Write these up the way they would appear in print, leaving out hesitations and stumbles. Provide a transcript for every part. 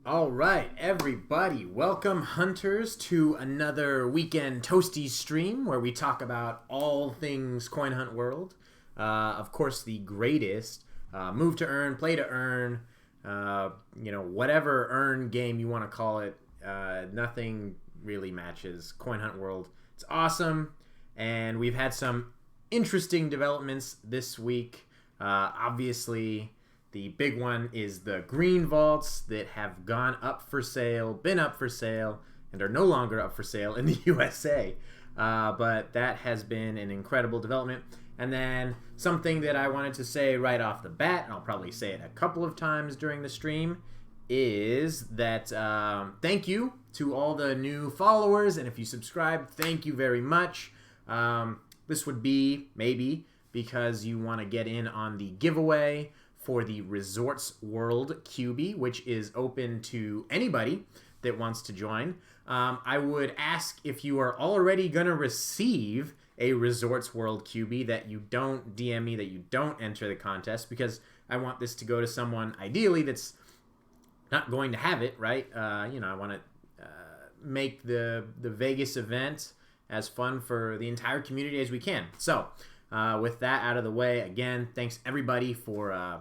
All right, everybody, welcome hunters to another weekend Toasties stream where we talk about all things Coin Hunt World. Of course, the greatest move to earn, play to earn, whatever earn game you want to call it. Nothing really matches Coin Hunt World. It's awesome, and we've had some interesting developments this week. Obviously, the big one is the green vaults that have gone up for sale, been up for sale, and are no longer up for sale in the USA. But that has been an incredible development. And then something that I wanted to say right off the bat, and I'll probably say it a couple of times during the stream, is that thank you to all the new followers. And if you subscribe, thank you very much. This would be maybe because you want to get in on the giveaway for the Resorts World QB, which is open to anybody that wants to join. I would ask if you are already going to receive a Resorts World QB that you don't DM me, that you don't enter the contest, because I want this to go to someone, ideally, that's not going to have it, right? I want to make the Vegas event as fun for the entire community as we can. So, with that out of the way, again, thanks everybody for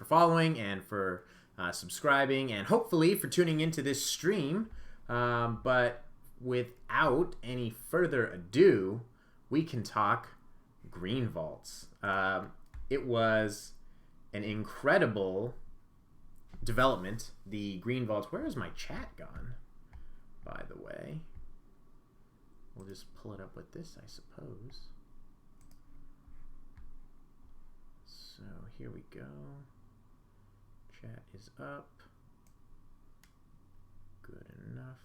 following and for subscribing and hopefully for tuning into this stream. But without any further ado, we can talk green vaults. It was an incredible development. The green vaults. Where is my chat gone, by the way? We'll just pull it up with this, I suppose. So here we go. Chat is up. Good enough.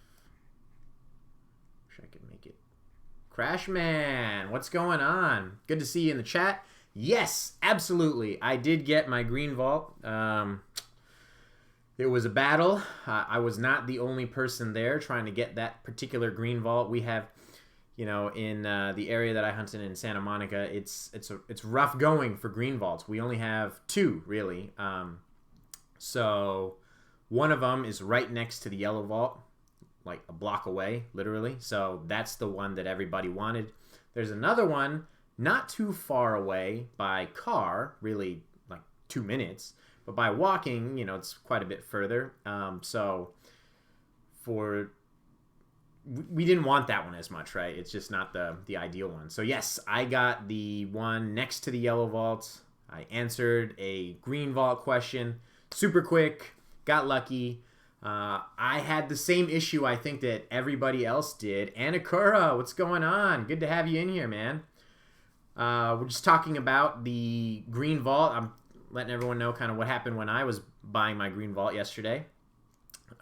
Wish I could make it. Crashman, what's going on? Good to see you in the chat. Yes, absolutely. I did get my green vault. It was a battle. I was not the only person there trying to get that particular green vault. We have, in the area that I hunt in Santa Monica, it's rough going for green vaults. We only have two, really. So one of them is right next to the yellow vault, like a block away, literally. So that's the one that everybody wanted. There's another one not too far away by car, really like 2 minutes, but by walking, it's quite a bit further. We didn't want that one as much, right? It's just not the ideal one. So yes, I got the one next to the yellow vault. I answered a green vault question. Super quick, got lucky. I had the same issue, I think, that everybody else did. Anakura, what's going on? Good to have you in here, man. We're just talking about the green vault. I'm letting everyone know kind of what happened when I was buying my green vault yesterday.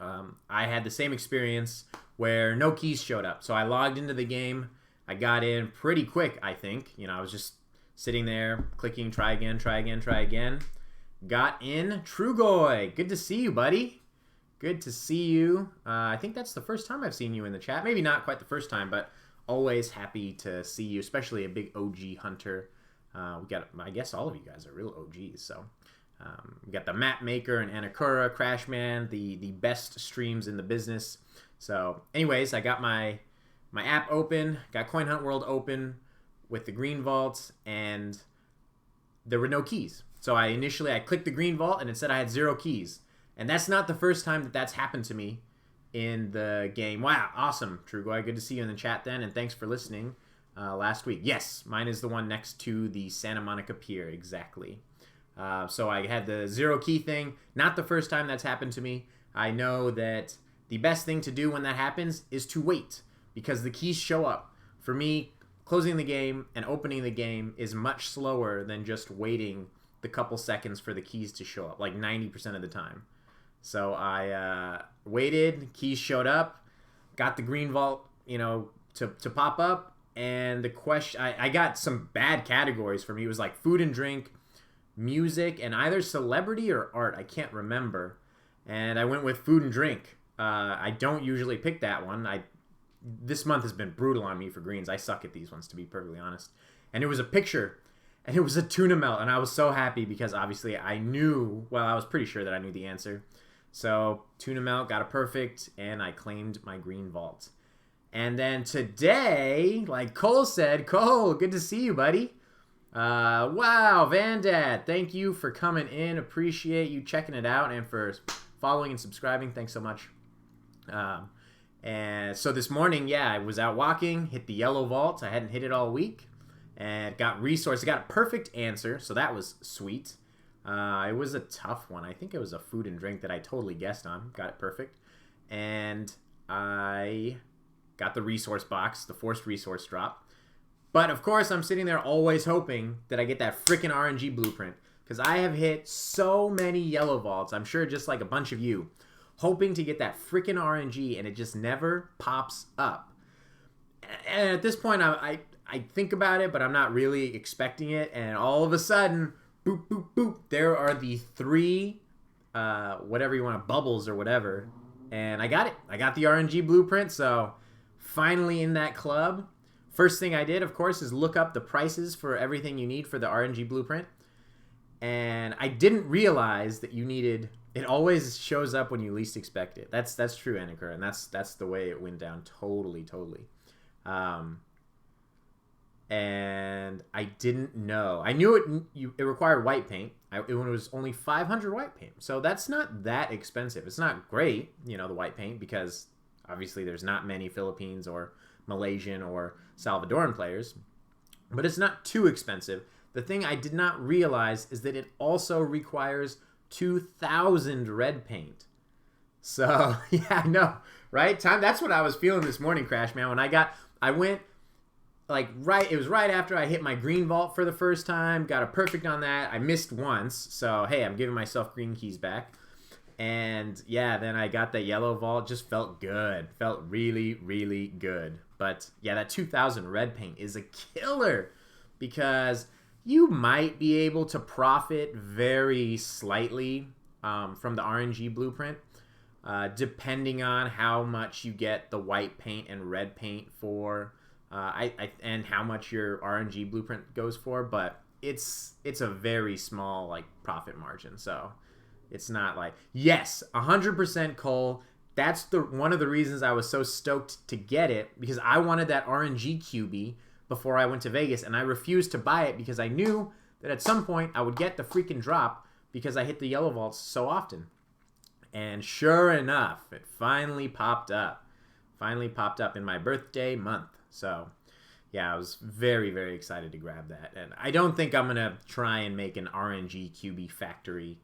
I had the same experience where no keys showed up. So I logged into the game. I got in pretty quick, I think. I was just sitting there, clicking, try again. Got in. Trugoy, good to see you, buddy. Good to see you. I think that's the first time I've seen you in the chat. Maybe not quite the first time, but always happy to see you, especially a big OG hunter. I guess all of you guys are real OGs. So we got the Map Maker and Anakura, Crashman, the best streams in the business. So anyways, I got my app open, got Coin Hunt World open with the green vaults, and there were no keys. So I clicked the green vault and it said I had 0 keys. And that's not the first time that's happened to me in the game. Wow, awesome, Trugoy. Good to see you in the chat then, and thanks for listening last week. Yes, mine is the one next to the Santa Monica Pier, exactly. So I had the 0 key thing. Not the first time that's happened to me. I know that the best thing to do when that happens is to wait, because the keys show up. For me, closing the game and opening the game is much slower than just waiting the couple seconds for the keys to show up, like 90% of the time. So I waited, keys showed up, got the green vault, to pop up, and the question, I got some bad categories for me. It was like food and drink, music, and either celebrity or art. I can't remember. And I went with food and drink. I don't usually pick that one. This month has been brutal on me for greens. I suck at these ones, to be perfectly honest. And it was a picture and it was a tuna melt, and I was so happy because obviously I was pretty sure that I knew the answer. So tuna melt got a perfect, and I claimed my green vault. And then today, like Cole said, Cole, good to see you, buddy. Wow, Vandad, thank you for coming in. Appreciate you checking it out and for following and subscribing. Thanks so much. And so this morning, yeah, I was out walking, hit the yellow vault. I hadn't hit it all week, and got resource. I got a perfect answer, so that was sweet. It was a tough one. I think it was a food and drink that I totally guessed on. Got it perfect, and I got the resource box, the forced resource drop. But of course, I'm sitting there always hoping that I get that freaking RNG blueprint, because I have hit so many yellow vaults. I'm sure just like a bunch of you, hoping to get that freaking RNG, and it just never pops up. And at this point, I think about it, but I'm not really expecting it. And all of a sudden, boop, boop, boop, there are the 3, whatever you want, bubbles or whatever. And I got it. I got the RNG blueprint, so finally in that club. First thing I did, of course, is look up the prices for everything you need for the RNG blueprint. And I didn't realize that you needed... It always shows up when you least expect it. That's true, Annika, and that's the way it went down. Totally. And I didn't know. I knew it required white paint. It was only 500 white paint, so that's not that expensive. It's not great, the white paint, because obviously there's not many Philippines or Malaysian or Salvadoran players, but it's not too expensive. The thing I did not realize is that it also requires 2,000 red paint. So yeah, I know, right? That's what I was feeling this morning, Crash Man. When I went like it was right after I hit my green vault for the first time, got a perfect on that. I missed once, so hey, I'm giving myself green keys back. And yeah, then I got that yellow vault. Just felt good. Felt really, really good. But yeah, that 2,000 red paint is a killer, because you might be able to profit very slightly from the RNG blueprint, depending on how much you get the white paint and red paint for, and how much your RNG blueprint goes for. But it's a very small profit margin, so it's not like, yes, 100% Cole. That's one of the reasons I was so stoked to get it, because I wanted that RNG QB before I went to Vegas, and I refused to buy it because I knew that at some point I would get the freaking drop, because I hit the yellow vaults so often. And sure enough, it finally popped up. Finally popped up in my birthday month. So yeah, I was very, very excited to grab that. And I don't think I'm gonna try and make an RNG QB factory.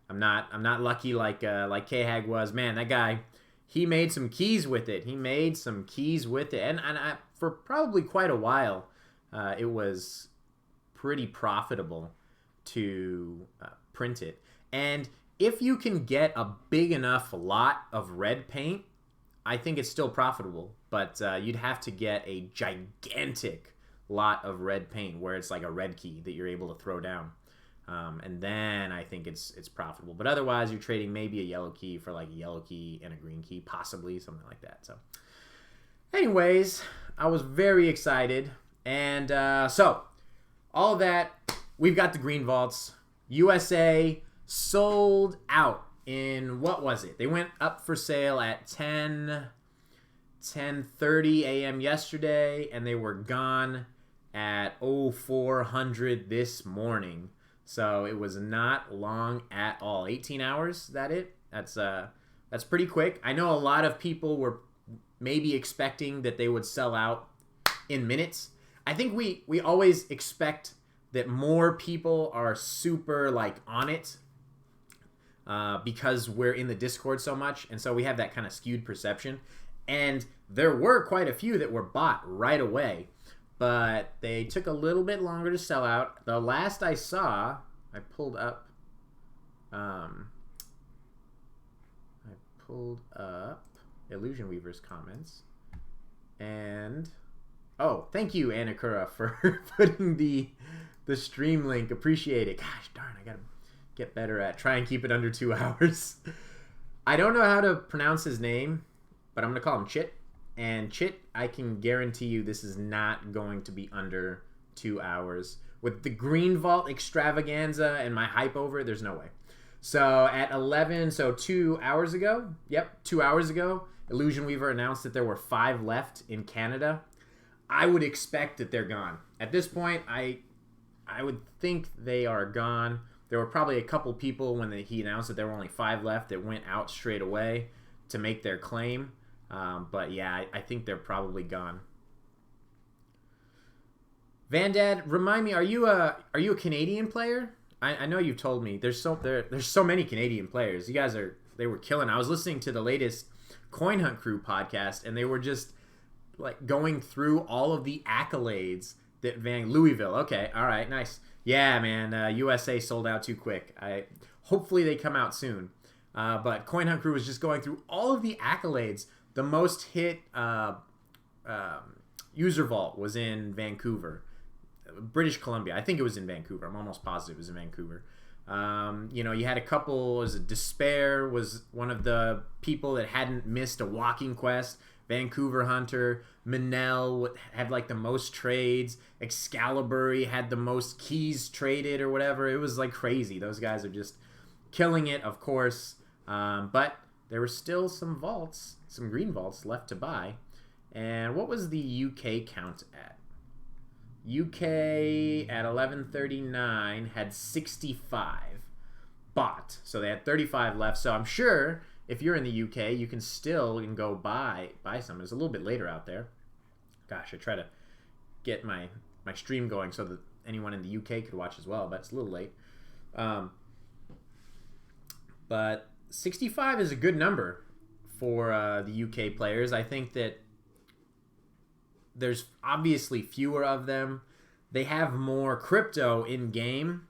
I'm not lucky like K-Hag was. Man, that guy, he made some keys with it. And for probably quite a while, it was pretty profitable to print it. And if you can get a big enough lot of red paint, I think it's still profitable. But you'd have to get a gigantic lot of red paint where it's like a red key that you're able to throw down. And then I think it's profitable. But otherwise, you're trading maybe a yellow key for like a yellow key and a green key, possibly, something like that. So anyways, I was very excited. And so all of that, we've got the green vaults. USA sold out in, what was it? They went up for sale at 10:30 a.m. yesterday, and they were gone at 0400 this morning. So it was not long at all. 18 hours, that's pretty quick. I know a lot of people were maybe expecting that they would sell out in minutes. I think we always expect that more people are super on it because we're in the Discord so much, and so we have that kind of skewed perception. And there were quite a few that were bought right away, but they took a little bit longer to sell out. The last I saw, I pulled up Illusion Weaver's comments, and oh, thank you, Anakura, for putting the stream link. Appreciate it. Gosh darn, I gotta get better at try and keep it under 2 hours. I don't know how to pronounce his name, but I'm gonna call him Chit. And Chit, I can guarantee you this is not going to be under 2 hours. With the green vault extravaganza and my hype over it, there's no way. So at 11, so 2 hours ago, 2 hours ago, Illusion Weaver announced that there were 5 left in Canada. I would expect that they're gone. At this point, I would think they are gone. There were probably a couple people when he announced that there were only 5 left that went out straight away to make their claim. But yeah, I think they're probably gone. Vandad, remind me, are you a Canadian player? I know you've told me there's so many Canadian players. You guys they were killing. I was listening to the latest Coin Hunt Crew podcast, and they were just like going through all of the accolades that Louisville. Okay, all right, nice. Yeah, man, USA sold out too quick. Hopefully they come out soon. But Coin Hunt Crew was just going through all of the accolades. The most hit user vault was in Vancouver. British Columbia. I think it was in Vancouver. I'm almost positive it was in Vancouver. You had a couple. Despair was one of the people that hadn't missed a walking quest. Vancouver Hunter. Manel had like the most trades. Excalibur had the most keys traded or whatever. It was like crazy. Those guys are just killing it, of course. But there were still some vaults, some green vaults left to buy. And what was the UK count at? UK at 11:39 had 65 bought, so they had 35 left. So I'm sure if you're in the UK, you can still go buy some. It's a little bit later out there. Gosh, I try to get my stream going so that anyone in the UK could watch as well, but it's a little late. But 65 is a good number for the UK players. I think that there's obviously fewer of them. They have more crypto in game,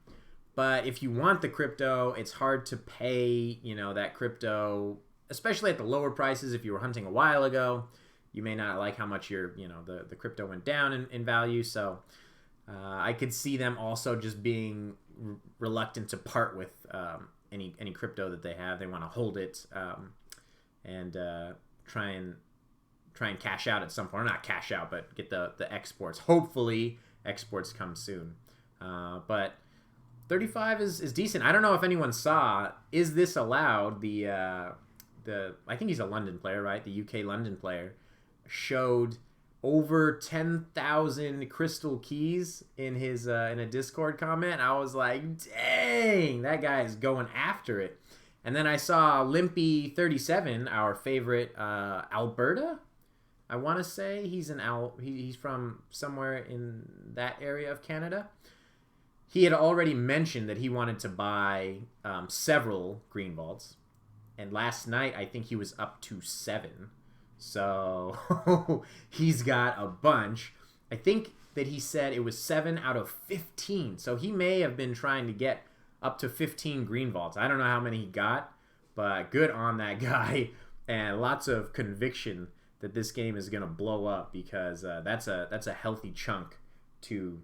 but if you want the crypto, it's hard to pay, that crypto, especially at the lower prices. If you were hunting a while ago, you may not like how much the crypto went down in value. So I could see them also just being reluctant to part with any crypto that they have. They want to hold it and try and cash out at some point. Or not cash out, but get the exports. Hopefully, exports come soon. But 35 is decent. I don't know if anyone saw. Is this allowed? I think he's a London player, right? The UK London player showed over 10,000 crystal keys in his in a Discord comment. I was like, dang, that guy is going after it. And then I saw Limpy37, our favorite Alberta. I want to say he's from somewhere in that area of Canada. He had already mentioned that he wanted to buy several green vaults. And last night, I think he was up to 7. So he's got a bunch. I think that he said it was 7 out of 15. So he may have been trying to get up to 15 green vaults. I don't know how many he got, but good on that guy. And lots of conviction that this game is going to blow up, because that's a healthy chunk to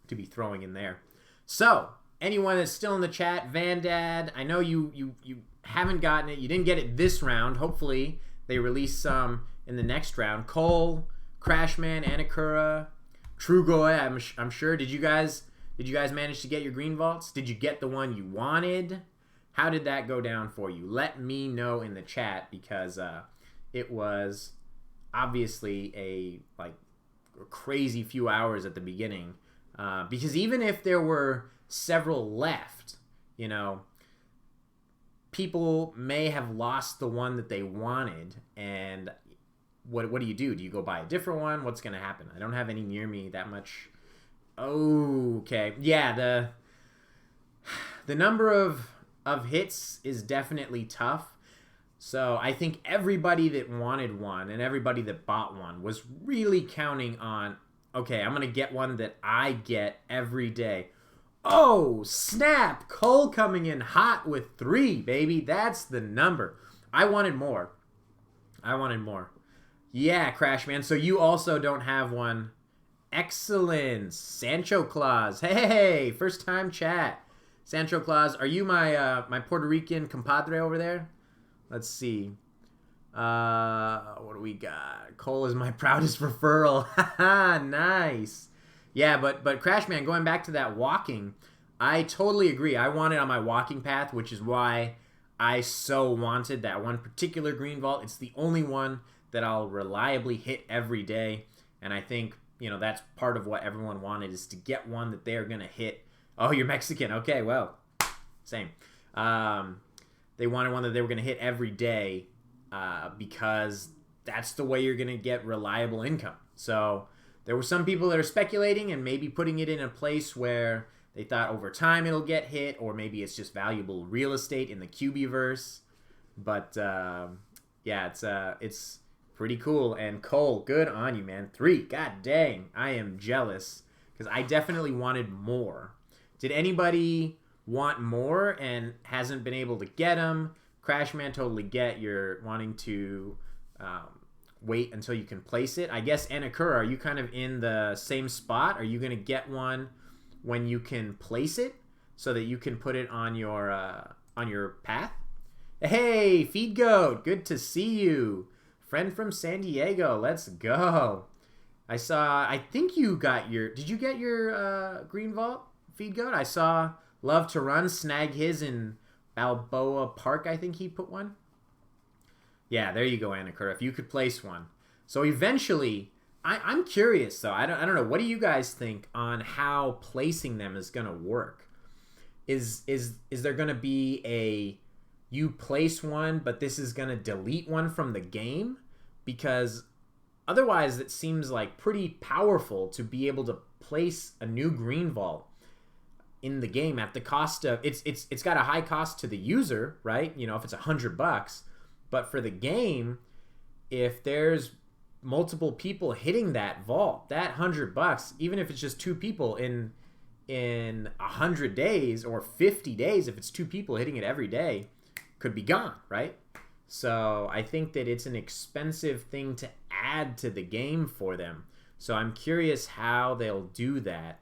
be throwing in there. So anyone that's still in the chat, Vandad, I know you haven't gotten it. You didn't get it this round. Hopefully they release some in the next round. Cole, Crashman, Anakura, Trugoy, I'm sure. Did you guys manage to get your green vaults? Did you get the one you wanted? How did that go down for you? Let me know in the chat, because it was obviously a crazy few hours at the beginning. Because even if there were several left, people may have lost the one that they wanted. And what do you do? Do you go buy a different one? What's going to happen? I don't have any near me that much. Okay. Yeah, the number of hits is definitely tough. So I think everybody that wanted one and everybody that bought one was really counting on, okay, I'm going to get one that I get every day. Oh, snap. Cole coming in hot with 3, baby. That's the number. I wanted more. Yeah, Crash Man. So you also don't have one. Excellent. Sancho Claus. Hey, first time chat. Sancho Claus, are you my Puerto Rican compadre over there? Let's see. What do we got? Cole is my proudest referral. Nice. Yeah, but Crashman, going back to that walking, I totally agree. I want it on my walking path, which is why I so wanted that one particular green vault. It's the only one that I'll reliably hit every day. And I think, that's part of what everyone wanted, is to get one that they're going to hit. Oh, you're Mexican. Okay, well, same. They wanted one that they were going to hit every day because that's the way you're going to get reliable income. So there were some people that are speculating and maybe putting it in a place where they thought over time it'll get hit, or maybe it's just valuable real estate in the QB-verse. But yeah, it's pretty cool. And Cole, good on you, man. 3. God dang, I am jealous because I definitely wanted more. Did anybody want more and hasn't been able to get them? Crashman, totally get you're wanting to wait until you can place it. I guess Anakura, are you kind of in the same spot? Are you going to get one when you can place it so that you can put it on your path? Hey, Feed Goat, good to see you. Friend from San Diego, let's go. I think you got did you get your Green Vault, Feed Goat? I saw Love to Run snag his in Balboa Park, I think he put one. Yeah, there you go, Anakura, if you could place one. So eventually, I'm curious, though. I don't know. What do you guys think on how placing them is going to work? Is there going to be you place one, but this is going to delete one from the game? Because otherwise, it seems like pretty powerful to be able to place a new green vault in the game at the cost of it's got a high cost to the user, right? If it's $100, but for the game, if there's multiple people hitting that vault, that $100, even if it's just 2 people in 100 days or 50 days, if it's 2 people hitting it every day, could be gone, right? So I think that it's an expensive thing to add to the game for them. So I'm curious how they'll do that,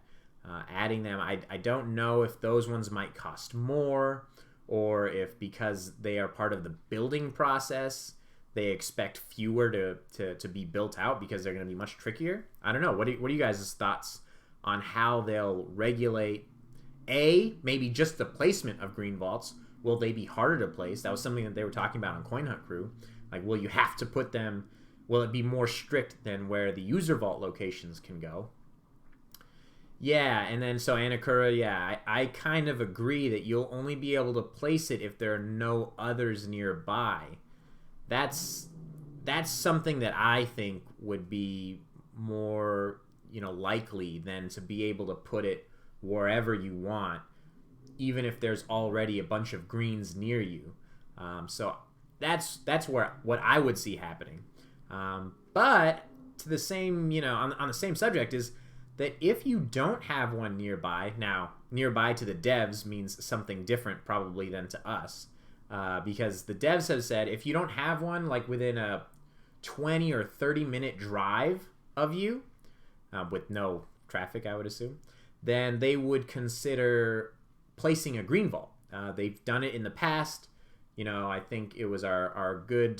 adding them. I don't know if those ones might cost more, or if because they are part of the building process, they expect fewer to be built out because they're going to be much trickier. I don't know. What are you guys' thoughts on how they'll regulate, maybe just the placement of green vaults? Will they be harder to place? That was something that they were talking about on Coin Hunt Crew. Like, will you have to put them, will it be more strict than where the user vault locations can go? Yeah, and then so Anakura, yeah, I kind of agree that you'll only be able to place it if there are no others nearby. That's something that I think would be more, likely than to be able to put it wherever you want, even if there's already a bunch of greens near you. So that's what I would see happening. But to the same, on the same subject is that if you don't have one nearby, now nearby to the devs means something different probably than to us. Because the devs have said if you don't have one like within a 20 or 30 minute drive of you, with no traffic, I would assume, then they would consider placing a green vault. They've done it in the past. I think it was our good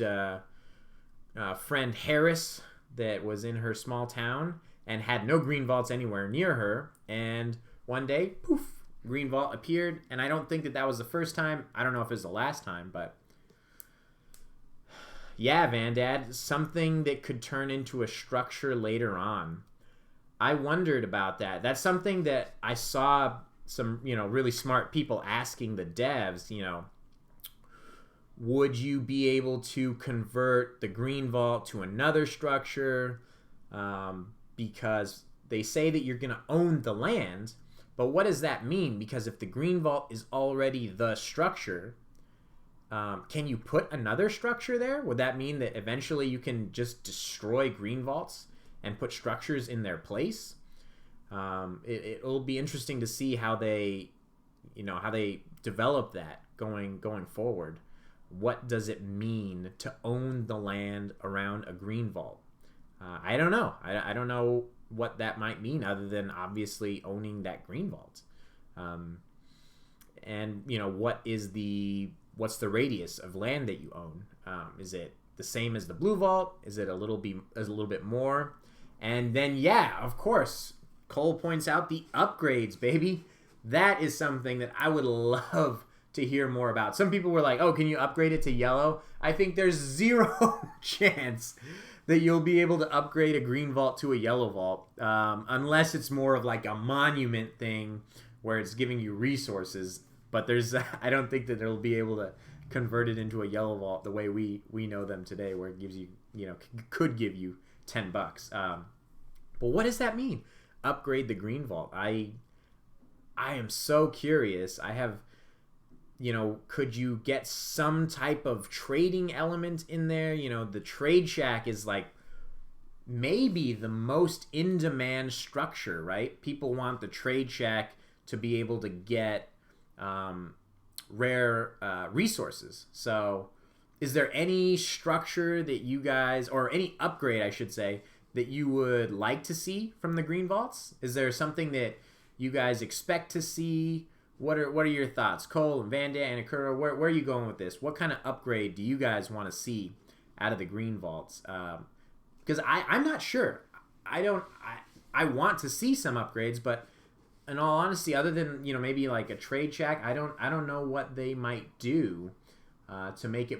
friend Harris that was in her small town and had no green vaults anywhere near her. And one day, poof, green vault appeared. And I don't think that was the first time. I don't know if it was the last time, but yeah, Vandad, something that could turn into a structure later on. I wondered about that. That's something that I saw some, really smart people asking the devs, would you be able to convert the green vault to another structure? Because they say that you're going to own the land, but what does that mean? Because if the green vault is already the structure, can you put another structure there? Would that mean that eventually you can just destroy green vaults and put structures in their place? It'll be interesting to see how they develop that going forward. What does it mean to own the land around a green vault? I don't know. I don't know what that might mean other than obviously owning that green vault. And what's the radius of land that you own? Is it the same as the blue vault? Is it a little bit more? And then, yeah, of course, Cole points out the upgrades, baby. That is something that I would love to hear more about. Some people were like, oh, can you upgrade it to yellow? I think there's zero chance that you'll be able to upgrade a green vault to a yellow vault, unless it's more of like a monument thing where it's giving you resources. But I don't think that they'll be able to convert it into a yellow vault the way we know them today, where it gives you, could give you $10. But what does that mean? Upgrade the green vault. I am so curious. I have, could you get some type of trading element in there? The trade shack is like maybe the most in-demand structure, right? People want the trade shack to be able to get rare resources. So is there any structure that you guys, or any upgrade, I should say, that you would like to see from the green vaults? Is there something that you guys expect to see? What are your thoughts? Cole and Vanda and Akura, where are you going with this? What kind of upgrade do you guys want to see out of the green vaults? Because I'm not sure. I want to see some upgrades, but in all honesty, other than maybe like a trade shack, I don't know what they might do to make it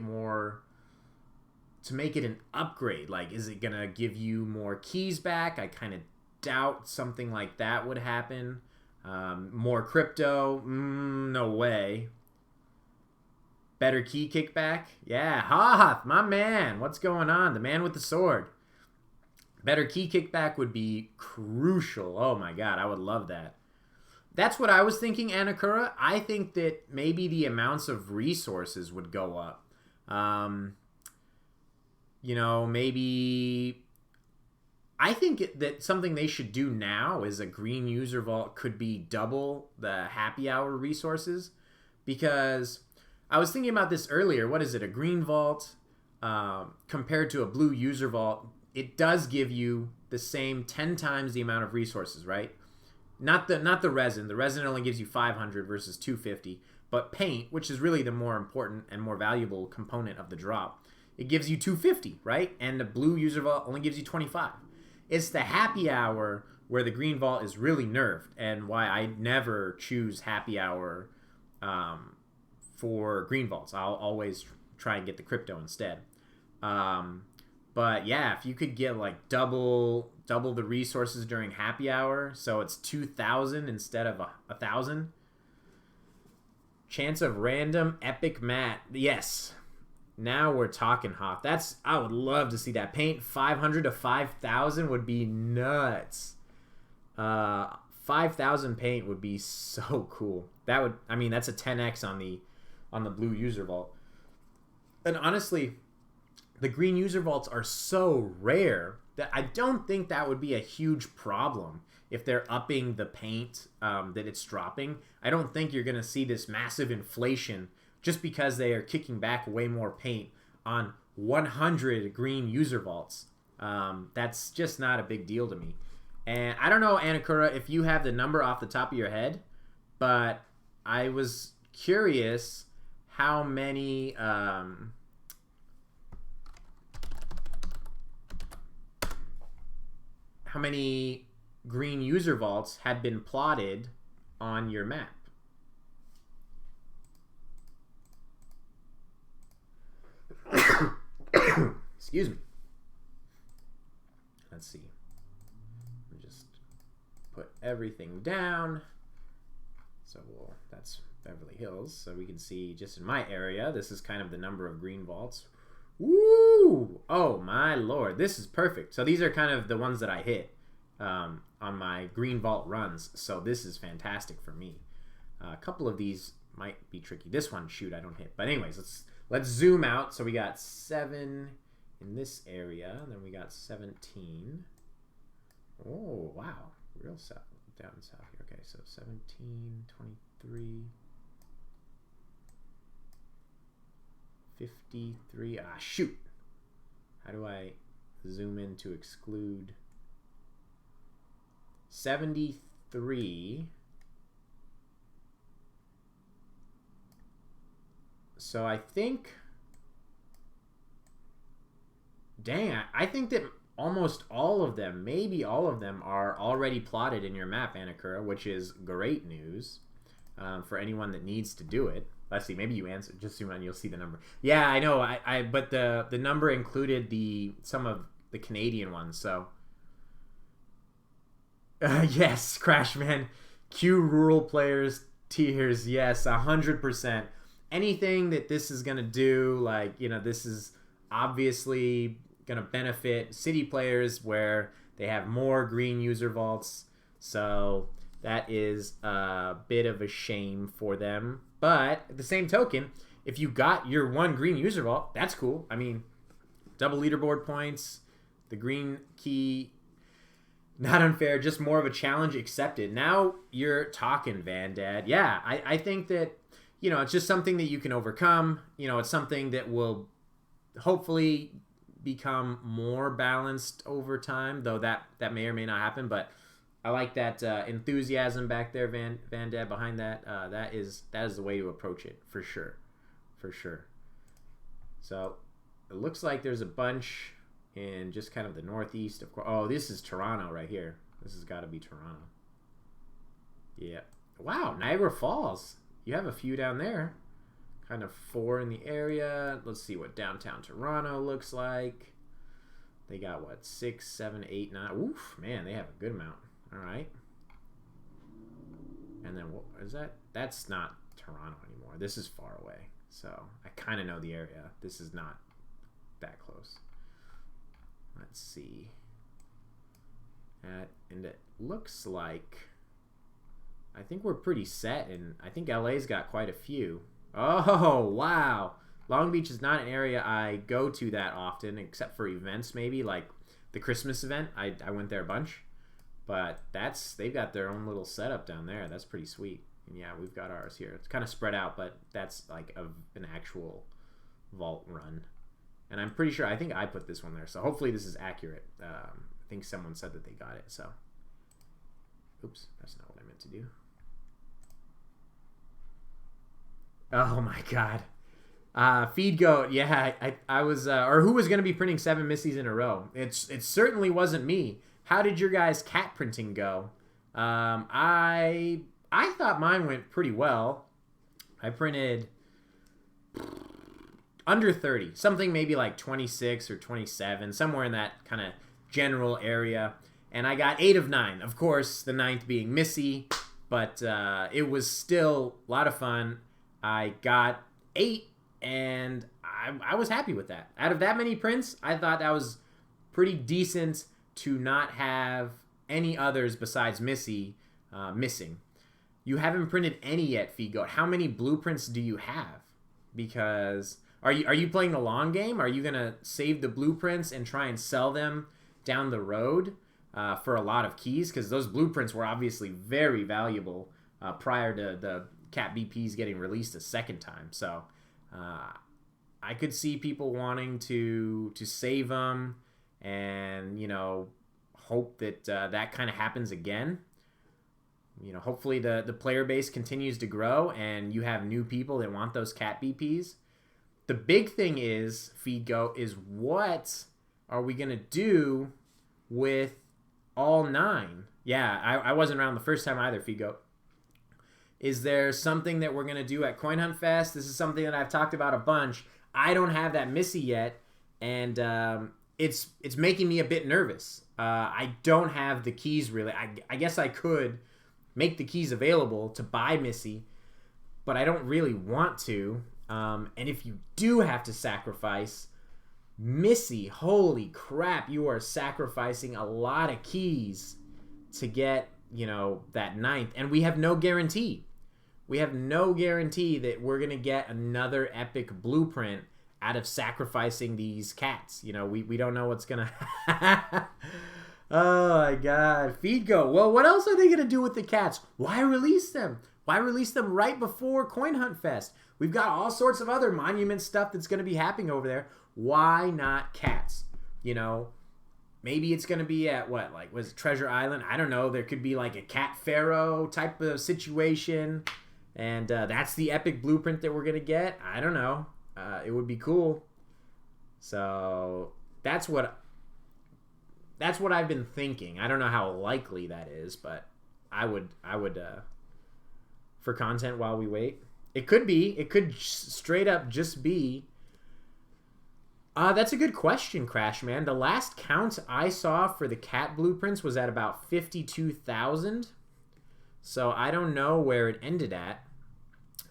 an upgrade. Like, is it gonna give you more keys back? I kind of doubt something like that would happen. More crypto? No way. Better key kickback? Yeah, Hoth, my man. What's going on? The man with the sword. Better key kickback would be crucial. Oh my god, I would love that. That's what I was thinking, Anakura. I think that maybe the amounts of resources would go up. Maybe... I think that something they should do now is a green user vault could be double the happy hour resources, because I was thinking about this earlier. What is it? A green vault compared to a blue user vault, it does give you the same 10 times the amount of resources, right? Not the resin. The resin only gives you 500 versus 250, but paint, which is really the more important and more valuable component of the drop, it gives you 250, right? And the blue user vault only gives you 25. It's the happy hour where the green vault is really nerfed, and why I never choose happy hour for green vaults. I'll always try and get the crypto instead. But yeah, if you could get like double the resources during happy hour, so it's 2,000 instead of 1,000. Chance of random epic mat. Yes. Now we're talking, Hoth. I would love to see that. Paint 500 to 5,000 would be nuts. 5,000 paint would be so cool. That's a 10x on the blue user vault. And honestly, the green user vaults are so rare that I don't think that would be a huge problem if they're upping the paint that it's dropping. I don't think you're going to see this massive inflation just because they are kicking back way more paint on 100 green user vaults. That's just not a big deal to me. And I don't know, Anakura, if you have the number off the top of your head, but I was curious how many... how many green user vaults had been plotted on your map. Excuse me. Let's see. Let me just put everything down. So that's Beverly Hills. So we can see just in my area, this is kind of the number of green vaults. Woo! Oh my lord, this is perfect. So these are kind of the ones that I hit on my green vault runs. So this is fantastic for me. A couple of these might be tricky. This one, shoot, I don't hit. But anyways, let's zoom out. So we got 7 in this area, and then we got 17. Oh wow, real south, down south here. Okay, so 17, 23. 53. Ah, shoot. How do I zoom in to exclude? 73. So I think... Dang, I think that almost all of them, maybe all of them, are already plotted in your map, Anakura, which is great news. for anyone that needs to do it. Let's see. Maybe you answer. Just zoom on. You'll see the number. Yeah, I know. But the number included some of the Canadian ones. So yes, Crashman. Q rural players tiers. Yes, 100%. Anything that this is gonna do, like, this is obviously gonna benefit city players where they have more green user vaults. So that is a bit of a shame for them. But at the same token, if you got your one green user vault, that's cool. I mean, double leaderboard points, the green key, not unfair, just more of a challenge accepted. Now you're talking, Vandad. Yeah, I think that, it's just something that you can overcome. It's something that will hopefully become more balanced over time, though that may or may not happen. But I like that enthusiasm back there, Vandad, behind that. That is the way to approach it, for sure. So it looks like there's a bunch in just kind of the northeast. Of course. Oh, this is Toronto right here. This has got to be Toronto. Yeah. Wow, Niagara Falls. You have a few down there. Kind of 4 in the area. Let's see what downtown Toronto looks like. They got, what, 6, 7, 8, 9. Oof, man, they have a good amount. All right. And then what is that? That's not Toronto anymore. This is far away. So I kind of know the area. This is not that close. Let's see. And it looks like, I think we're pretty set, and I think LA's got quite a few. Oh, wow. Long Beach is not an area I go to that often, except for events maybe, like the Christmas event. I went there a bunch. But they've got their own little setup down there. That's pretty sweet. And yeah, we've got ours here. It's kind of spread out, but that's like an actual vault run. And I'm pretty sure, I think I put this one there. So hopefully this is accurate. I think someone said that they got it. So, oops, that's not what I meant to do. Oh my God. Feed Goat, yeah, I was, or who was going to be printing 7 Missies in a row? It certainly wasn't me. How did your guys' cat printing go? I thought mine went pretty well. I printed under 30, something maybe like 26 or 27, somewhere in that kind of general area. And I got 8 of 9. Of course, the 9th being Missy, but it was still a lot of fun. I got 8, and I was happy with that. Out of that many prints, I thought that was pretty decent to not have any others besides Missy missing. You haven't printed any yet, Figo. How many blueprints do you have? Because are you playing the long game? Are you gonna save the blueprints and try and sell them down the road for a lot of keys? Because those blueprints were obviously very valuable prior to the Cat BPs getting released a second time. So I could see people wanting to save them and, hope that that kind of happens again. Hopefully the player base continues to grow and you have new people that want those Cat BPs. The big thing is, FeedGo, is what are we going to do with all 9? Yeah, I wasn't around the first time either, FeedGo. Is there something that we're going to do at Coin Hunt Fest? This is something that I've talked about a bunch. I don't have that Missy yet, and it's making me a bit nervous. I don't have the keys, really. I guess I could make the keys available to buy Missy, but I don't really want to. And if you do have to sacrifice Missy, holy crap, you are sacrificing a lot of keys to get, that 9th. And we have no guarantee. We have no guarantee that we're going to get another epic blueprint out of sacrificing these cats. We don't know what's going to Oh my God. FeedGo. Well, what else are they going to do with the cats? Why release them? Why release them right before Coin Hunt Fest? We've got all sorts of other monument stuff that's going to be happening over there. Why not cats? Maybe it's going to be at was it Treasure Island? I don't know. There could be like a Cat Pharaoh type of situation. And that's the epic blueprint that we're going to get. I don't know. It would be cool. So that's what I've been thinking. I don't know how likely that is, but I would for content while we wait. It could be. It could straight up just be. That's a good question, Crash Man. The last count I saw for the cat blueprints was at about 52,000. So I don't know where it ended at.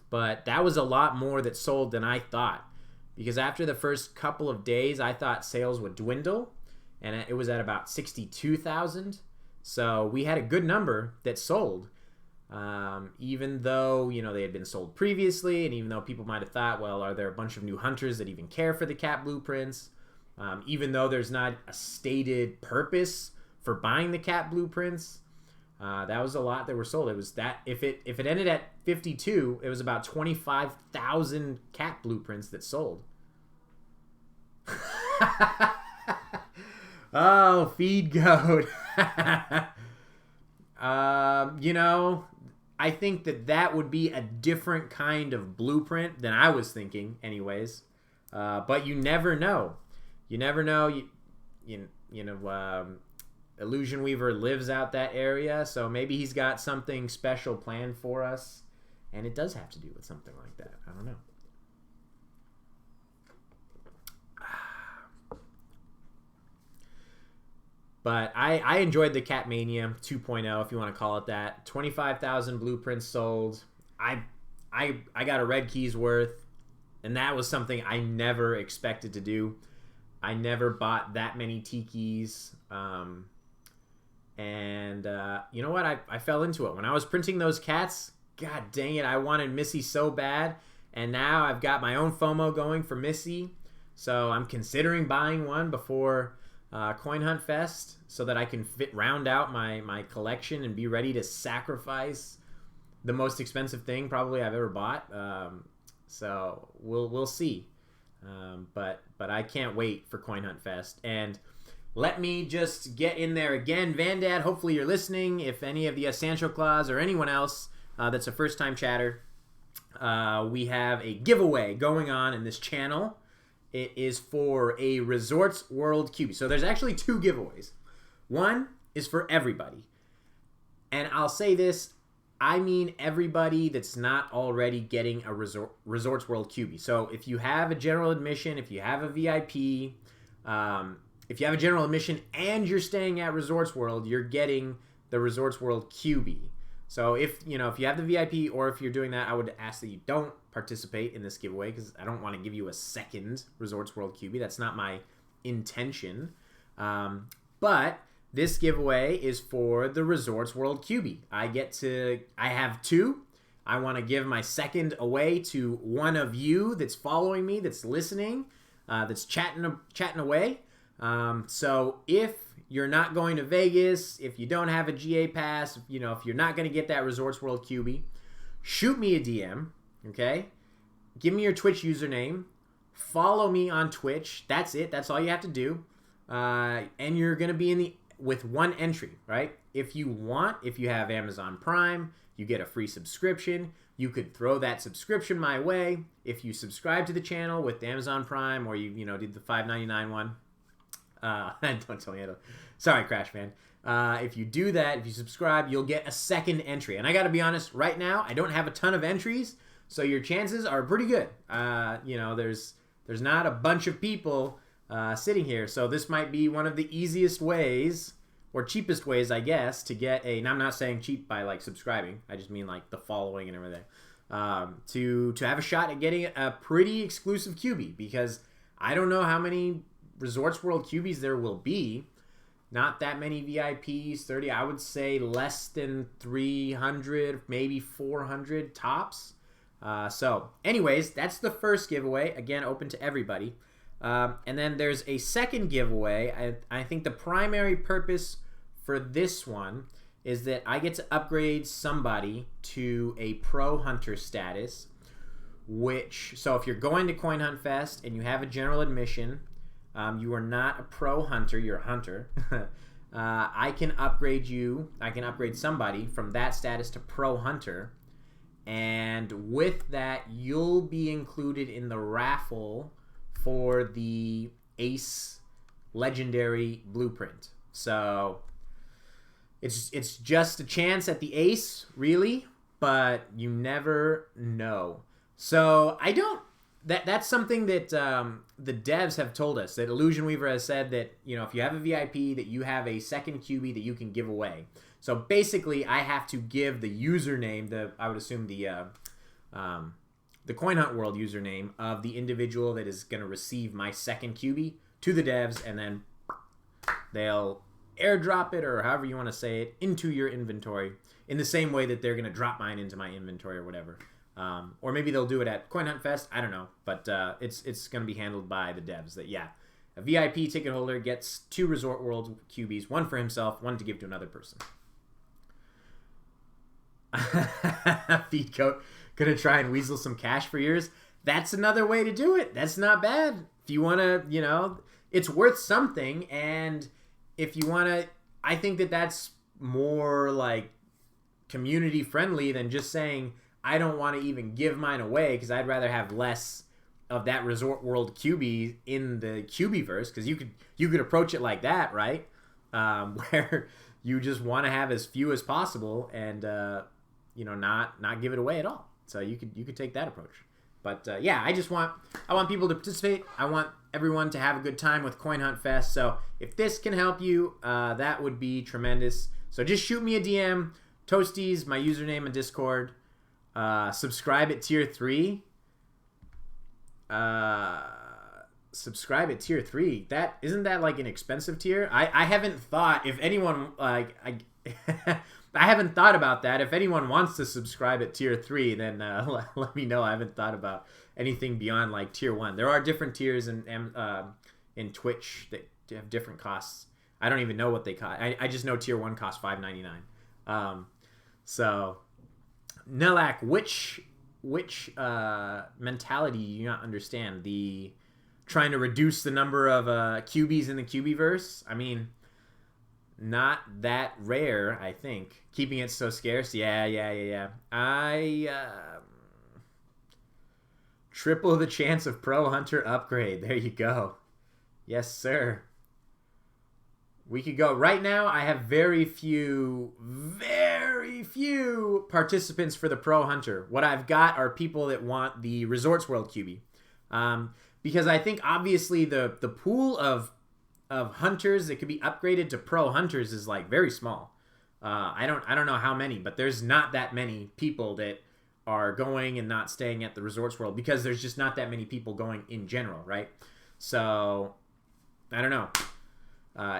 But that was a lot more that sold than I thought. Because after the first couple of days, I thought sales would dwindle. And it was at about 62,000. So we had a good number that sold. Even though, they had been sold previously, and even though people might have thought, well, are there a bunch of new hunters that even care for the cat blueprints? Even though there's not a stated purpose for buying the cat blueprints, that was a lot that were sold. It was that if it ended at 52, it was about 25,000 cat blueprints that sold. Oh, feed goat. I think that would be a different kind of blueprint than I was thinking, anyways. But you never know. You never know. Illusion Weaver lives out that area, so maybe he's got something special planned for us, and it does have to do with something like that. I don't know. But I enjoyed the Catmania 2.0, if you want to call it that. 25,000 blueprints sold. I got a red key's worth, and that was something I never expected to do. I never bought that many tikis. You know what? I fell into it. When I was printing those cats, god dang it, I wanted Missy so bad. And now I've got my own FOMO going for Missy. So I'm considering buying one before Coin Hunt Fest so that I can round out my collection and be ready to sacrifice the most expensive thing probably I've ever bought. So we'll see. But I can't wait for Coin Hunt Fest. And let me just get in there again. Vandad, hopefully you're listening. If any of the Sancho Claus or anyone else that's a first-time chatter, we have a giveaway going on in this channel. It is for a Resorts World QB. So there's actually two giveaways. One is for everybody. And I'll say this, I mean everybody that's not already getting a Resorts World QB. So if you have a general admission, if you have a VIP, if you have a general admission and you're staying at Resorts World, you're getting the Resorts World QB. So if you have the VIP or if you're doing that, I would ask that you don't participate in this giveaway because I don't want to give you a second Resorts World QB. That's not my intention. But this giveaway is for the Resorts World QB. I have two. I want to give my second away to one of you that's following me, that's listening, that's chatting away. So if you're not going to Vegas, if you don't have a GA pass, if you're not going to get that Resorts World QB, shoot me a DM, okay? Give me your Twitch username. Follow me on Twitch. That's it. That's all you have to do. And you're going to be with one entry, right? If you have Amazon Prime, you get a free subscription. You could throw that subscription my way. If you subscribe to the channel with Amazon Prime or you did the $5.99 one, don't tell me sorry, Crash Man. If you do that, if you subscribe, you'll get a second entry. And I got to be honest, right now, I don't have a ton of entries, so your chances are pretty good. There's not a bunch of people sitting here, so this might be one of the easiest ways, or cheapest ways, I guess, to get and I'm not saying cheap by, like, subscribing. I just mean, like, the following and everything. To have a shot at getting a pretty exclusive QB, because I don't know how many Resorts World QBs there will be. Not that many VIPs, 30. I would say less than 300, maybe 400 tops. So anyways, that's the first giveaway. Again, open to everybody. And then there's a second giveaway. I think the primary purpose for this one is that I get to upgrade somebody to a Pro Hunter status. So if you're going to Coin Hunt Fest and you have a general admission, you are not a Pro Hunter, you're a hunter. I can upgrade you. I can upgrade somebody from that status to Pro Hunter. And with that, you'll be included in the raffle for the Ace Legendary Blueprint. So it's just a chance at the Ace, really. but you never know. So I don't. That's something that the devs have told us. That Illusion Weaver has said that, you know, if you have a VIP, that you have a second QB that you can give away. So basically, I have to give the username, I would assume the Coin Hunt World username of the individual that is going to receive my second QB to the devs, and then they'll airdrop it, or however you want to say it, into your inventory in the same way that they're going to drop mine into my inventory or whatever. Or maybe they'll do it at Coin Hunt Fest. I don't know. But it's going to be handled by the devs. That, yeah, a VIP ticket holder gets 2 Resort World QBs, one for himself, one to give to another person. Feed coat. Going to try and weasel some cash for yours. That's another way to do it. That's not bad. If you want to, you know, it's worth something. And if you want to, I think that that's more like community friendly than just saying, I don't want to even give mine away because I'd rather have less of that Resort World QB in the QB-verse, because you could approach it like that, right? Where you just want to have as few as possible and you know, not give it away at all. So you could take that approach. But yeah, I want people to participate. I want everyone to have a good time with Coin Hunt Fest. So if this can help you, that would be tremendous. So just shoot me a DM, Toasties, my username in Discord. Subscribe at tier 3. Subscribe at tier 3. That isn't that like an expensive tier? I haven't thought if anyone like I haven't thought about that. If anyone wants to subscribe at tier 3, then let me know. I haven't thought about anything beyond like tier 1. There are different tiers in Twitch that have different costs. I don't even know what they cost. I just know tier 1 costs $5.99. So Nelak, which mentality do you not understand? The trying to reduce the number of QBs in the QB-verse? I mean, not that rare, I think. Keeping it so scarce? Yeah. Triple the chance of Pro Hunter upgrade. There you go. Yes, sir. We could go. Right now, I have very few participants for the Pro Hunter. What I've got are people that want the Resorts World QB. Because I think, obviously, the pool of hunters that could be upgraded to Pro Hunters is, like, very small. I don't know how many, but there's not that many people that are going and not staying at the Resorts World because there's just not that many people going in general, right? So, I don't know.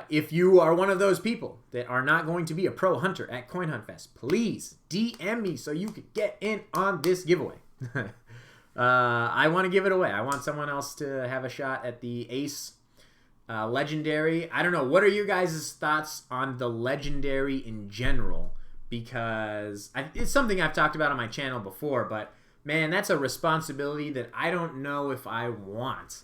If you are one of those people that are not going to be a Pro Hunter at Coin Hunt Fest, please DM me so you could get in on this giveaway. I want to give it away. I want someone else to have a shot at the Ace Legendary. I don't know. What are your guys' thoughts on the Legendary in general? Because it's something I've talked about on my channel before, but man, that's a responsibility that I don't know if I want.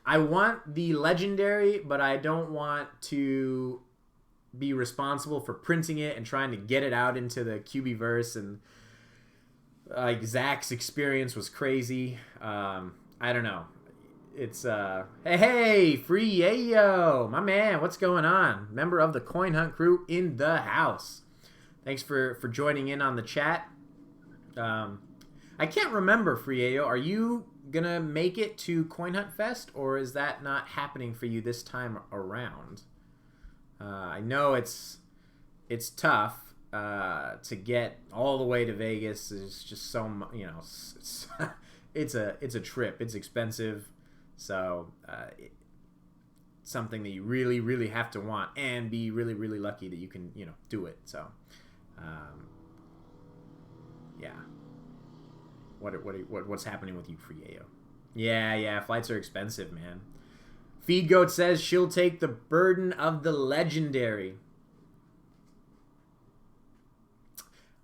I want the Legendary, but I don't want to be responsible for printing it and trying to get it out into the QB-verse. And like Zach's experience was crazy. I don't know. It's hey, Free Yayo, my man, what's going on? Member of the Coin Hunt crew in the house. Thanks for joining in on the chat. I can't remember, Free Yayo. Are you gonna make it to Coin Hunt Fest, or is that not happening for you this time around? I know it's tough to get all the way to Vegas. There's just so much, you know. It's a trip. It's expensive, so it's something that you really, really have to want and be really, really lucky that you can, you know, do it. So, yeah. What's happening with you, Frieo? Yeah, flights are expensive, man. Feed Goat says she'll take the burden of the Legendary.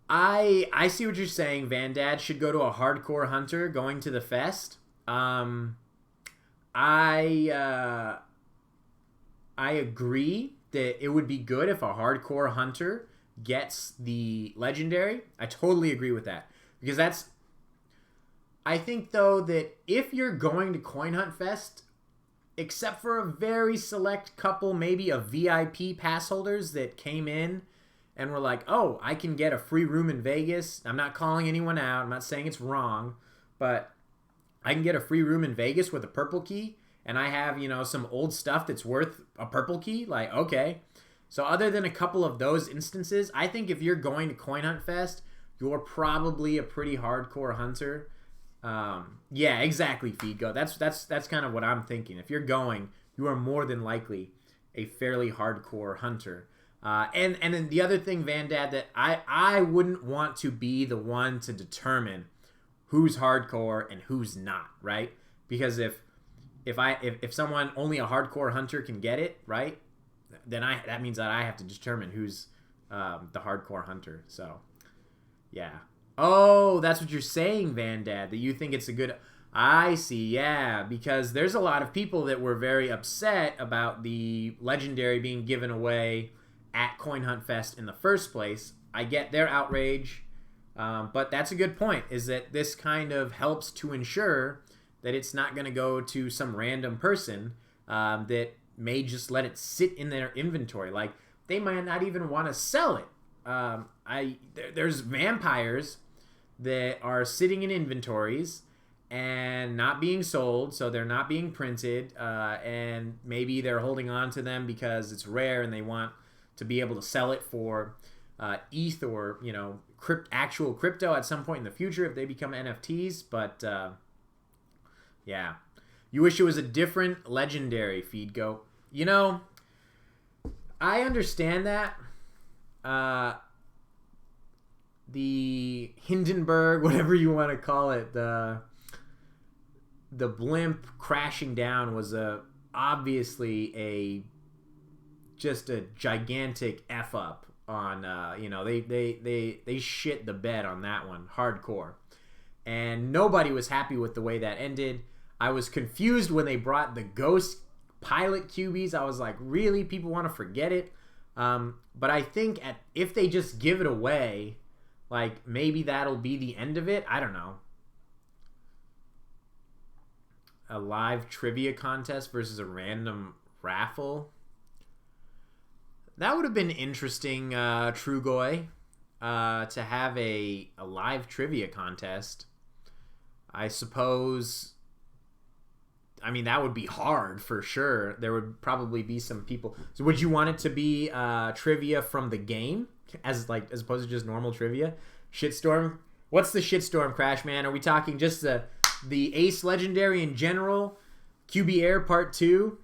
I see what you're saying. Vandad should go to a hardcore hunter going to the fest. I agree that it would be good if a hardcore hunter gets the Legendary. I totally agree with that, because that's. I think, though, that if you're going to Coin Hunt Fest, except for a very select couple, maybe of VIP pass holders that came in and we're like, oh, I can get a free room in Vegas. I'm not calling anyone out. I'm not saying it's wrong, but I can get a free room in Vegas with a purple key, and I have, some old stuff that's worth a purple key. Like, okay. So other than a couple of those instances, I think if you're going to Coin Hunt Fest, you're probably a pretty hardcore hunter. Yeah, exactly, Feedgo. That's kind of what I'm thinking. If you're going, you are more than likely a fairly hardcore hunter. And then the other thing, Vandad, that I wouldn't want to be the one to determine who's hardcore and who's not, right? Because if someone, only a hardcore hunter can get it, right? Then that means that I have to determine who's the hardcore hunter. So, yeah. Oh, that's what you're saying, Vandad, that you think it's a good... I see, yeah, because there's a lot of people that were very upset about the legendary being given away at Coin Hunt Fest in the first place. I get their outrage, but that's a good point, is that this kind of helps to ensure that it's not going to go to some random person that may just let it sit in their inventory. Like, they might not even want to sell it. There's vampires that are sitting in inventories and not being sold, so they're not being printed, and maybe they're holding on to them because it's rare and they want to be able to sell it for ETH or actual crypto at some point in the future if they become NFTs. But yeah, you wish it was a different legendary, Feedgo. I understand that. The Hindenburg, whatever you want to call it, the blimp crashing down was obviously just a gigantic F up on they shit the bed on that one hardcore, and nobody was happy with the way that ended. I was confused when they brought the ghost pilot QBs. I was like, really, people want to forget it? But I think if they just give it away, like, maybe that'll be the end of it. I don't know. A live trivia contest versus a random raffle. That would have been interesting, Trugoy, to have a live trivia contest. I suppose... I mean, that would be hard for sure. There would probably be some people. So would you want it to be trivia from the game as opposed to just normal trivia? Shitstorm? What's the shitstorm, Crash Man? Are we talking just the Ace Legendary in general? QB Air Part 2?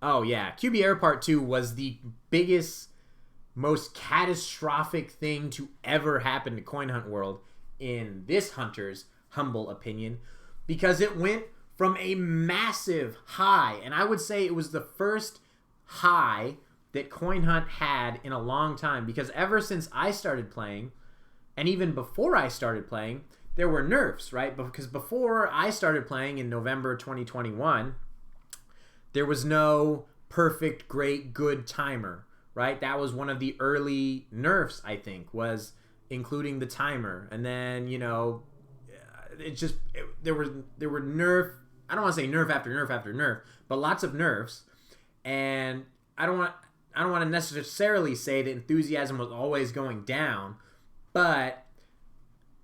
Oh, yeah. QB Air Part 2 was the biggest, most catastrophic thing to ever happen to Coin Hunt World, in this hunter's humble opinion, because it went from a massive high, and I would say it was the first high that Coin Hunt had in a long time, because ever since I started playing, and even before I started playing, there were nerfs, right? Because before I started playing in November 2021, there was no perfect, great, good timer, right? That was one of the early nerfs, I think, was including the timer. And then, there were nerf. I don't want to say nerf after nerf after nerf, but lots of nerfs. And I don't want to necessarily say that enthusiasm was always going down, but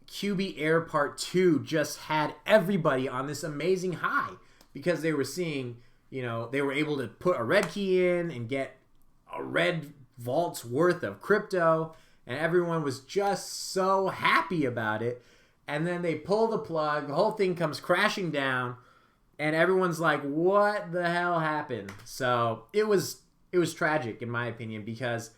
QB Air Part 2 just had everybody on this amazing high, because they were seeing, they were able to put a red key in and get a red vault's worth of crypto, and everyone was just so happy about it. And then they pull the plug, the whole thing comes crashing down, and everyone's like, what the hell happened? So it was tragic, in my opinion, because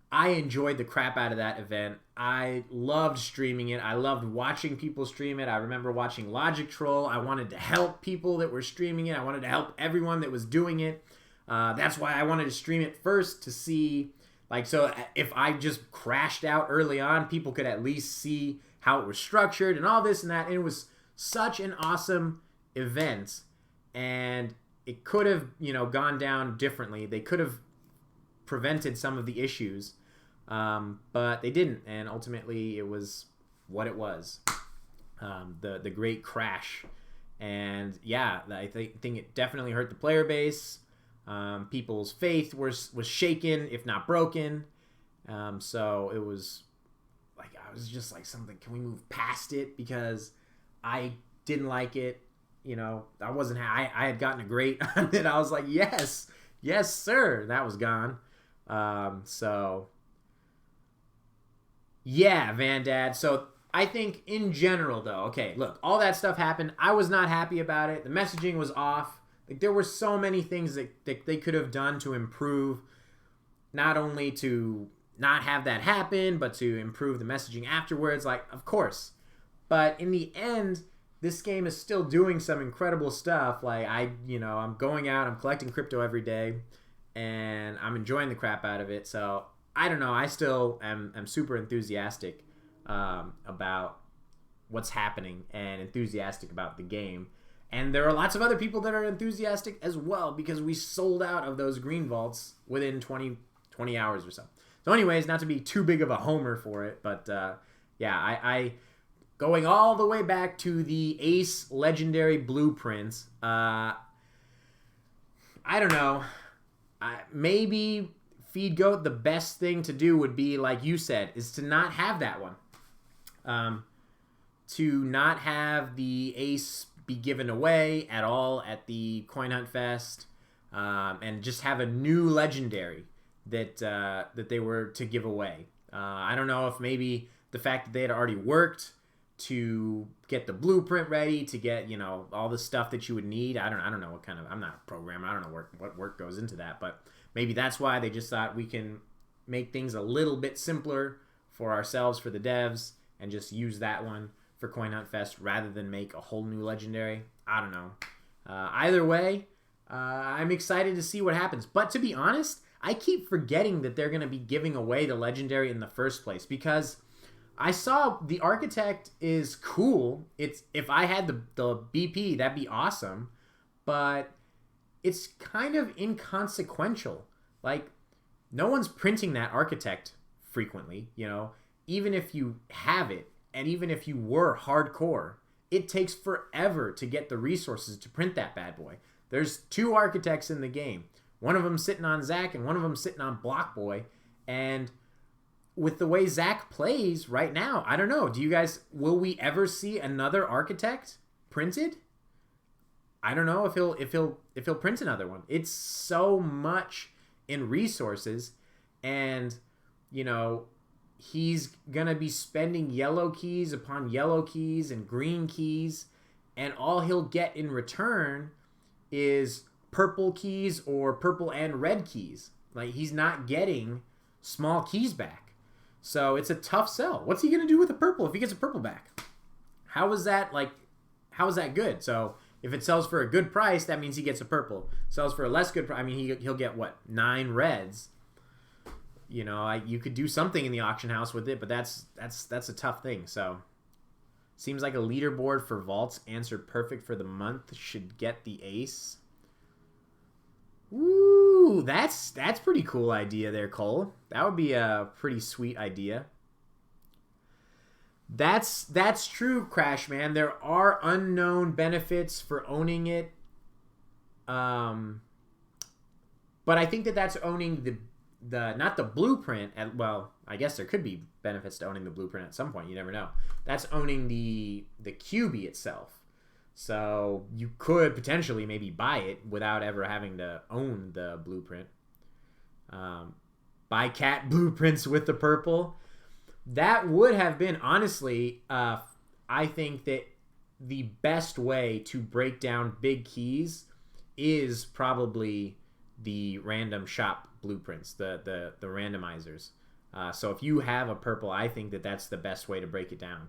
I enjoyed the crap out of that event. I loved streaming it. I loved watching people stream it. I remember watching Logic Troll. I wanted to help people that were streaming it. I wanted to help everyone that was doing it. That's why I wanted to stream it first, to see, so if I just crashed out early on, people could at least see how it was structured and all this and that. And it was such an awesome event, and it could have, gone down differently. They could have prevented some of the issues, but they didn't, and ultimately it was what it was, the great crash. And yeah, I think it definitely hurt the player base. People's faith was shaken, if not broken, So it was like, I was just like, something, can we move past it? Because I didn't like it. I wasn't, I had gotten a grade on it. I was like, yes, sir. That was gone. So yeah, Van Dad. So I think in general, though, okay, look, all that stuff happened. I was not happy about it. The messaging was off. Like, there were so many things that they could have done to improve, not only to not have that happen, but to improve the messaging afterwards. Like, of course. But in the end, this game is still doing some incredible stuff. Like, I'm going out, I'm collecting crypto every day, and I'm enjoying the crap out of it. So I don't know. I still am super enthusiastic about what's happening and enthusiastic about the game. And there are lots of other people that are enthusiastic as well, because we sold out of those green vaults within 20 hours or so. So anyways, not to be too big of a homer for it, but yeah, I going all the way back to the Ace Legendary Blueprints. I don't know. Maybe Feed Goat, the best thing to do would be, like you said, is to not have that one. To not have the Ace be given away at all at the Coin Hunt Fest, and just have a new legendary that they were to give away. I don't know if maybe the fact that they had already worked to get the blueprint ready, to get all the stuff that you would need. I don't know what kind of, I'm not a programmer. I don't know what work goes into that, but maybe that's why they just thought we can make things a little bit simpler for ourselves, for the devs, and just use that one for Coin Hunt Fest rather than make a whole new legendary. I don't know. Either way, I'm excited to see what happens. But to be honest, I keep forgetting that they're going to be giving away the legendary in the first place, because I saw the Architect is cool. It's, if I had the BP, that'd be awesome. But it's kind of inconsequential. Like, no one's printing that Architect frequently, even if you have it. And even if you were hardcore, it takes forever to get the resources to print that bad boy. There's 2 Architects in the game. One of them sitting on Zach and one of them sitting on Block Boy. And with the way Zach plays right now, I don't know. Will we ever see another Architect printed? I don't know if he'll print another one. It's so much in resources, and he's gonna be spending yellow keys upon yellow keys and green keys, and all he'll get in return is purple keys or purple and red keys. Like, he's not getting small keys back. So it's a tough sell. What's he gonna do with a purple if he gets a purple back? How is that good? So if it sells for a good price, that means he gets a purple. Sells for a less good price, I mean, he'll get what, 9 reds. You could do something in the auction house with it, but that's a tough thing. So, seems like a leaderboard for vaults answered perfect for the month should get the Ace. Ooh, that's pretty cool idea there, Cole. That would be a pretty sweet idea. That's true, Crash Man. There are unknown benefits for owning it. But I think that's owning the not the blueprint. Well, I guess there could be benefits to owning the blueprint at some point. You never know. That's owning the QB itself. So you could potentially maybe buy it without ever having to own the blueprint. Buy cat blueprints with the purple. That would have been, honestly, I think that the best way to break down big keys is probably the random shop blueprints, the randomizers. So if you have a purple, I think that's the best way to break it down.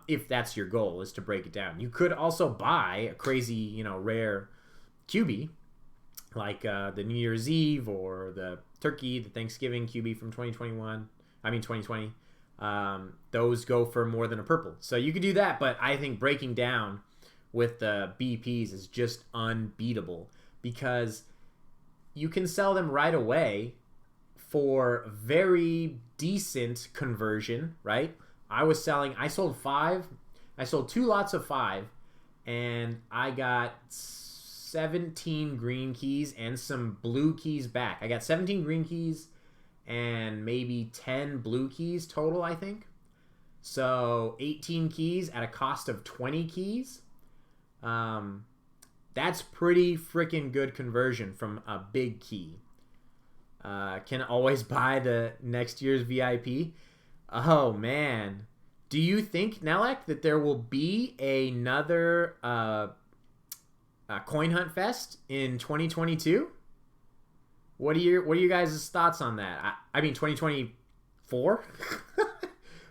If that's your goal, is to break it down. You could also buy a crazy, rare QB, like the New Year's Eve or the Turkey, the Thanksgiving QB from 2020. Those go for more than a purple. So you could do that, but I think breaking down with the BPs is just unbeatable, because you can sell them right away for very decent conversion, right? I sold 2 lots of 5, and I got 17 green keys and some blue keys back. I got 17 green keys and maybe 10 blue keys total, I think. So 18 keys at a cost of 20 keys. That's pretty freaking good conversion from a big key. Can always buy the next year's VIP. Oh, man. Do you think, Nelek, that there will be another Coin Hunt Fest in 2022? What are your guys' thoughts on that? I mean, 2024?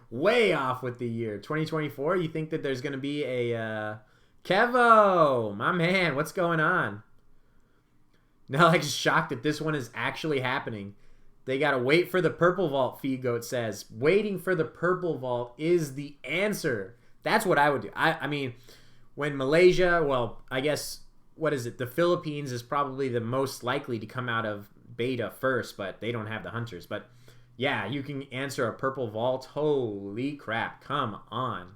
Way off with the year. 2024, you think that there's going to be a... Kevo, my man, what's going on? Now, like, shocked that this one is actually happening. They got to wait for the purple vault, Feedgoat says. Waiting for the purple vault is the answer. That's what I would do. I mean, when Malaysia, well, I guess, what is it? The Philippines is probably the most likely to come out of beta first, but they don't have the hunters. But, yeah, you can answer a purple vault. Holy crap. Come on.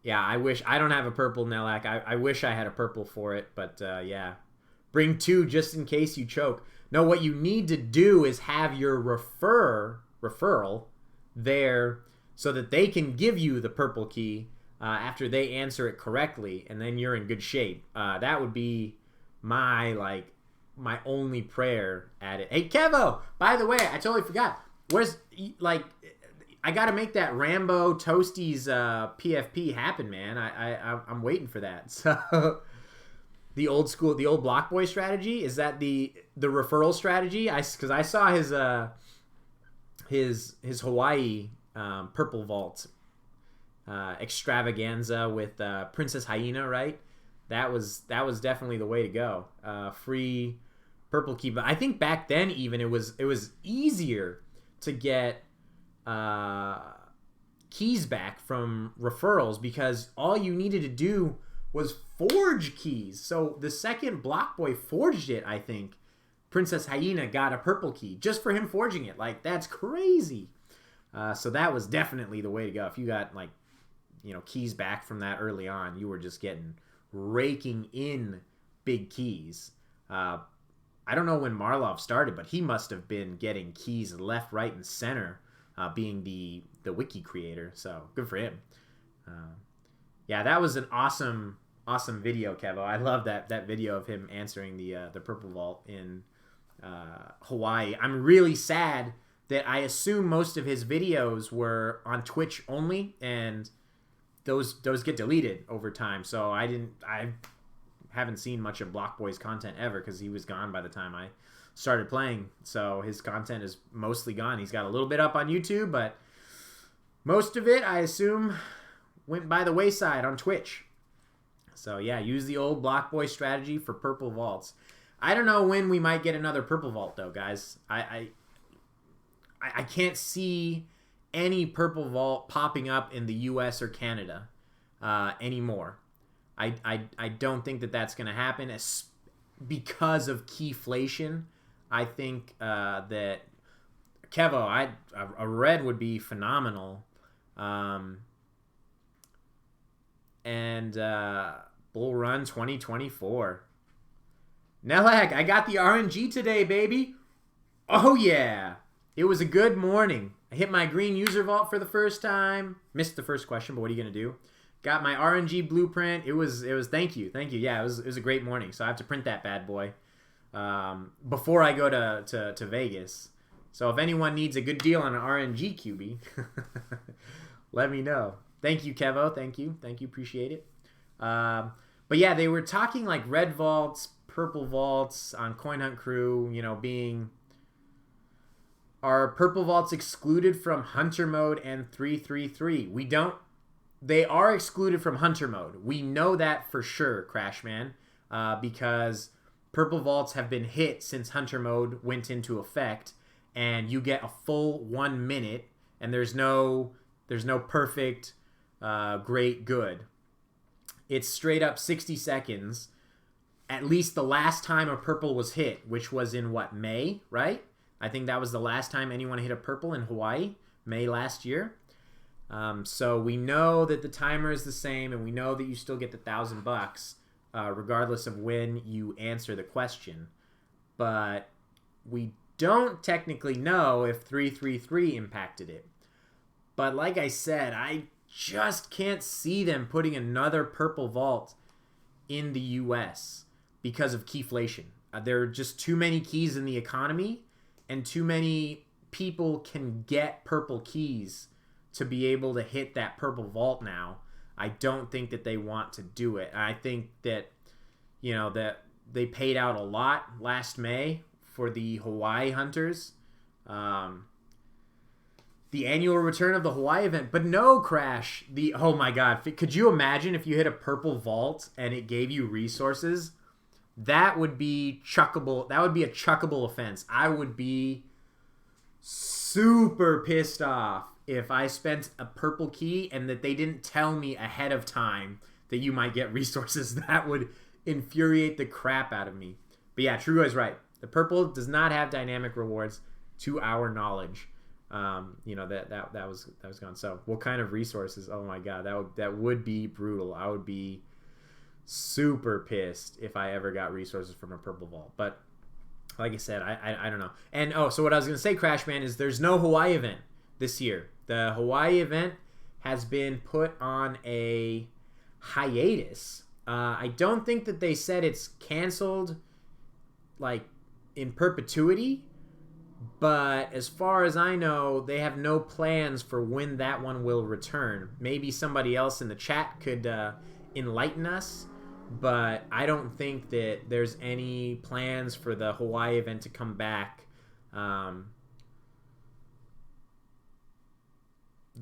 Yeah, I don't have a purple, Nelak. I wish I had a purple for it, but yeah. Bring 2 just in case you choke. No, what you need to do is have your referral there so that they can give you the purple key after they answer it correctly, and then you're in good shape. That would be my only prayer at it. Hey, Kevo, by the way, I totally forgot. Where's, I got to make that Rambo Toasties PFP happen, man. I'm waiting for that. So the old school, the old block boy strategy, is that the referral strategy? Because I saw his Hawaii purple vault extravaganza with Princess Hyena, right? That was definitely the way to go. Free purple key, but I think back then even it was easier to get keys back from referrals because all you needed to do was forge keys. So the second Block Boy forged it, I think Princess Hyena got a purple key just for him forging it. Like, that's crazy. So that was definitely the way to go. If you got keys back from that early on, you were just raking in big keys. I don't know when Marlov started, but he must have been getting keys left, right, and center. Being the wiki creator, so good for him. Yeah, that was an awesome video, Kevo. I love that video of him answering the purple vault in Hawaii. I'm really sad that I assume most of his videos were on Twitch only, and those get deleted over time. So I haven't seen much of Block Boy's content ever because he was gone by the time I started playing, so his content is mostly gone. He's got a little bit up on YouTube, but most of it, I assume, went by the wayside on Twitch. So yeah, use the old Block Boy strategy for purple vaults. I don't know when we might get another purple vault though, guys. I can't see any purple vault popping up in the US or Canada anymore. I don't think that that's going to happen because of keyflation. I think that Kevo, a red would be phenomenal. And Bull Run 2024. Nelak, I got the RNG today, baby. Oh, yeah. It was a good morning. I hit my green user vault for the first time. Missed the first question, but what are you going to do? Got my RNG blueprint. It was thank you. Yeah, it was a great morning. So I have to print that bad boy before I go to Vegas. So if anyone needs a good deal on an RNG QB, let me know. Thank you, Kevo. Thank you. Appreciate it. But yeah, they were talking like red vaults, purple vaults on Coin Hunt Crew, being... Are purple vaults excluded from Hunter mode and 333? We don't... They are excluded from Hunter mode. We know that for sure, Crashman, because purple vaults have been hit since Hunter mode went into effect, and you get a full 1 minute, and there's no perfect, great, good. It's straight up 60 seconds, at least the last time a purple was hit, which was in, May, right? I think that was the last time anyone hit a purple in Hawaii, May last year. So we know that the timer is the same, and we know that you still get the $1,000 regardless of when you answer the question. But we don't technically know if 333 impacted it. But like I said, I just can't see them putting another purple vault in the US because of keyflation. There are just too many keys in the economy, and too many people can get purple keys to be able to hit that purple vault now. I don't think that they want to do it. I think that, that they paid out a lot last May for the Hawaii Hunters. The annual return of the Hawaii event. But no, Crash. Oh my God. Could you imagine if you hit a purple vault and it gave you resources? That would be chuckable. That would be a chuckable offense. I would be super pissed off if I spent a purple key and that they didn't tell me ahead of time that you might get resources. That would infuriate the crap out of me. But yeah, Trugoy's right. The purple does not have dynamic rewards to our knowledge. That was gone. So what kind of resources? Oh my God, that would be brutal. I would be super pissed if I ever got resources from a purple vault. But like I said, I don't know. And so what I was gonna say, Crash Man, is there's no Hawaii event this year. The Hawaii event has been put on a hiatus. I don't think that they said it's canceled like in perpetuity. But as far as I know, they have no plans for when that one will return. Maybe somebody else in the chat could enlighten us, but I don't think that there's any plans for the Hawaii event to come back. The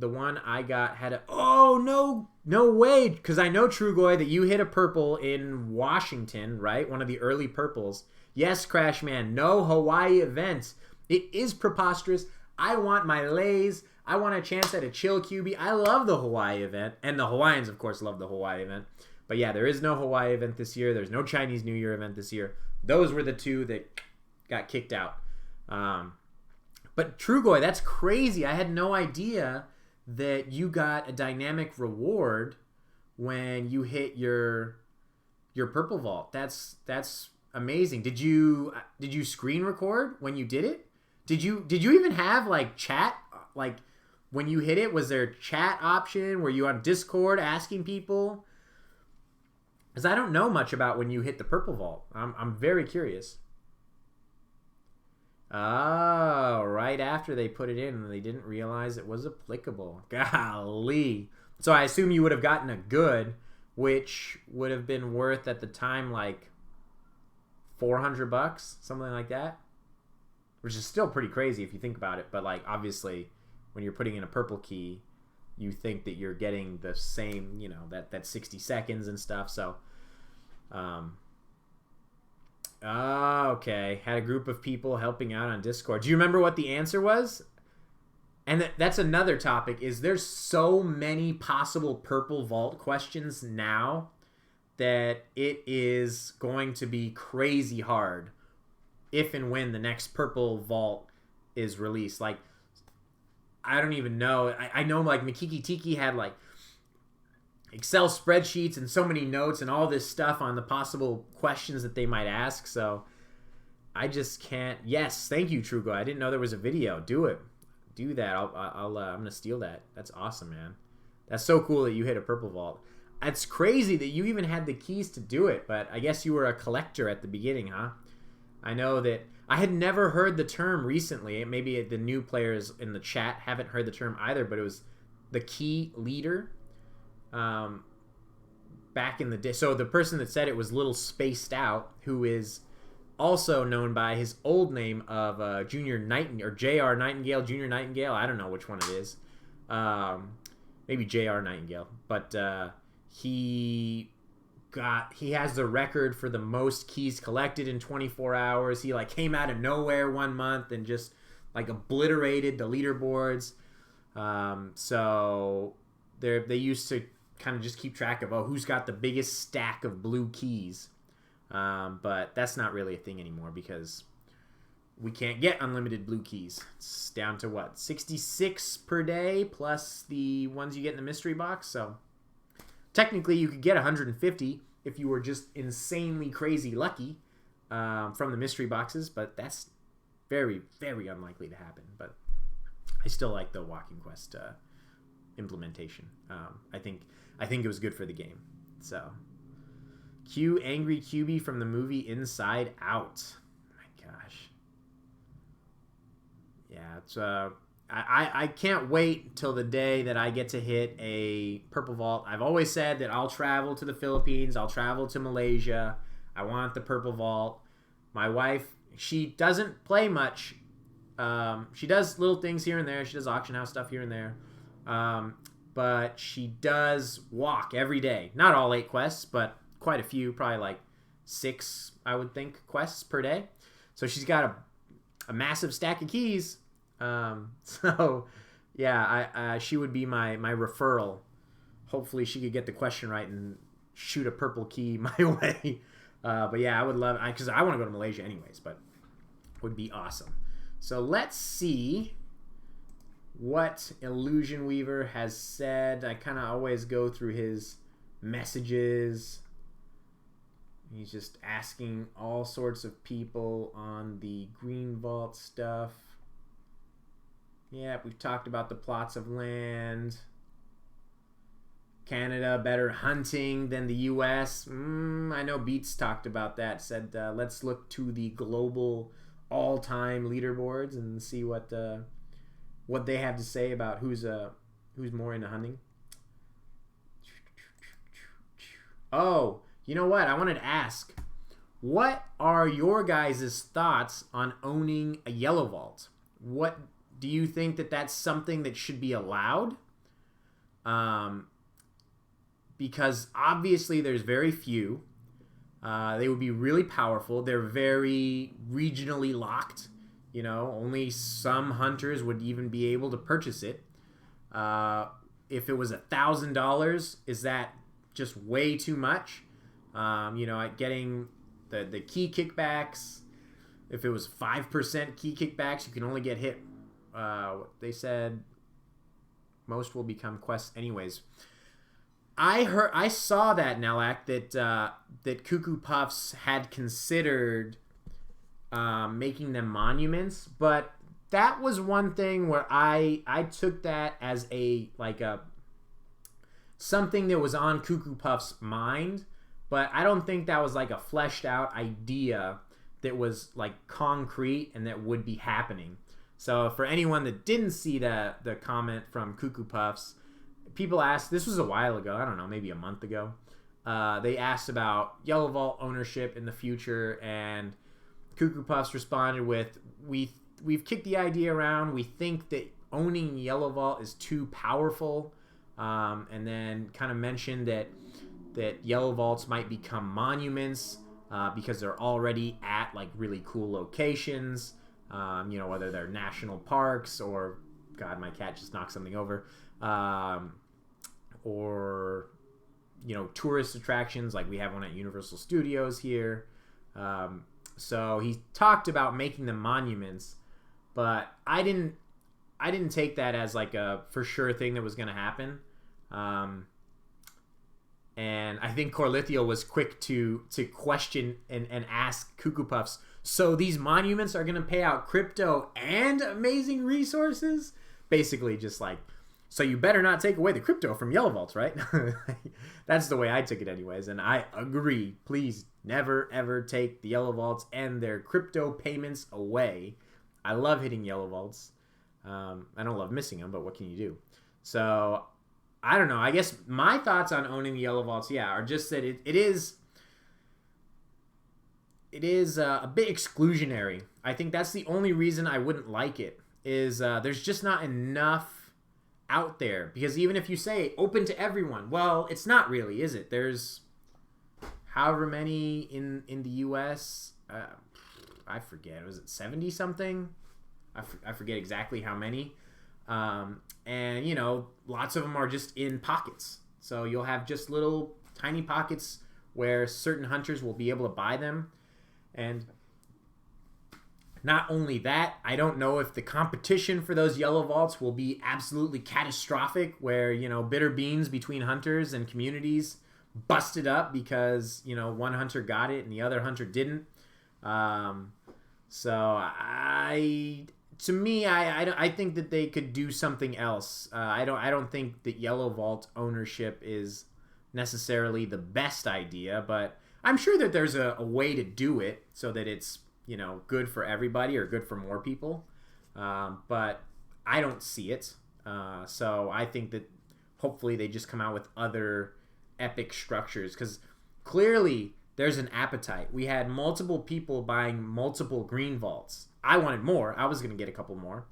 one I got had a... Oh, no way! Because I know, Trugoy, that you hit a purple in Washington, right? One of the early purples. Yes, Crash Man, no Hawaii events. It is preposterous. I want my lays. I want a chance at a chill QB. I love the Hawaii event. And the Hawaiians, of course, love the Hawaii event. But yeah, there is no Hawaii event this year. There's no Chinese New Year event this year. Those were the two that got kicked out. But Trugoy, that's crazy. I had no idea that you got a dynamic reward when you hit your purple vault. That's amazing. Did you screen record when you did it? Did you even have like chat? Like when you hit it, was there a chat option? Were you on Discord asking people? Because I don't know much about when you hit the purple vault. I'm very curious. Oh, right after they put it in and they didn't realize it was applicable. Golly. So I assume you would have gotten a good, which would have been worth at the time like $400, something like that. Which is still pretty crazy if you think about it. But like obviously when you're putting in a purple key, you think that you're getting the same, that 60 seconds and stuff. So okay. Had a group of people helping out on Discord. Do you remember what the answer was? And that's another topic, is there's so many possible purple vault questions now that it is going to be crazy hard if and when the next purple vault is released. Like, I don't even know. I know like Makiki Tiki had like Excel spreadsheets and so many notes and all this stuff on the possible questions that they might ask. So I just can't. Yes, thank you, Trugo. I didn't know there was a video. Do it. Do that. I'm gonna steal that. That's awesome, man. That's so cool that you hit a purple vault. It's crazy that you even had the keys to do it, but I guess you were a collector at the beginning, huh? I know that I had never heard the term recently. Maybe the new players in the chat haven't heard the term either, but it was the key leader back in the day. So the person that said it was Little Spaced Out, who is also known by his old name of Junior Nightingale, or J.R. Nightingale, Junior Nightingale. I don't know which one it is. Maybe J.R. Nightingale. But he has the record for the most keys collected in 24 hours. He like came out of nowhere one month and just like obliterated the leaderboards. So they used to kind of just keep track of who's got the biggest stack of blue keys. But that's not really a thing anymore because we can't get unlimited blue keys. It's down to what, 66 per day plus the ones you get in the mystery box. So technically, you could get 150 if you were just insanely crazy lucky from the mystery boxes, but that's very, very unlikely to happen. But I still like the walking quest implementation. I think it was good for the game. So, cue Angry QB from the movie Inside Out. My gosh. Yeah, it's I can't wait till the day that I get to hit a purple vault. I've always said that I'll travel to the Philippines. I'll travel to Malaysia. I want the purple vault. My wife, she doesn't play much. She does little things here and there. She does auction house stuff here and there. But she does walk every day. Not all 8 quests, but quite a few. Probably like 6, I would think, quests per day. So she's got a massive stack of keys. So, yeah, she would be my referral. Hopefully she could get the question right and shoot a purple key my way. But yeah, I would love, because I want to go to Malaysia anyways, but would be awesome. So let's see what Illusion Weaver has said. I kind of always go through his messages. He's just asking all sorts of people on the Green Vault stuff. Yeah, we've talked about the plots of land. Canada, better hunting than the U.S. I know Beats talked about that. Said, let's look to the global all-time leaderboards and see what they have to say about who's more into hunting. Oh, you know what? I wanted to ask, what are your guys' thoughts on owning a yellow vault? What do you think that that's something that should be allowed? Because obviously there's very few. They would be really powerful. They're very regionally locked. You know, only some hunters would even be able to purchase it. If it was $1,000, is that just way too much? You know, at getting the key kickbacks, if it was 5% key kickbacks, you can only get hit. They said most will become quests anyways. I saw that, Nelak, that Cuckoo Puffs had considered making them monuments, but that was one thing where I took that as something that was on Cuckoo Puff's mind, but I don't think that was like a fleshed out idea that was like concrete and that would be happening. So for anyone that didn't see the comment from Cuckoo Puffs, people asked, this was a while ago, I don't know, maybe a month ago, they asked about Yellow Vault ownership in the future, and Cuckoo Puffs responded with, we've kicked the idea around, we think that owning Yellow Vault is too powerful, and then kind of mentioned that Yellow Vaults might become monuments because they're already at like really cool locations, you know, whether they're national parks or, God, my cat just knocked something over, or, you know, tourist attractions like we have one at Universal Studios here. So he talked about making them monuments, but I didn't take that as like a for sure thing that was going to happen. And I think Corlithio was quick to question and ask Cuckoo Puffs, so these monuments are going to pay out crypto and amazing resources? Basically just like, so you better not take away the crypto from Yellow Vaults, right? That's the way I took it anyways, and I agree. Please never, ever take the Yellow Vaults and their crypto payments away. I love hitting Yellow Vaults. I don't love missing them, but what can you do? So, I don't know. I guess my thoughts on owning the Yellow Vaults, yeah, are just that it is a bit exclusionary. I think that's the only reason I wouldn't like it, is there's just not enough out there. Because even if you say open to everyone, well, it's not really, is it? There's however many in the U.S. I forget. Was it 70 something? I forget exactly how many. And, you know, lots of them are just in pockets. So you'll have just little tiny pockets where certain hunters will be able to buy them. And not only that, I don't know if the competition for those Yellow Vaults will be absolutely catastrophic, where, you know, bitter beans between hunters and communities busted up because, you know, one hunter got it and the other hunter didn't. So to me, I think that they could do something else. I don't think that Yellow Vault ownership is necessarily the best idea, but I'm sure that there's a way to do it so that it's, good for everybody or good for more people. But I don't see it. So I think that hopefully they just come out with other epic structures, because clearly there's an appetite. We had multiple people buying multiple green vaults. I wanted more. I was going to get a couple more.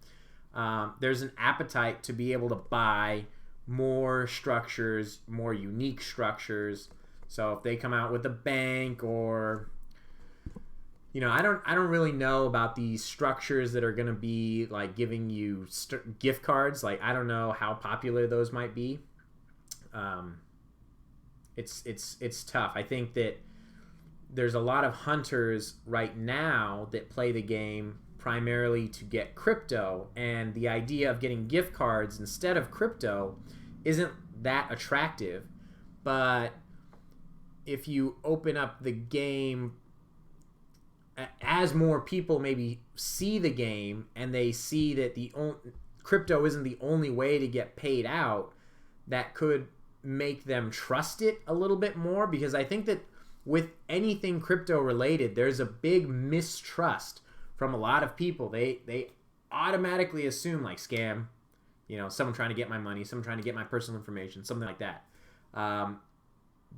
There's an appetite to be able to buy more structures, more unique structures. So if they come out with a bank, or I don't really know about these structures that are going to be like giving you gift cards. Like, I don't know how popular those might be. It's tough. I think that there's a lot of hunters right now that play the game primarily to get crypto, and the idea of getting gift cards instead of crypto isn't that attractive. But if you open up the game, as more people maybe see the game and they see that crypto isn't the only way to get paid out, that could make them trust it a little bit more. Because I think that with anything crypto related, there's a big mistrust from a lot of people. They automatically assume, like, scam, someone trying to get my money, someone trying to get my personal information, something like that.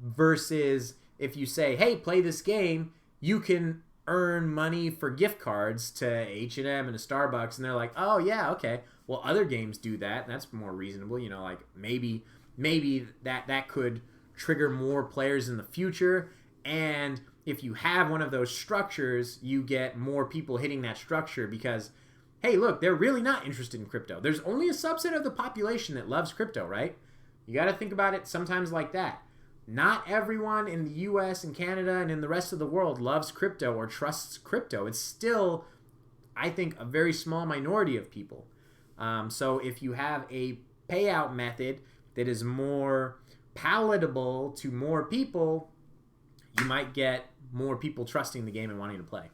Versus if you say, hey, play this game, you can earn money for gift cards to H&M and to Starbucks, and they're like, oh yeah, okay, well, other games do that, and that's more reasonable. Like, maybe that could trigger more players in the future. And if you have one of those structures, you get more people hitting that structure because, hey, look, they're really not interested in crypto. There's only a subset of the population that loves crypto, right? You got to think about it sometimes like that. Not everyone in the US and Canada and in the rest of the world loves crypto or trusts crypto. It's still, I think, a very small minority of people. So if you have a payout method that is more palatable to more people, you might get more people trusting the game and wanting to play.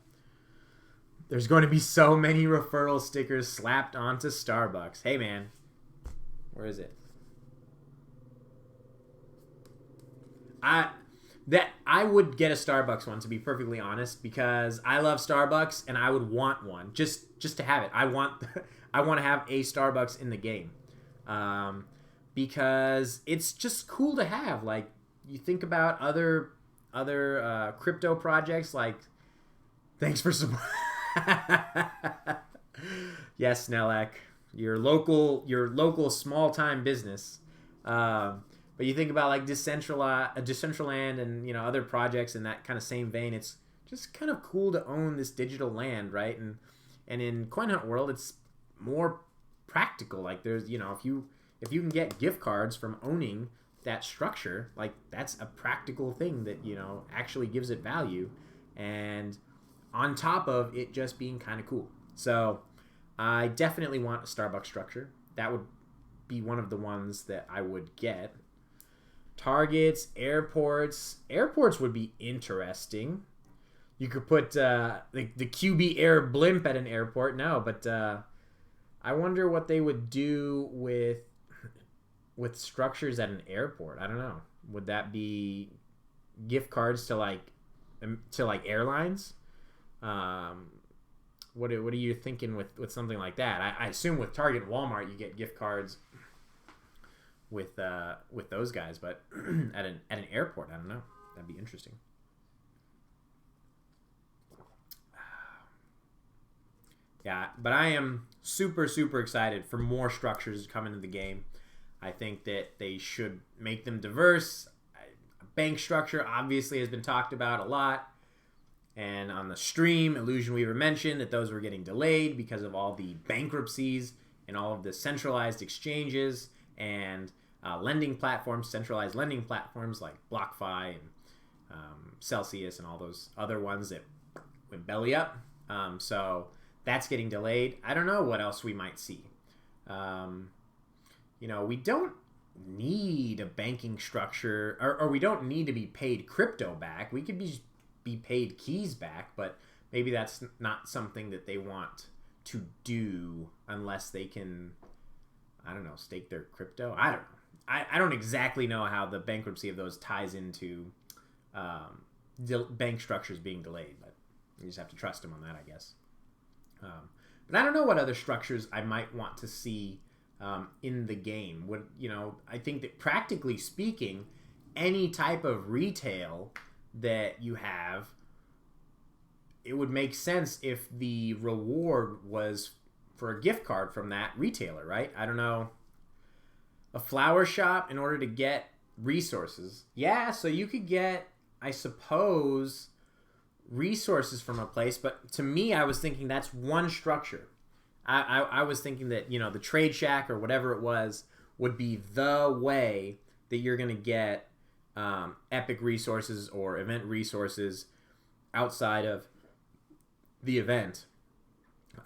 There's going to be so many referral stickers slapped onto Starbucks. Hey, man. Where is it? I would get a Starbucks one, to be perfectly honest, because I love Starbucks and I would want one just to have it. I want to have a Starbucks in the game, because it's just cool to have. Like, you think about other crypto projects, like, thanks for support. Yes, Nelek, your local small time business. But you think about like Decentraland and other projects in that kind of same vein. It's just kind of cool to own this digital land, right? And in Coin Hunt World, it's more practical. Like, there's if you can get gift cards from owning that structure, like, that's a practical thing that actually gives it value, and on top of it just being kind of cool. So I definitely want a Starbucks structure. That would be one of the ones that I would get. Targets, airports would be interesting. You could put the QB Air blimp at an airport. No, but I wonder what they would do with structures at an airport. I don't know. Would that be gift cards to like airlines? What are you thinking with something like that? I assume with Target and Walmart you get gift cards with those guys, but at an airport, I don't know. That'd be interesting. Yeah, but I am super, super excited for more structures to come into the game. I think that they should make them diverse. Bank structure obviously has been talked about a lot. And on the stream, Illusion Weaver mentioned that those were getting delayed because of all the bankruptcies and all of the centralized exchanges and lending platforms, centralized lending platforms like BlockFi and Celsius and all those other ones that went belly up. So that's getting delayed. I don't know what else we might see. We don't need a banking structure, or we don't need to be paid crypto back. We could be paid keys back, but maybe that's not something that they want to do unless they can, I don't know, stake their crypto. I don't know. I don't exactly know how the bankruptcy of those ties into bank structures being delayed, but you just have to trust them on that, I guess. But I don't know what other structures I might want to see in the game. I think that practically speaking, any type of retail that you have, it would make sense if the reward was for a gift card from that retailer, right? I don't know. A flower shop in order to get resources. Yeah, so you could get, I suppose, resources from a place, but to me, I was thinking that's one structure. I was thinking that, the Trade Shack or whatever it was would be the way that you're going to get epic resources or event resources outside of the event.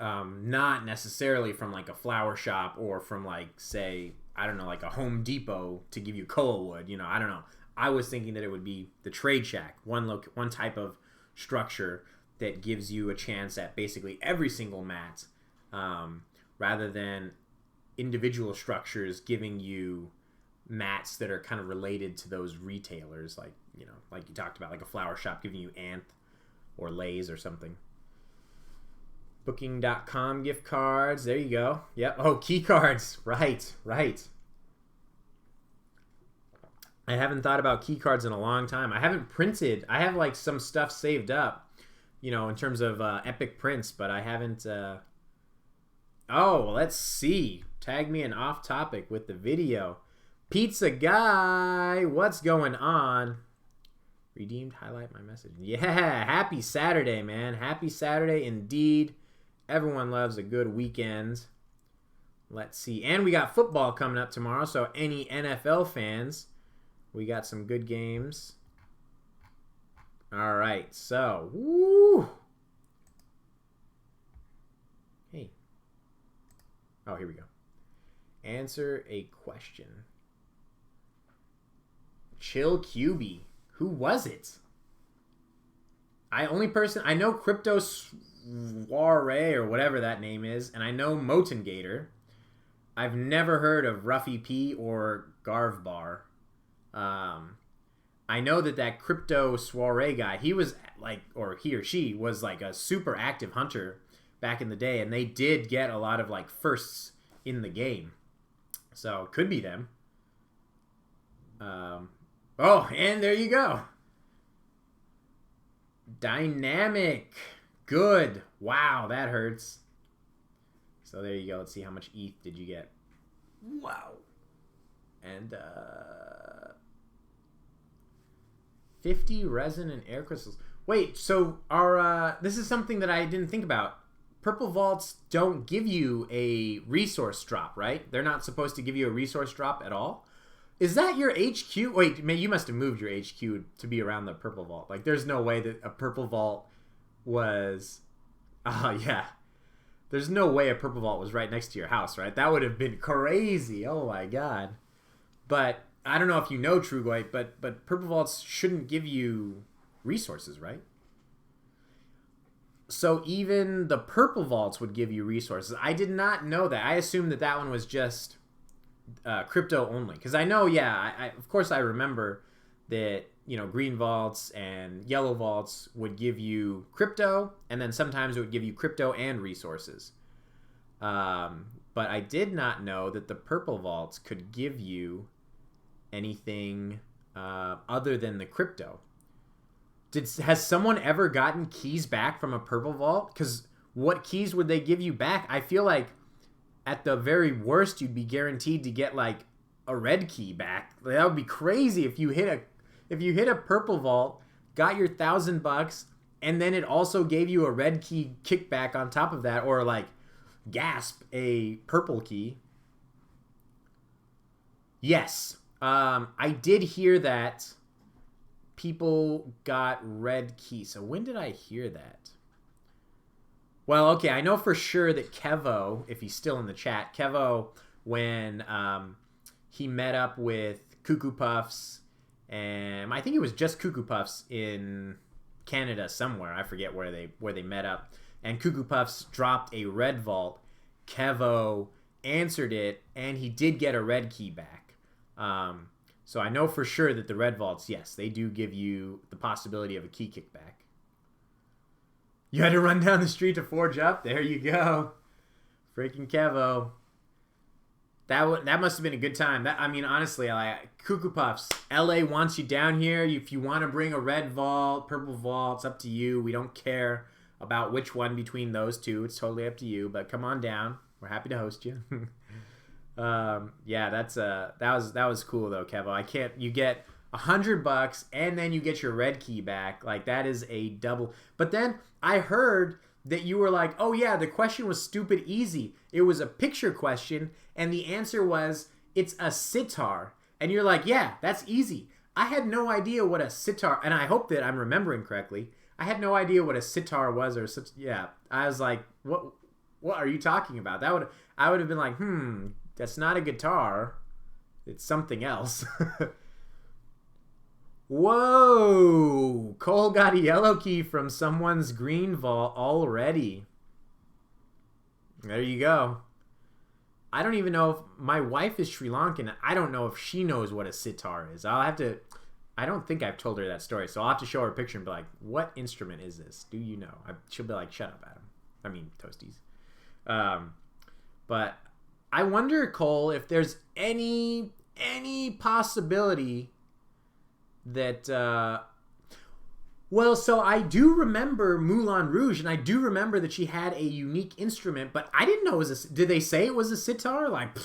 Not necessarily from like a flower shop or from like, say, I don't know, like a Home Depot to give you koa wood. I don't know. I was thinking that it would be the Trade Shack, one type of structure that gives you a chance at basically every single mat, rather than individual structures giving you mats that are kind of related to those retailers, like like you talked about, like a flower shop giving you Anth or Lay's or something. Booking.com gift cards. There you go. Yep. Oh, key cards. Right. I haven't thought about key cards in a long time. I haven't printed. I have like some stuff saved up, in terms of epic prints, but I haven't. Oh, let's see. Tag me an off topic with the video. Pizza guy, what's going on? Redeemed, highlight my message. Yeah, happy Saturday, man. Happy Saturday indeed. Everyone loves a good weekend. Let's see. And we got football coming up tomorrow, so any NFL fans, we got some good games. All right, so, woo. Hey. Oh, here we go. Answer a question. Chill QB. Who was it? I know Crypto Soiree or whatever that name is, and I know Moten Gator. I've never heard of Ruffy P or Garv Bar. I know that Crypto Soiree guy, he was like, or he or she was like a super active hunter back in the day, and they did get a lot of like firsts in the game. So could be them. Oh, and there you go. Dynamic. Good. Wow, that hurts. So there you go. Let's see how much ETH did you get. Wow. And 50 resin and air crystals. Wait, so our this is something that I didn't think about. Purple vaults don't give you a resource drop, right? They're not supposed to give you a resource drop at all. Is that your HQ? Wait, man, you must have moved your HQ to be around the purple vault. Like, there's no way that a purple vault was... Oh, yeah. There's no way a purple vault was right next to your house, right? That would have been crazy. Oh, my God. But I don't know if you know Trugoy, but purple vaults shouldn't give you resources, right? So even the purple vaults would give you resources. I did not know that. I assumed that one was just... crypto only, because I know, I of course I remember that green vaults and yellow vaults would give you crypto, and then sometimes it would give you crypto and resources. But I did not know that the purple vaults could give you anything other than the crypto. Has someone ever gotten keys back from a purple vault? Because what keys would they give you back? I feel like at the very worst, you'd be guaranteed to get like a red key back. That would be crazy if you hit a purple vault, got your $1,000, and then it also gave you a red key kickback on top of that, or like gasp, a purple key. Yes, I did hear that people got red keys. So when did I hear that? Well, okay, I know for sure that Kevo, if he's still in the chat, Kevo, when he met up with Cuckoo Puffs, and I think it was just Cuckoo Puffs in Canada somewhere. I forget where they met up. And Cuckoo Puffs dropped a red vault. Kevo answered it, and he did get a red key back. So I know for sure that the red vaults, yes, they do give you the possibility of a key kickback. You had to run down the street to forge up? There you go. Freaking Kevo. That must have been a good time. I mean, honestly, Cuckoo Puffs, LA wants you down here. If you want to bring a red vault, purple vault, it's up to you. We don't care about which one between those two. It's totally up to you. But come on down. We're happy to host you. Yeah, that was cool though, Kevo. You get $100 and then you get your red key back. Like, that is a double. But then I heard that you were like, oh yeah, the question was stupid easy. It was a picture question, and the answer was, it's a sitar. And you're like, yeah, that's easy. I had no idea what a sitar, and I hope that I'm remembering correctly. I had no idea what a sitar was, or such. Yeah, I was like, what are you talking about? I would have been like, that's not a guitar. It's something else. Whoa! Cole got a yellow key from someone's green vault already. There you go. I don't even know if my wife is Sri Lankan. I don't know if she knows what a sitar is. I don't think I've told her that story, so I'll have to show her a picture and be like, what instrument is this? Do you know? She'll be like, shut up, Adam. I mean, Toasties. But I wonder, Cole, if there's any possibility that so I do remember Moulin Rouge, and I do remember that she had a unique instrument, but I didn't know it was did they say it was a sitar? Like,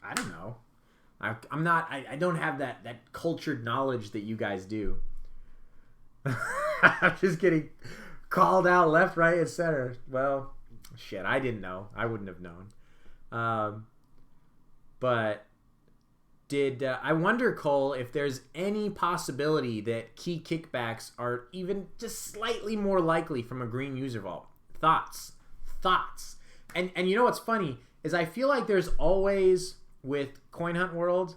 I don't know. I don't have that cultured knowledge that you guys do. I'm just getting called out left, right, and center. Well, shit, I didn't know. I wouldn't have known. But I wonder, Cole, if there's any possibility that key kickbacks are even just slightly more likely from a green user vault? Thoughts. And you know what's funny is I feel like there's always, with Coin Hunt World,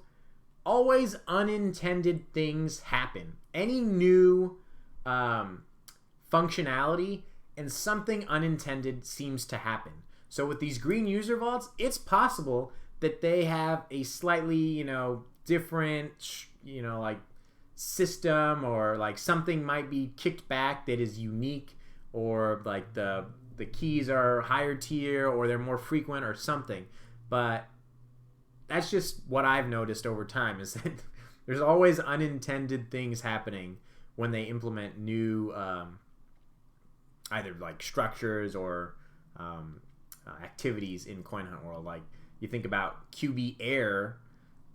always unintended things happen. Any new functionality and something unintended seems to happen. So with these green user vaults, it's possible that they have a slightly, different, like system, or like something might be kicked back that is unique, or like the keys are higher tier, or they're more frequent or something. But that's just what I've noticed over time, is that there's always unintended things happening when they implement new either like structures or activities in Coin Hunt World. Like, you think about QB Air,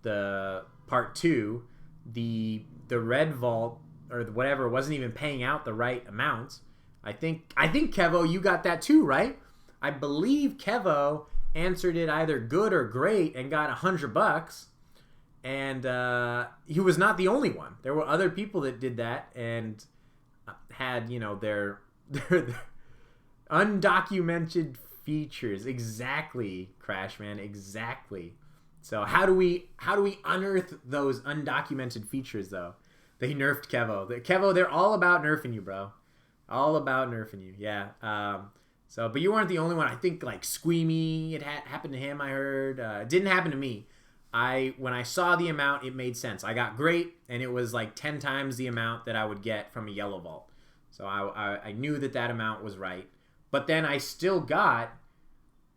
the part 2, the red vault or whatever wasn't even paying out the right amount. I think Kevo, you got that too, right? I believe Kevo answered it either good or great and got $100. And he was not the only one. There were other people that did that and had, their undocumented features. Exactly, Crashman, exactly. So how do we unearth those undocumented features, though? They nerfed Kevo. They're all about nerfing you, bro. All about nerfing you. Yeah. But you weren't the only one. I think like Squeamy, it happened to him, I heard. It didn't happen to me. When I saw the amount, it made sense. I got great, and it was like 10 times the amount that I would get from a yellow vault. So I knew that amount was right. But then I still got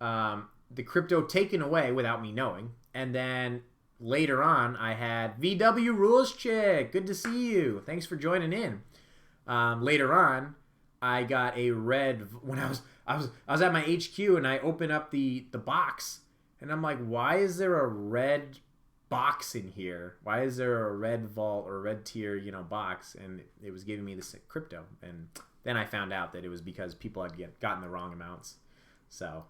the crypto taken away without me knowing. And then later on, I had VW Rules Chick. Good to see you. Thanks for joining in. Later on, I got a red when I was at my HQ, and I opened up the box, and I'm like, why is there a red box in here? Why is there a red vault or red tier, box? And it was giving me this crypto. And then I found out that it was because people had gotten the wrong amounts. So,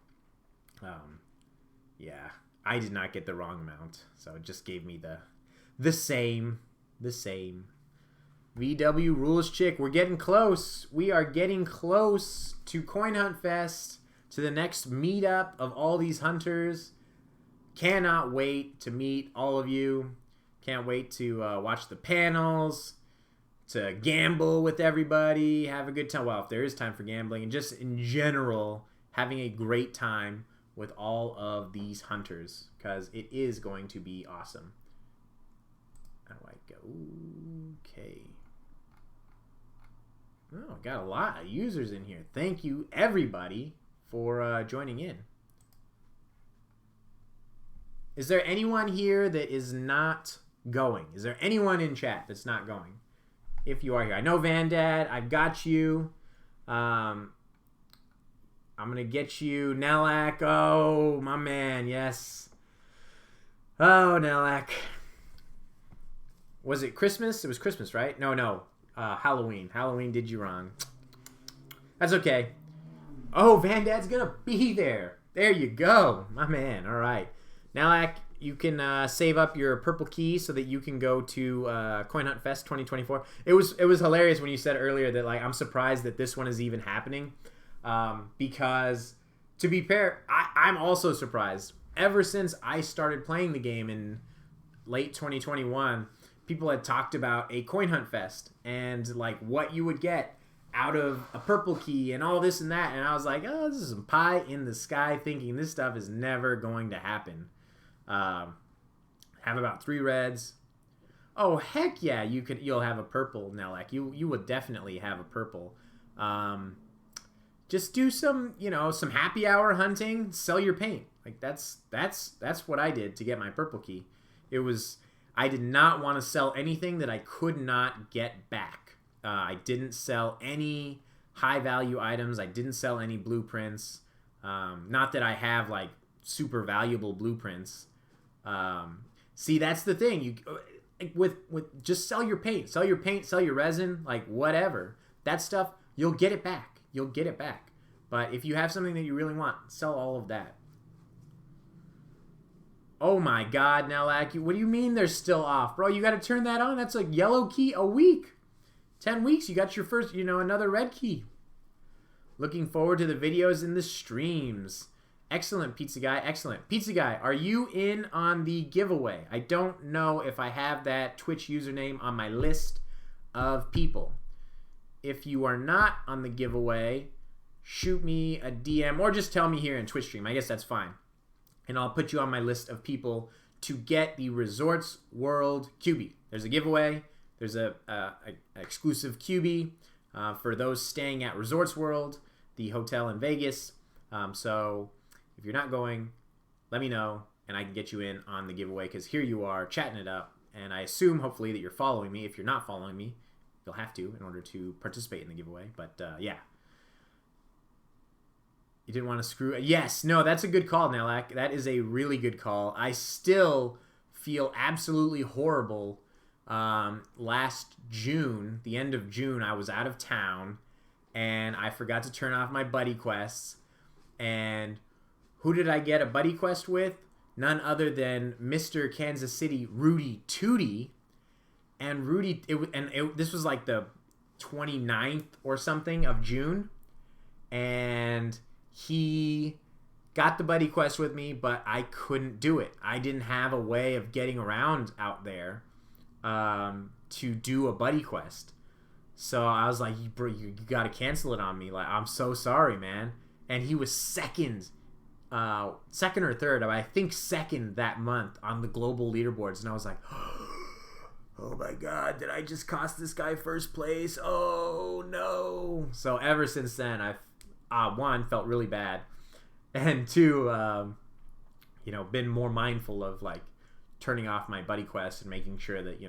yeah, I did not get the wrong amount. So it just gave me the same. VW Rules Chick, we're getting close. We are getting close to Coin Hunt Fest, to the next meetup of all these hunters. Cannot wait to meet all of you. Can't wait to watch the panels, to gamble with everybody, have a good time. Well, if there is time for gambling, and just in general, having a great time with all of these hunters, because it is going to be awesome. How do I go? Okay. Oh, got a lot of users in here. Thank you, everybody, for joining in. Is there anyone here that is not going? Is there anyone in chat that's not going? If you are here. I know Vandad. I've got you. I'm going to get you. Nelak. Oh, my man. Yes. Oh, Nelak. Was it Christmas? It was Christmas, right? No. Halloween. Halloween did you wrong. That's okay. Oh, Vandad's going to be there. There you go. My man. All right. Nelak, you can save up your purple key so that you can go to Coin Hunt Fest 2024. It was hilarious when you said earlier that, like, I'm surprised that this one is even happening, because to be fair, I'm also surprised. Ever since I started playing the game in late 2021, people had talked about a Coin Hunt Fest and like what you would get out of a purple key and all this and that, and I was like, oh, this is some pie in the sky, thinking this stuff is never going to happen. Have about 3 reds. Oh, heck yeah, you'll have a purple, Nelak. You would definitely have a purple. Just do some happy hour hunting, sell your paint. Like that's what I did to get my purple key. I did not want to sell anything that I could not get back. I didn't sell any high value items. I didn't sell any blueprints. Not that I have like super valuable blueprints. See, that's the thing. You with just sell your paint, sell your resin, like whatever. That stuff, you'll get it back. But if you have something that you really want, sell all of that. Oh my God, Nelak, what do you mean they're still off, bro? You got to turn that on. That's a yellow key a week. 10 weeks, you got your first, another red key. Looking forward to the videos and the streams. Excellent, Pizza Guy. Excellent. Pizza Guy, are you in on the giveaway? I don't know if I have that Twitch username on my list of people. If you are not on the giveaway, shoot me a DM or just tell me here in Twitch stream. I guess that's fine. And I'll put you on my list of people to get the Resorts World QB. There's a giveaway. There's a exclusive QB for those staying at Resorts World, the hotel in Vegas. So if you're not going, let me know, and I can get you in on the giveaway, because here you are chatting it up, and I assume, hopefully, that you're following me. If you're not following me, you'll have to in order to participate in the giveaway. But, yeah. You didn't want to screw... Yes, no, that's a good call, Nelak. That is a really good call. I still feel absolutely horrible. Last June, the end of June, I was out of town, and I forgot to turn off my buddy quests, and... Who did I get a buddy quest with? None other than Mr. Kansas City Rudy Tootie. And this was like the 29th or something of June. And he got the buddy quest with me, but I couldn't do it. I didn't have a way of getting around out there to do a buddy quest. So I was like, you got to cancel it on me. Like, I'm so sorry, man. And he was second or third, I think second that month on the global leaderboards, and I was like, oh my God, did I just cost this guy first place? Oh no. So ever since then, I've one, felt really bad, and two, been more mindful of like turning off my buddy quest and making sure that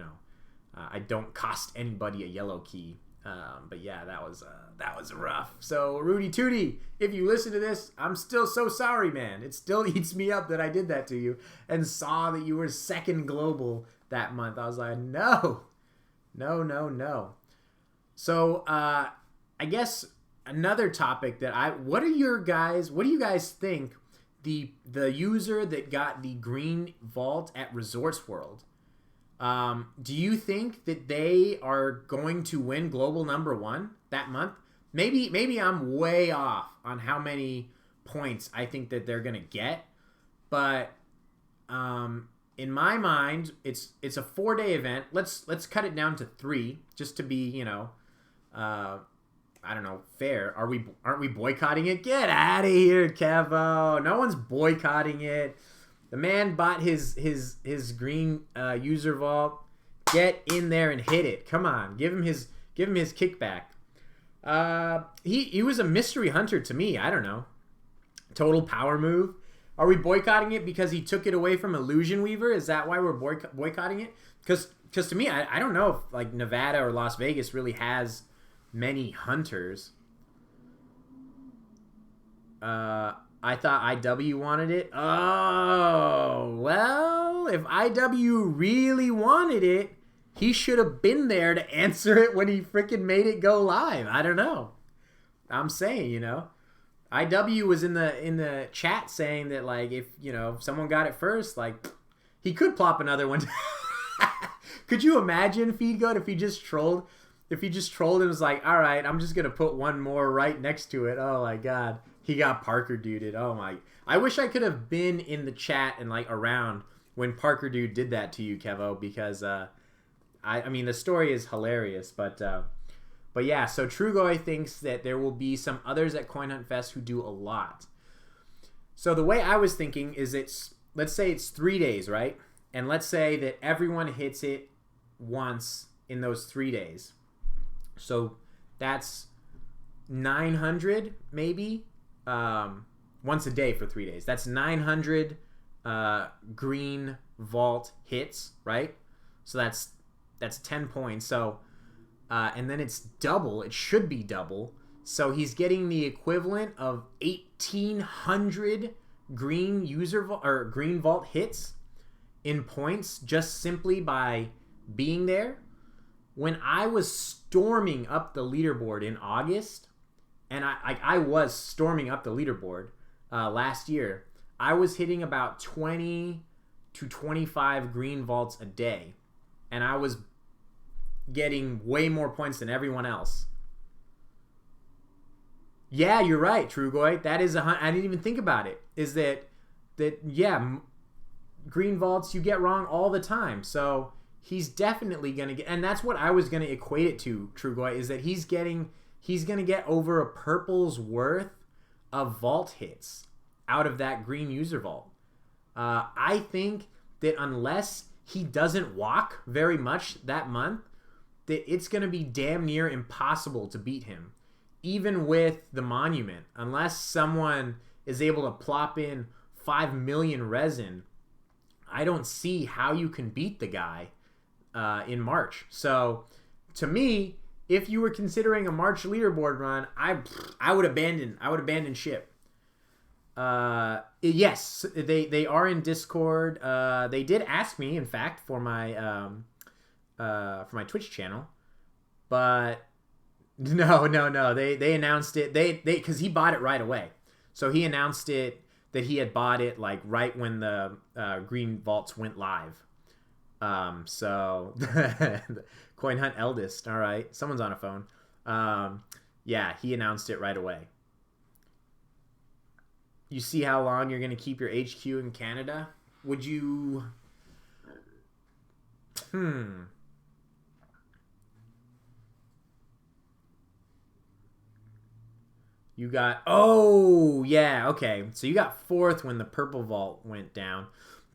I don't cost anybody a yellow key. But yeah, that was rough. So Rudy Tootie, if you listen to this, I'm still so sorry, man. It still eats me up that I did that to you and saw that you were second global that month. I was like, no. So I guess another topic that what do you guys think the user that got the green vault at Resorts World? Do you think that they are going to win global #1 that month? Maybe I'm way off on how many points I think that they're going to get, but in my mind, it's a 4-day event. Let's cut it down to 3, just to be, I don't know, fair. Aren't we boycotting it? Get out of here, Kevo. No one's boycotting it. The man bought his green user vault. Get in there and hit it. Come on, give him his kickback. He was a mystery hunter to me. I don't know. Total power move. Are we boycotting it because he took it away from Illusion Weaver? Is that why we're boycotting it? Because to me, I don't know if like Nevada or Las Vegas really has many hunters. I thought IW wanted it. Oh, well, if IW really wanted it, he should have been there to answer it when he freaking made it go live. I don't know. I'm saying, IW was in the chat saying that, like, if someone got it first, like, he could plop another one. Could you imagine FeedGoat if he just trolled and was like, all right, I'm just gonna put one more right next to it. Oh my god, he got Parker Duded. Oh my, I wish I could have been in the chat and like around when Parker Dude did that to you, Kevo, because I mean the story is hilarious, but yeah. So Trugoy thinks that there will be some others at Coin Hunt Fest who do a lot. So the way I was thinking is let's say it's 3 days, right? And let's say that everyone hits it once in those 3 days. So that's 900 maybe once a day for 3 days. That's 900 green vault hits, right? So that's 10 points. So and then it's double. It should be double. So he's getting the equivalent of 1,800 green green vault hits in points just simply by being there. When I was storming up the leaderboard in August, and I was storming up the leaderboard last year, I was hitting about 20 to 25 green vaults a day, and I was getting way more points than everyone else. Yeah, you're right, Trugoy. That is I didn't even think about it. Is that yeah, green vaults you get wrong all the time. So he's definitely gonna get, and that's what I was gonna equate it to, Trugoy, is that he's gonna get over a purple's worth of vault hits out of that green user vault. I think that unless he doesn't walk very much that month, that it's gonna be damn near impossible to beat him, even with the monument, unless someone is able to plop in 5 million resin. I don't see how you can beat the guy in March. So to me, if you were considering a March leaderboard run, I would abandon ship. Yes, they are in Discord. They did ask me, in fact, for my Twitch channel, but no. They announced it. They because he bought it right away. So he announced it that he had bought it like right when the green vaults went live. So Coin Hunt eldest. All right, someone's on a phone. Yeah, he announced it right away. You see how long you're gonna keep your HQ in Canada? Would you? You got, oh, yeah, okay. So you got 4th when the purple vault went down.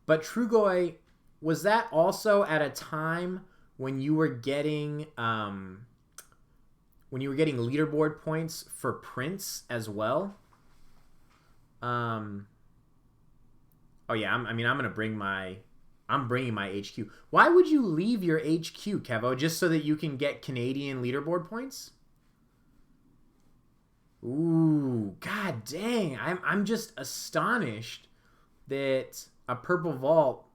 But Trugoy, was that also at a time when you were getting leaderboard points for prints as well? Oh yeah, I'm bringing my HQ. Why would you leave your HQ, Kevo? Just so that you can get Canadian leaderboard points? Ooh, god dang. I'm just astonished that a purple vault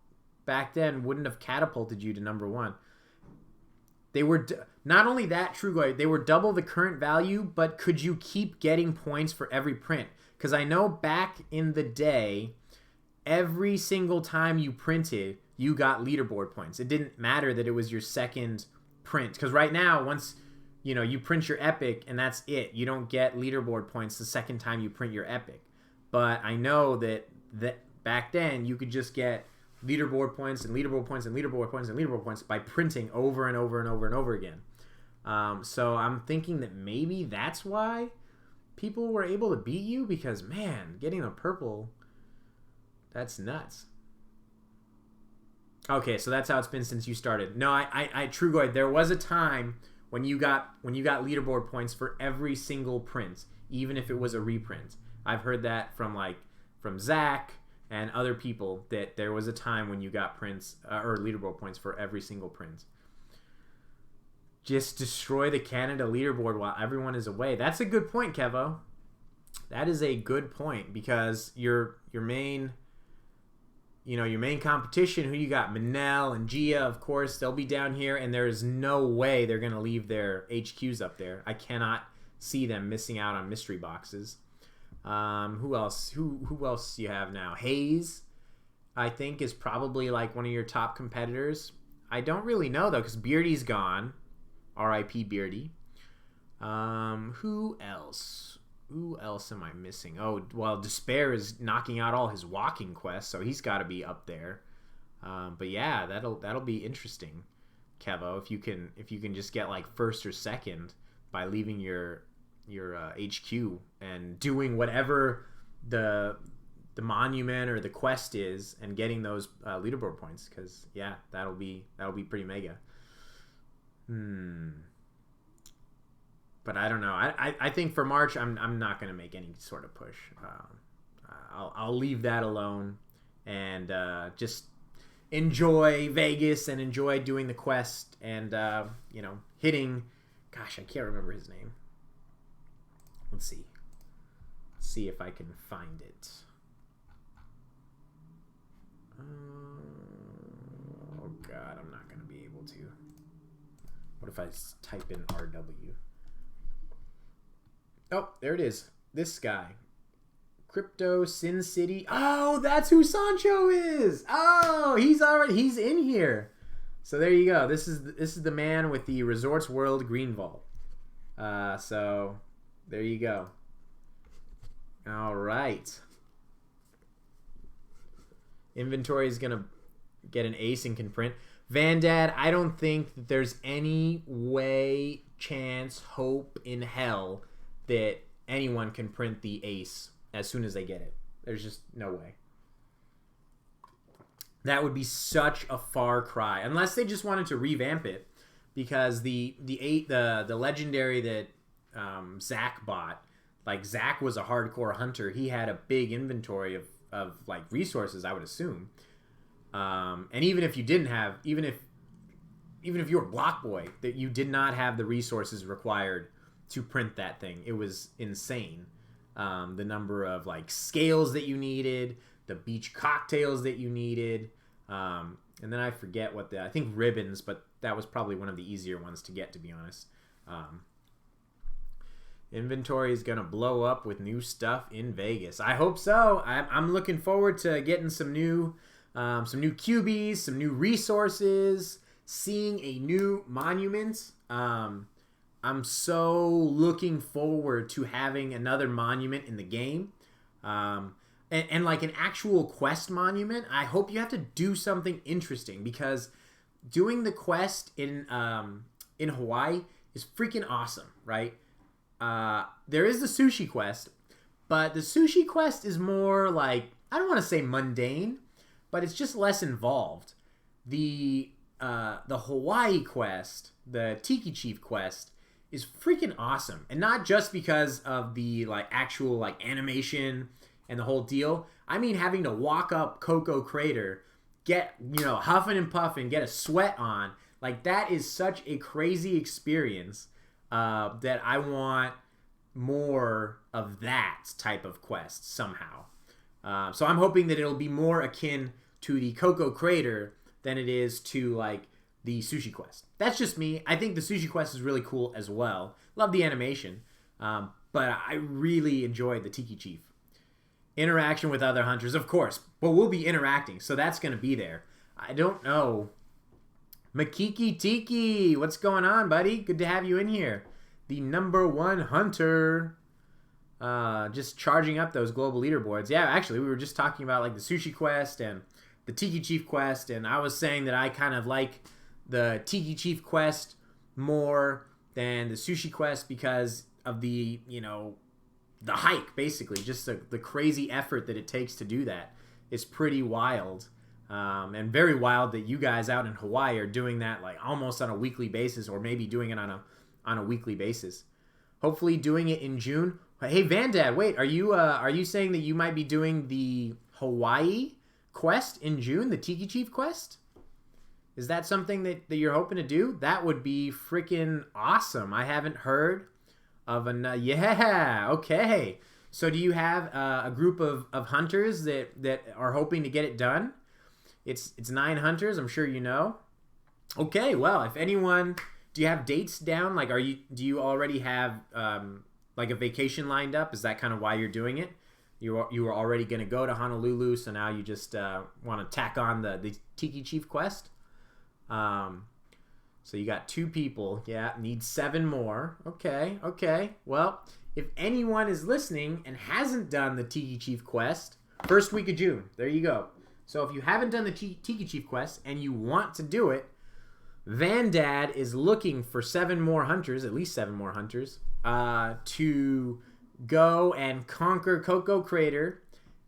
back then wouldn't have catapulted you to number 1. They were not only that, Trugoy, they were double the current value, but could you keep getting points for every print? Because I know back in the day, every single time you printed, you got leaderboard points. It didn't matter that it was your second print. Because right now, once you print your epic and that's it. You don't get leaderboard points the second time you print your epic. But I know that back then you could just get leaderboard points and leaderboard points and leaderboard points and leaderboard points by printing over and over and over and over again. So I'm thinking that maybe that's why people were able to beat you, because, man, getting a purple, that's nuts. Okay, so that's how it's been since you started. No, I Trugoid, there was a time when you got leaderboard points for every single print, even if it was a reprint. I've heard that from Zach and other people, that there was a time when you got prints or leaderboard points for every single print. Just destroy the Canada leaderboard while everyone is away. That's a good point, Kevo. That is a good point, because your main competition, who you got? Manel and Gia, of course, they'll be down here, and there's no way they're going to leave their HQs up there. I cannot see them missing out on mystery boxes. Who else? Who else do you have now? Hayes, I think, is probably like one of your top competitors. I don't really know, though, because Beardy's gone. R.I.P. Beardy. Who else? Who else am I missing? Oh, well, Despair is knocking out all his walking quests, so he's got to be up there. But yeah, that'll be interesting, Kevo. If you can just get like first or second by leaving your HQ and doing whatever the monument or the quest is, and getting those leaderboard points, because yeah, that'll be pretty mega. But I don't know. I think for March, I'm not going to make any sort of push. I'll leave that alone, and just enjoy Vegas and enjoy doing the quest, and hitting. Gosh, I can't remember his name. Let's see. Let's see if I can find it. Oh God, I'm not going to be able to. What if I type in RW? Oh, there it is. This guy. Crypto Sin City. Oh, that's who Sancho is. Oh, he's in here. So there you go. This is the man with the Resorts World Green Vault. So there you go. All right. Inventory is going to get an ace and can print. Vandad, I don't think that there's any way, chance, hope in hell that anyone can print the ace as soon as they get it. There's just no way. That would be such a far cry, unless they just wanted to revamp it, because the legendary that Zach bought, like, Zach was a hardcore hunter. He had a big inventory of like resources, I would assume. And even if you didn't have, even if you were Block Boy, that you did not have the resources required to print that thing. It was insane. The number of like scales that you needed, the beach cocktails that you needed, and then I forget I think ribbons, but that was probably one of the easier ones to get, to be honest. Inventory is gonna blow up with new stuff in Vegas. I hope so. I'm looking forward to getting some new QBs, some new resources, seeing a new monument. I'm so looking forward to having another monument in the game. And like an actual quest monument. I hope you have to do something interesting, because doing the quest in Hawaii is freaking awesome, right? There is the sushi quest, but the sushi quest is more like, I don't want to say mundane, but it's just less involved. The Hawaii quest, the Tiki Chief quest, is freaking awesome, and not just because of the like actual like animation and the whole deal. I mean, having to walk up Coco Crater, get huffing and puffing, get a sweat on, like that is such a crazy experience that I want more of that type of quest somehow. So I'm hoping that it'll be more akin to the Coco Crater than it is to like the sushi quest. That's just me. I think the sushi quest is really cool as well. Love the animation, but I really enjoyed the Tiki Chief. Interaction with other hunters, of course, but we'll be interacting, so that's going to be there. I don't know. Makiki Tiki, what's going on, buddy? Good to have you in here. The #1 hunter. Just charging up those global leaderboards. Yeah, actually, we were just talking about like the sushi quest and the Tiki Chief quest, and I was saying that I kind of like the Tiki Chief quest more than the sushi quest because of the, the hike, basically. Just the crazy effort that it takes to do that is pretty wild. And very wild that you guys out in Hawaii are doing that like almost on a weekly basis, or maybe doing it on a weekly basis. Hopefully doing it in June. Hey, Vandad, wait, are you saying that you might be doing the Hawaii quest in June, the Tiki Chief quest? Is that something that you're hoping to do? That would be freaking awesome. I haven't heard of yeah, okay. So do you have a group of hunters that are hoping to get it done? It's 9 hunters, I'm sure you know. Okay, well, if anyone, do you have dates down? Like, do you already have like a vacation lined up? Is that kind of why you're doing it? You were already going to go to Honolulu, so now you just want to tack on the Tiki Chief quest. So you got 2 people. Yeah, need 7 more. Okay. Well, if anyone is listening and hasn't done the Tiki Chief quest, first week of June. There you go. So if you haven't done the Tiki Chief quest and you want to do it, Vandad is looking for 7 more hunters, at least 7 more hunters, to go and conquer Coco Crater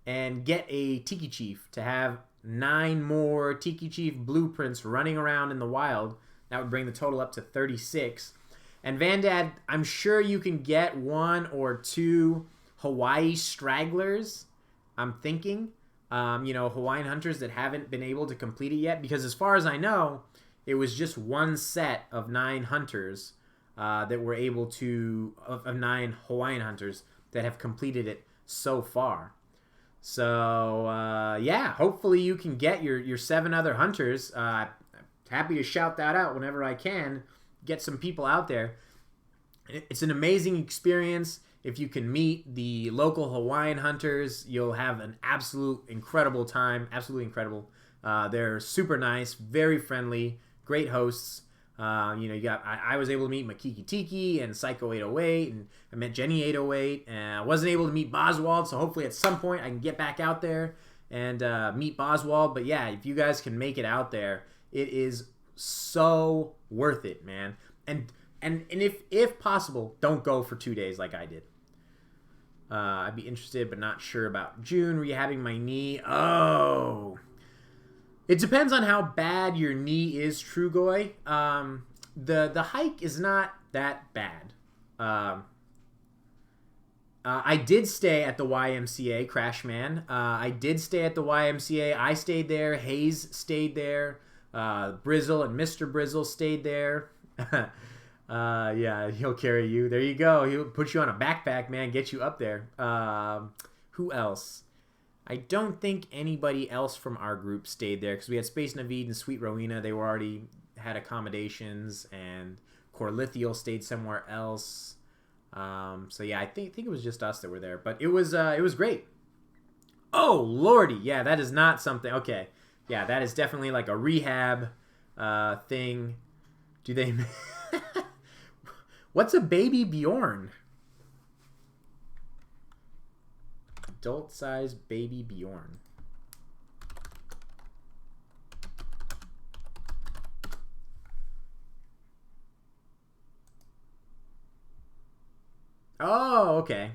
and get a Tiki Chief, to have 9 more Tiki Chief blueprints running around in the wild. That would bring the total up to 36. And Vandad, I'm sure you can get 1 or 2 Hawaii stragglers, I'm thinking. Hawaiian hunters that haven't been able to complete it yet. Because as far as I know, it was just 1 set of 9 hunters that were able to, of 9 Hawaiian hunters that have completed it so far. So, yeah, hopefully you can get your 7 other hunters. Happy to shout that out whenever I can. Get some people out there. It's an amazing experience. If you can meet the local Hawaiian hunters, you'll have an absolute incredible time. Absolutely incredible. They're super nice, very friendly, great hosts. I was able to meet Makiki Tiki and Psycho 808, and I met Jenny 808, and I wasn't able to meet Boswald, so hopefully at some point I can get back out there and meet Boswald. But yeah, if you guys can make it out there, it is so worth it, man. And if possible, don't go for 2 days like I did. I'd be interested, but not sure about June. Rehabbing my knee. Oh, it depends on how bad your knee is, Trugoy. The hike is not that bad. I did stay at the YMCA, Crashman. I did stay at the YMCA. I stayed there. Hayes stayed there. Brizzle and Mr. Brizzle stayed there. Yeah, he'll carry you. There you go. He'll put you on a backpack, man. Get you up there. Who else? I don't think anybody else from our group stayed there because we had Space Navid and Sweet Rowena. They were already had accommodations, and Corlithial stayed somewhere else. So yeah, I think it was just us that were there, but it was great. Oh lordy, yeah, that is not something. Okay, yeah, that is definitely like a rehab thing. Do they? What's a baby Bjorn? Adult size baby Bjorn. Oh, okay.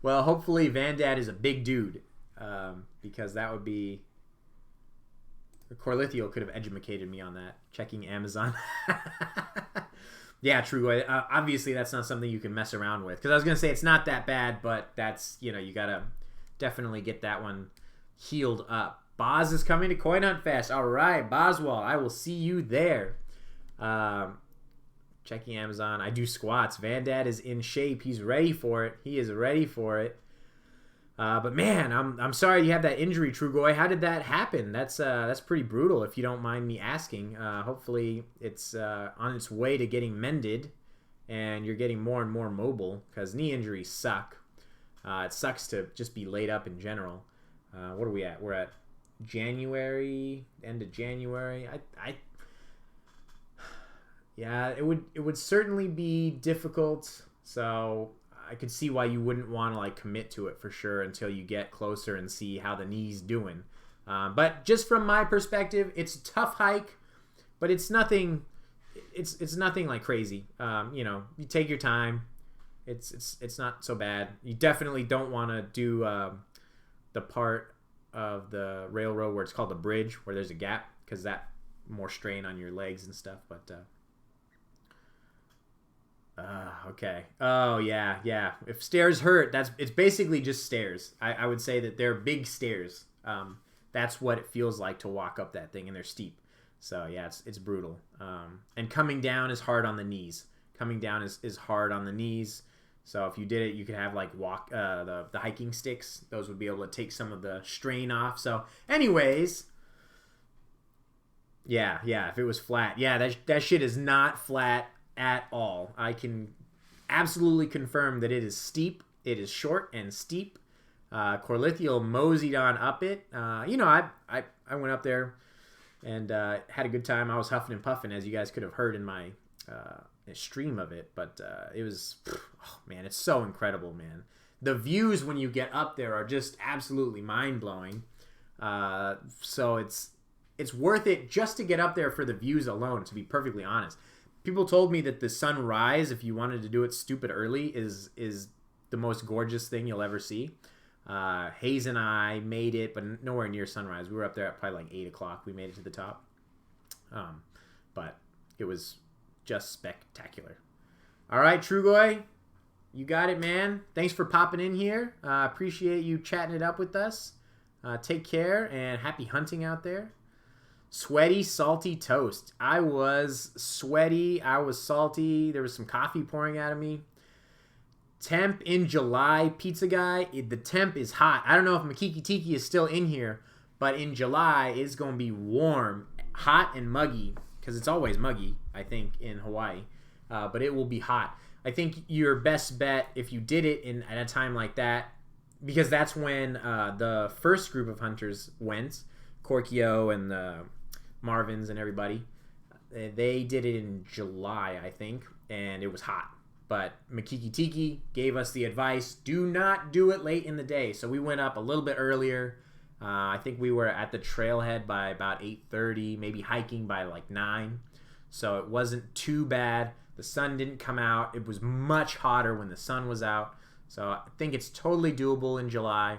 Well, hopefully Vandad is a big dude, because that would be... Corlithio could have educated me on that. Checking Amazon. Yeah, true. Obviously, that's not something you can mess around with. Because I was going to say it's not that bad, but that's, you got to definitely get that one healed up. Boz is coming to Coin Hunt Fest. All right, Boswell, I will see you there. Checking Amazon. I do squats. Vandad is in shape. He's ready for it. He is ready for it. But man, I'm sorry you have that injury, Trugoy. How did that happen? That's pretty brutal, if you don't mind me asking. Hopefully it's on its way to getting mended, and you're getting more and more mobile, because knee injuries suck. It sucks to just be laid up in general. What are we at? We're at January, end of January. Yeah, it would certainly be difficult. So I could see why you wouldn't want to like commit to it for sure until you get closer and see how the knee's doing. But just from my perspective, it's a tough hike, but it's nothing. It's nothing like crazy. You know, you take your time. It's not so bad. You definitely don't want to do the part of the railroad where it's called the bridge, where there's a gap, because that more strain on your legs and stuff. But okay. Oh yeah. If stairs hurt, it's basically just stairs. I would say that they're big stairs. That's what it feels like to walk up that thing, and they're steep. So yeah, it's brutal. And coming down is hard on the knees. Coming down is hard on the knees. So if you did it, you could have like the hiking sticks. Those would be able to take some of the strain off. So anyways, yeah. If it was flat, yeah, that shit is not flat at all. I can absolutely confirm that it is steep. It is short and steep. Corlithiel moseyed on up it. You know, I went up there and had a good time. I was huffing and puffing, as you guys could have heard in my stream of it. But it was, oh, man, it's so incredible, man. The views when you get up there are just absolutely mind-blowing. So it's worth it just to get up there for the views alone, to be perfectly honest. People told me that the sunrise, if you wanted to do it stupid early, is the most gorgeous thing you'll ever see. Hayes and I made it, but nowhere near sunrise. We were up there at probably like 8 o'clock. We made it to the top. But it was just spectacular. All right, Trugoy, you got it, man. Thanks for popping in here. Appreciate you chatting it up with us. Take care, and happy hunting out there. Sweaty, salty toast. I was sweaty. I was salty. There was some coffee pouring out of me. Temp in July, pizza guy. The temp is hot. I don't know if Makiki Tiki is still in here, but in July it's going to be warm, hot, and muggy, because it's always muggy, I think, in Hawaii. But it will be hot. I think your best bet, if you did it at a time like that, because that's when the first group of hunters went, Corkio and the Marvins and everybody, they did it in July, I think, and it was hot. But Makiki Tiki gave us the advice, do not do it late in the day. So we went up a little bit earlier. I think we were at the trailhead by about 8:30, maybe hiking by like 9. So it wasn't too bad. The sun didn't come out. It was much hotter when the sun was out. So I think it's totally doable in July.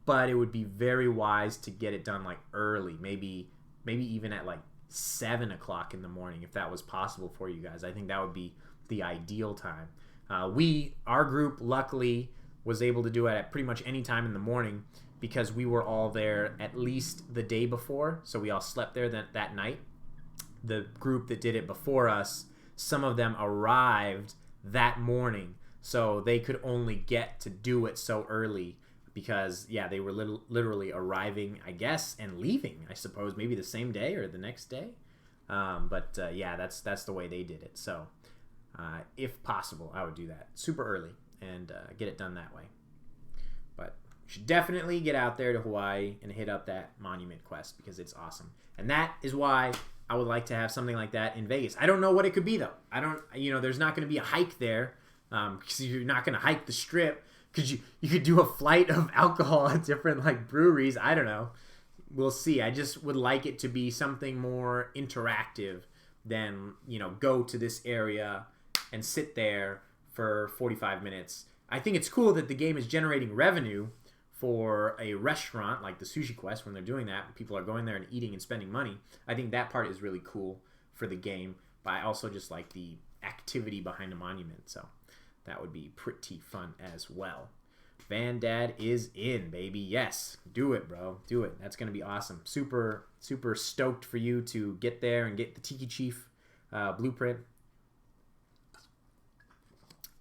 But it would be very wise to get it done like early, maybe even at like 7 o'clock in the morning, if that was possible for you guys. I think that would be the ideal time. Our group, luckily, was able to do it at pretty much any time in the morning, because we were all there at least the day before, so we all slept there that night. The group that did it before us, some of them arrived that morning, so they could only get to do it so early, because yeah, they were literally arriving, I guess, and leaving, I suppose, maybe the same day or the next day. But yeah, that's the way they did it. So if possible, I would do that super early and get it done that way. But you should definitely get out there to Hawaii and hit up that monument quest, because it's awesome. And that is why I would like to have something like that in Vegas. I don't know what it could be, though. There's not going to be a hike there, because you're not going to hike the strip. You could do a flight of alcohol at different like breweries. I don't know. We'll see. I just would like it to be something more interactive than, go to this area and sit there for 45 minutes. I think it's cool that the game is generating revenue for a restaurant like the Sushi Quest when they're doing that. People are going there and eating and spending money. I think that part is really cool for the game, but I also just like the activity behind a monument. So that would be pretty fun as well. Van Dad is in, baby. Yes, do it, bro. Do it. That's going to be awesome. Super, super stoked for you to get there and get the Tiki Chief blueprint.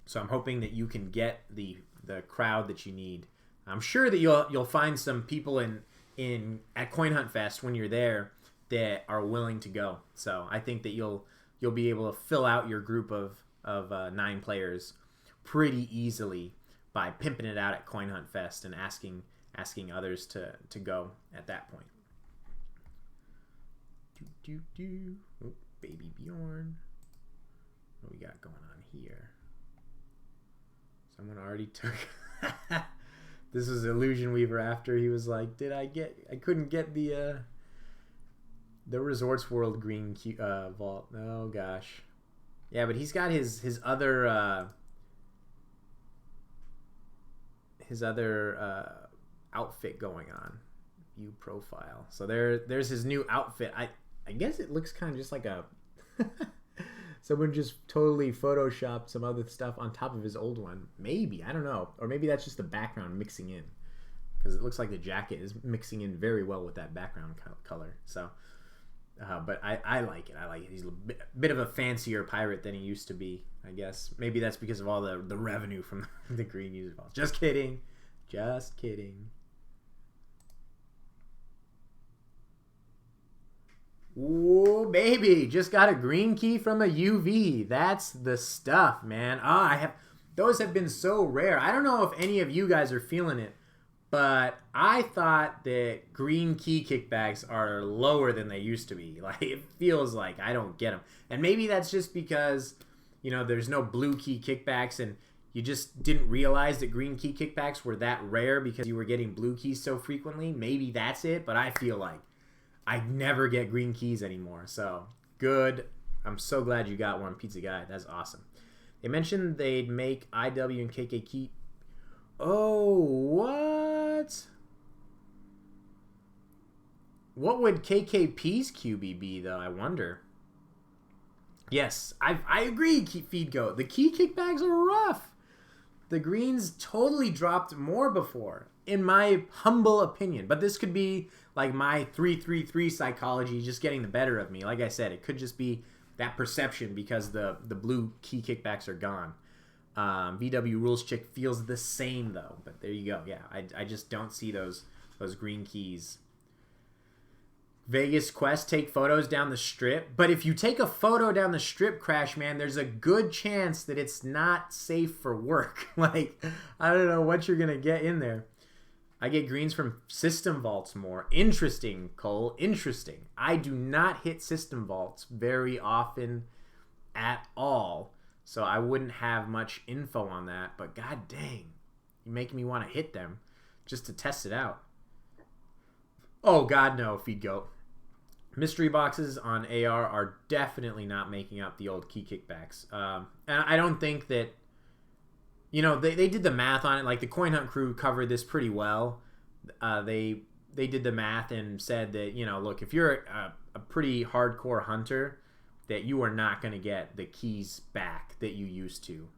So I'm hoping that you can get the crowd that you need. I'm sure that you'll find some people at Coin Hunt Fest when you're there that are willing to go. So I think that you'll be able to fill out your group of 9 players pretty easily by pimping it out at Coin Hunt Fest and asking others to go at that point. Oh, baby Bjorn. What we got going on here? Someone already took. This was Illusion Weaver after he was like, I couldn't get the Resorts World green vault. Oh gosh. Yeah, but he's got his other outfit going on. View profile. So there's his new outfit. I guess it looks kind of just like a someone just totally photoshopped some other stuff on top of his old one. Maybe, I don't know. Or maybe that's just the background mixing in, because it looks like the jacket is mixing in very well with that background color. So but I like it. I like it. He's a bit of a fancier pirate than he used to be, I guess. Maybe that's because of all the revenue from the green user balls. Just kidding. Just kidding. Ooh, baby. Just got a green key from a UV. That's the stuff, man. Those have been so rare. I don't know if any of you guys are feeling it, but I thought that green key kickbacks are lower than they used to be. Like, it feels like I don't get them. And maybe that's just because, there's no blue key kickbacks and you just didn't realize that green key kickbacks were that rare because you were getting blue keys so frequently. Maybe that's it, but I feel like I never get green keys anymore. So, good. I'm so glad you got one, Pizza Guy. That's awesome. They mentioned they'd make IW and KK key. Oh, what? What would KKP's QB be, though? I wonder. Yes, I agree, Feed Goat. The key kickbacks are rough. The greens totally dropped more before, in my humble opinion. But this could be like my 3-3-3 psychology just getting the better of me. Like I said, it could just be that perception because the blue key kickbacks are gone. VW Rules Chick feels the same though, but there you go. Yeah, I just don't see those green keys. Vegas Quest, take photos down the strip. But if you take a photo down the strip, Crash Man, there's a good chance that it's not safe for work. Like, I don't know what you're going to get in there. I get greens from system vaults more. Interesting, Cole. Interesting. I do not hit system vaults very often at all. So I wouldn't have much info on that. But god dang, you make me want to hit them just to test it out. Oh god no, Feed Goat. Mystery boxes on AR are definitely not making up the old key kickbacks. And I don't think that, they did the math on it. Like the Coin Hunt crew covered this pretty well. They did the math and said that, look, if you're a pretty hardcore hunter, that you are not going to get the keys back that you used to.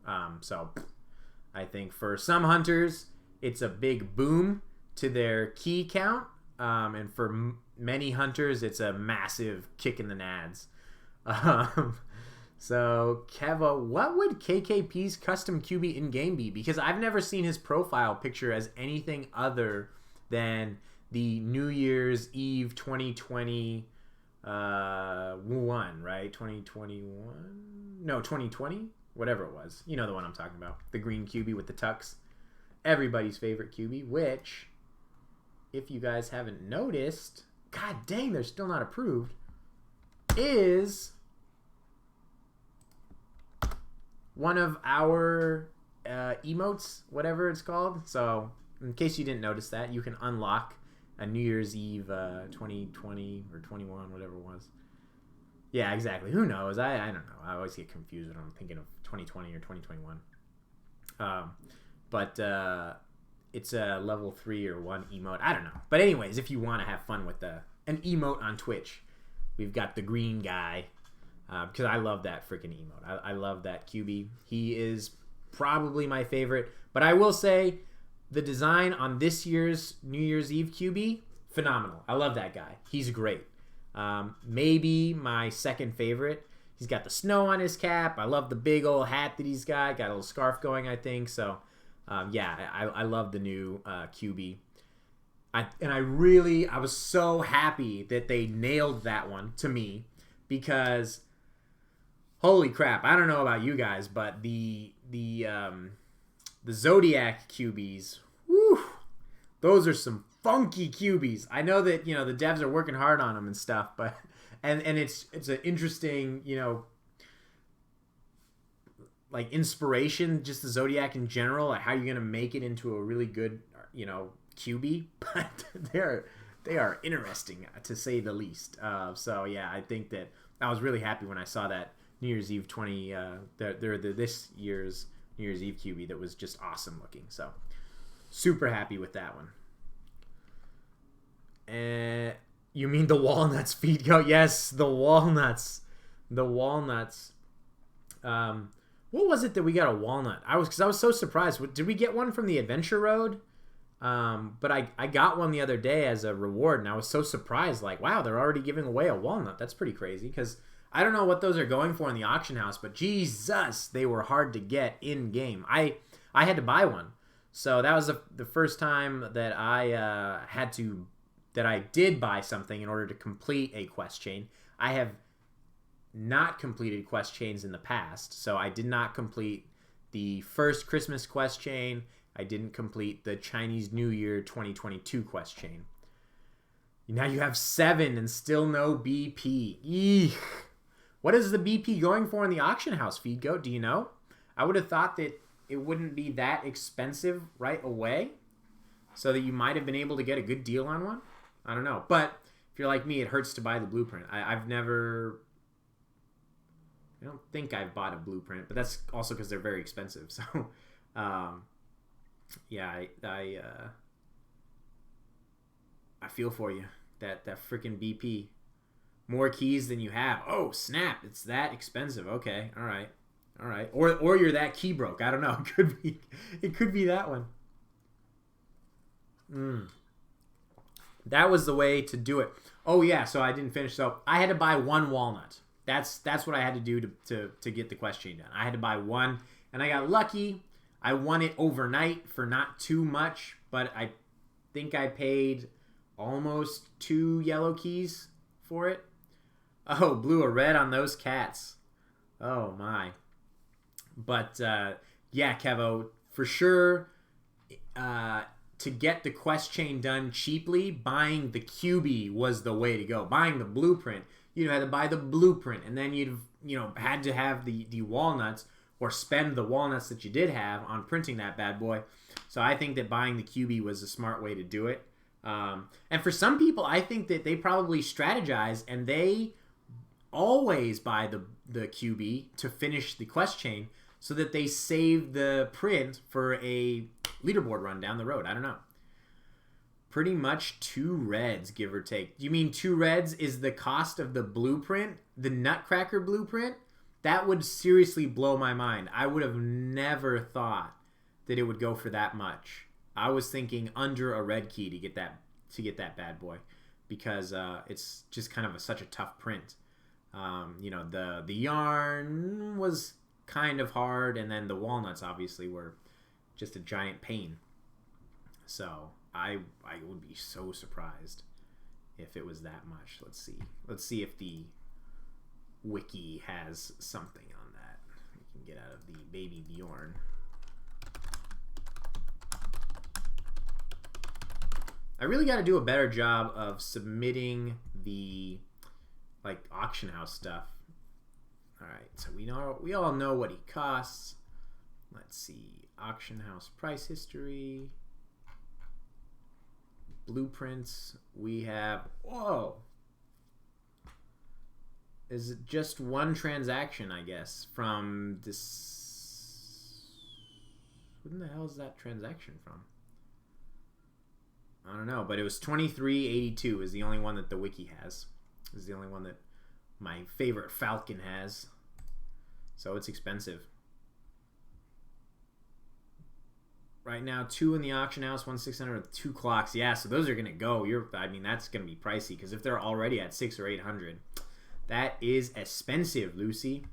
So I think for some hunters, it's a big boom to their key count. And for many hunters, it's a massive kick in the nads. So, Keva, what would KKP's custom QB in-game be? Because I've never seen his profile picture as anything other than the New Year's Eve 2020 one, right? 2021? No, 2020? Whatever it was. You know the one I'm talking about. The green QB with the tux. Everybody's favorite QB, which, if you guys haven't noticed, god dang, they're still not approved, is one of our emotes, whatever it's called. So, in case you didn't notice that, you can unlock a New Year's Eve 2020 or 21, whatever it was. Yeah, exactly. Who knows? I don't know. I always get confused when I'm thinking of 2020 or 2021. But it's a level 3 or 1 emote. I don't know. But anyways, if you want to have fun with an emote on Twitch, we've got the green guy. Because I love that freaking emote. I love that QB. He is probably my favorite. But I will say, the design on this year's New Year's Eve QB, phenomenal. I love that guy. He's great. Maybe my second favorite. He's got the snow on his cap. I love the big old hat that he's got. Got a little scarf going, I think. So, I love the new QB. I was so happy that they nailed that one to me, because holy crap, I don't know about you guys, but the Zodiac QBs, whew, those are some funky QBs. I know that, the devs are working hard on them and stuff, but and it's an interesting, like inspiration, just the Zodiac in general, like how you're gonna make it into a really good, QB. But they are interesting to say the least. So yeah, I think that I was really happy when I saw that New Year's Eve this year's New Year's Eve QB that was just awesome looking. So super happy with that one. And you mean the walnuts, feed go? Yes, the walnuts. The walnuts. What was it that we got a walnut? I was so surprised. Did we get one from the Adventure Road? But I got one the other day as a reward, and I was so surprised. Like, wow, they're already giving away a walnut. That's pretty crazy. Because I don't know what those are going for in the auction house, but Jesus, they were hard to get in game. I had to buy one, so that was the first time that I did buy something in order to complete a quest chain. I have not completed quest chains in the past, so I did not complete the first Christmas quest chain. I didn't complete the Chinese New Year 2022 quest chain. Now you have 7 and still no BP. Eek. What is the BP going for in the auction house, FeedGoat? Do you know? I would have thought that it wouldn't be that expensive right away, so that you might have been able to get a good deal on one. I don't know. But if you're like me, it hurts to buy the blueprint. I don't think I've bought a blueprint, but that's also because they're very expensive. So, yeah, I feel for you. That freaking BP. More keys than you have. Oh, snap. It's that expensive. Okay. All right. Or you're that key broke. I don't know. It could be that one. That was the way to do it. Oh, yeah. So I didn't finish. So I had to buy 1 walnut. That's what I had to do to get the quest chain done. I had to buy 1, and I got lucky. I won it overnight for not too much, but I think I paid almost 2 yellow keys for it. Oh, blue or red on those cats. Oh, my. But, yeah, Kevo, for sure, to get the quest chain done cheaply, buying the QB was the way to go. Buying the blueprint, you'd have to buy the blueprint, and then you'd had to have the walnuts or spend the walnuts that you did have on printing that bad boy. So I think that buying the QB was a smart way to do it. And for some people, I think that they probably strategize and they always buy the QB to finish the quest chain so that they save the print for a leaderboard run down the road. I don't know. Pretty much 2 reds, give or take. You mean 2 reds is the cost of the blueprint? The Nutcracker blueprint? That would seriously blow my mind. I would have never thought that it would go for that much. I was thinking under a red key to get that bad boy, because it's just kind of such a tough print. The yarn was kind of hard, and then the walnuts obviously were just a giant pain. So I would be so surprised if it was that much. Let's see if the wiki has something on that. We can get out of the baby Bjorn. I really got to do a better job of submitting the auction house stuff. All right, so we all know what he costs. Let's see, auction house price history, blueprints. We have is it just one transaction? I guess from this. Who the hell is that transaction from? I don't know, but it was 2382 is the only one that the wiki has. Is the only one that my favorite Falcon has. So it's expensive. Right now, 2 in the auction house, 1,600 with 2 clocks. Yeah, so those are gonna go. That's gonna be pricey, because if they're already at 600 or 800, that is expensive, Lucy.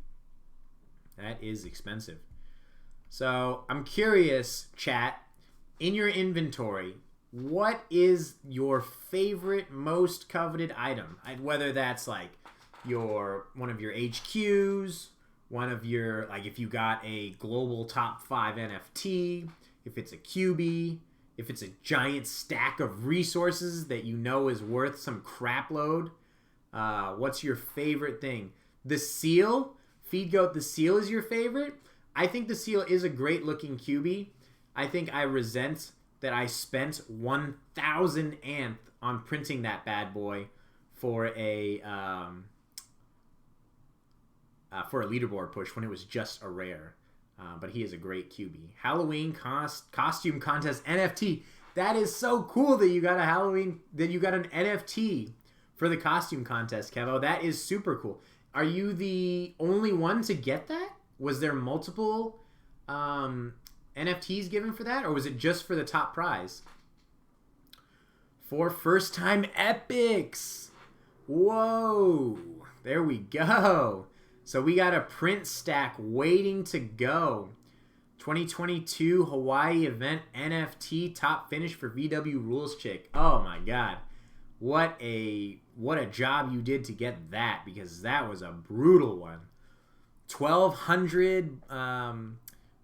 That is expensive. So I'm curious, chat, in your inventory, what is your favorite, most coveted item? Whether that's like one of your HQs, one of your, if you got a global top 5 NFT, if it's a QB, if it's a giant stack of resources that you know is worth some crap load. What's your favorite thing? The seal? FeedGoat, the seal is your favorite? I think the seal is a great looking QB. I think I resent that I spent 1,000 anth on printing that bad boy for a leaderboard push when it was just a rare. But he is a great QB. Halloween costume contest NFT. That is so cool that you got an NFT for the costume contest, Kevo. That is super cool. Are you the only one to get that? Was there multiple NFTs given for that, or was it just for the top prize? 4 first-time epics. Whoa. There we go. So we got a print stack waiting to go. 2022 Hawaii event NFT top finish for VW Rules Chick. Oh my god. What a job you did to get that, because that was a brutal one. 1,200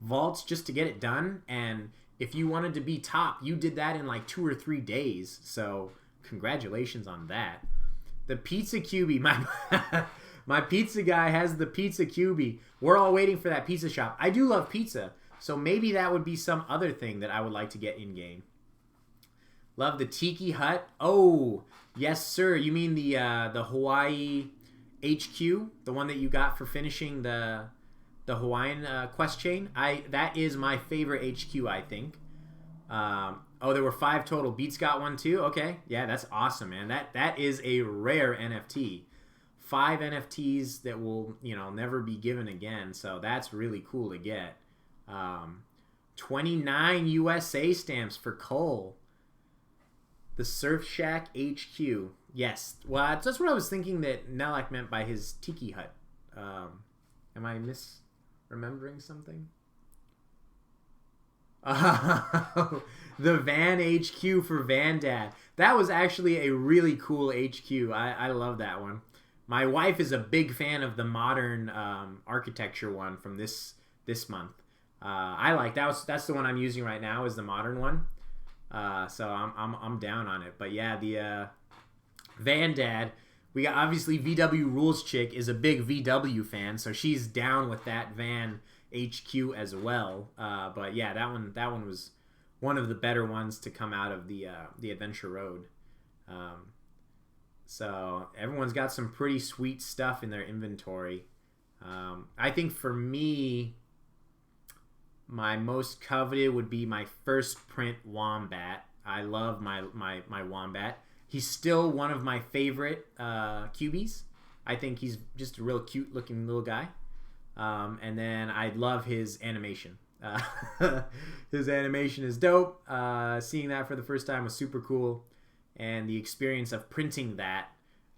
vaults just to get it done, and if you wanted to be top, you did that in like 2 or 3 days. So congratulations on that. The pizza QB, my pizza guy has the pizza QB. We're all waiting for that pizza shop. I do love pizza, so maybe that would be some other thing that I would like to get in game. Love the Tiki Hut. Oh, yes, sir. You mean the Hawaii HQ, the one that you got for finishing the Hawaiian quest chain? That is my favorite HQ, I think. Oh, there were 5 total. Beats got one too. Okay, yeah, that's awesome, man. That is a rare NFT. 5 NFTs that will never be given again. So that's really cool to get. 29 USA stamps for Cole. The Surf Shack HQ. Yes. Well, that's what I was thinking that Nelak meant by his Tiki Hut. Am I misremembering something? The Van HQ for Van Dad. That was actually a really cool HQ. I love that one. My wife is a big fan of the modern architecture one from this month. I like that's the one I'm using right now, is the modern one. So I'm down on it. But yeah, the Van Dad, we got obviously VW Rules Chick is a big VW fan, so she's down with that Van HQ as well. But yeah, that one was one of the better ones to come out of the Adventure Road. So everyone's got some pretty sweet stuff in their inventory. I think for me, my most coveted would be my first print Wombat. I love my Wombat. He's still one of my favorite QBs. I think he's just a real cute looking little guy. And then I love his animation. His animation is dope. Seeing that for the first time was super cool. And the experience of printing that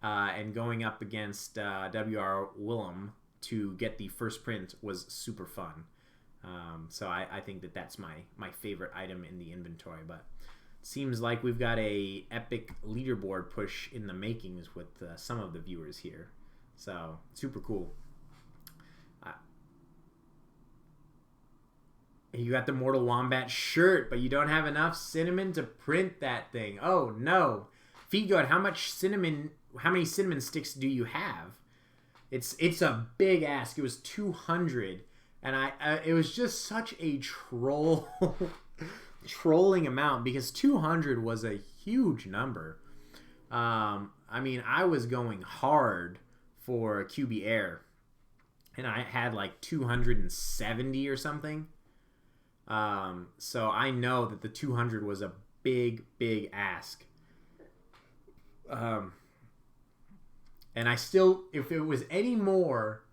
and going up against W.R. Willem to get the first print was super fun. So I think that's my favorite item in the inventory. But seems like we've got a epic leaderboard push in the makings with some of the viewers here. So super cool. You got the Mortal Wombat shirt, but you don't have enough cinnamon to print that thing. Oh no. Feedgoat, how many cinnamon sticks do you have? It's a big ask. It was 200. And it was just such a trolling amount, because 200 was a huge number. I mean, I was going hard for QB Air, and I had like 270 or something. So I know that the 200 was a big ask. And I still, if it was any more,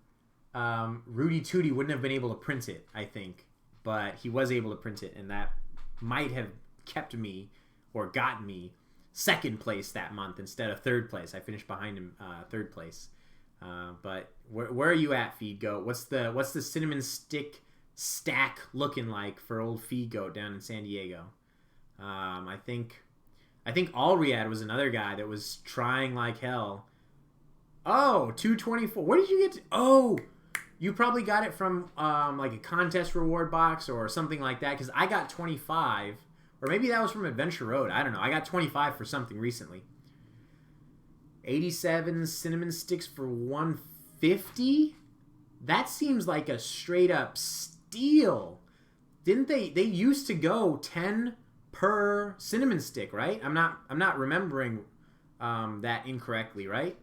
Rudy Tooty wouldn't have been able to print it, I think. But he was able to print it, and that might have kept me, or got me, second place that month instead of third place. I finished behind him, third place. But where are you at, Feedgoat? What's the cinnamon stick stack looking like for old Feedgoat down in San Diego? I think Alriad was another guy that was trying like hell. Oh, 224. Where did you get to? Oh, you probably got it from like a contest reward box or something like that, because I got 25, or maybe that was from Adventure Road. I don't know. I got 25 for something recently. 87 cinnamon sticks for 150. That seems like a straight up steal steal. Didn't they? They used to go 10 per cinnamon stick, right? I'm not remembering that incorrectly, right?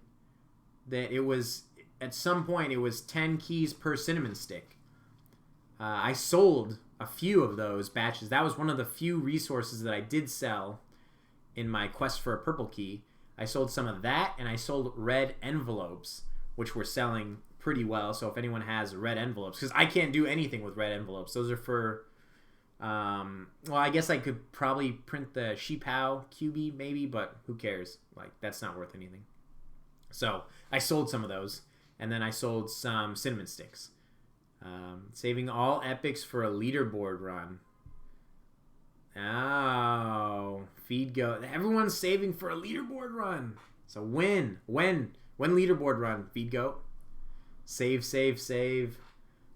That it was at some point it was 10 keys per cinnamon stick. I sold a few of those batches. That was one of the few resources that I did sell in my quest for a purple key. I sold some of that, and I sold red envelopes, which were selling pretty well. So if anyone has red envelopes, because I can't do anything with red envelopes. Those are for, well, I guess I could probably print the Sheepow QB maybe, but who cares? Like, that's not worth anything. So I sold some of those, and then I sold some cinnamon sticks. Saving all epics for a leaderboard run. Oh, feed go. Everyone's saving for a leaderboard run. So when leaderboard run, feed go. Save.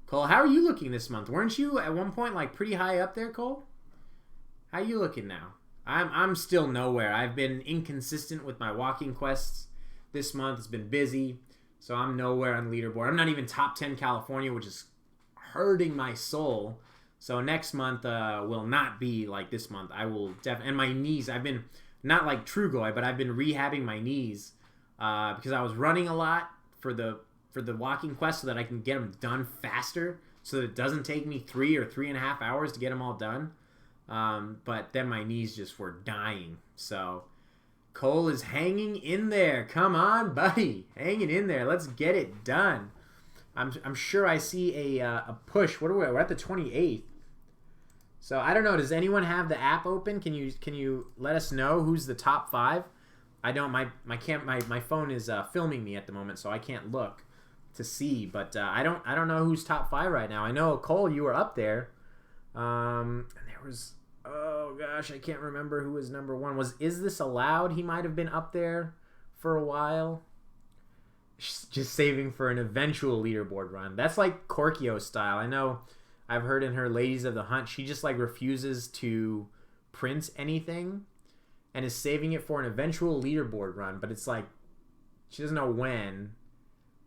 Cole, how are you looking this month? Weren't you at one point like pretty high up there, Cole? How you looking now? I'm still nowhere. I've been inconsistent with my walking quests this month. It's been busy, so I'm nowhere on leaderboard. I'm not even top 10 California, which is hurting my soul. So next month will not be like this month. I will definitely, and my knees, I've been not like Trugoy, but I've been rehabbing my knees because I was running a lot for the walking quest so that I can get them done faster, so that it doesn't take me 3 or 3.5 hours to get them all done. But then my knees just were dying. So Cole is hanging in there. Come on, buddy, hanging in there. Let's get it done. I'm sure I see a push. What are we? We're at the 28th. So I don't know. Does anyone have the app open? Can you let us know who's the top 5? I don't. My phone is filming me at the moment, so I can't look to see. But I don't know who's top 5 right now. I know Cole, you were up there. And there was, oh gosh, I can't remember who was number 1. Is This Allowed? He might have been up there for a while. Just saving for an eventual leaderboard run. That's like Corkio style. I know I've heard in her Ladies of the Hunt, she just like refuses to print anything and is saving it for an eventual leaderboard run, but it's like she doesn't know when.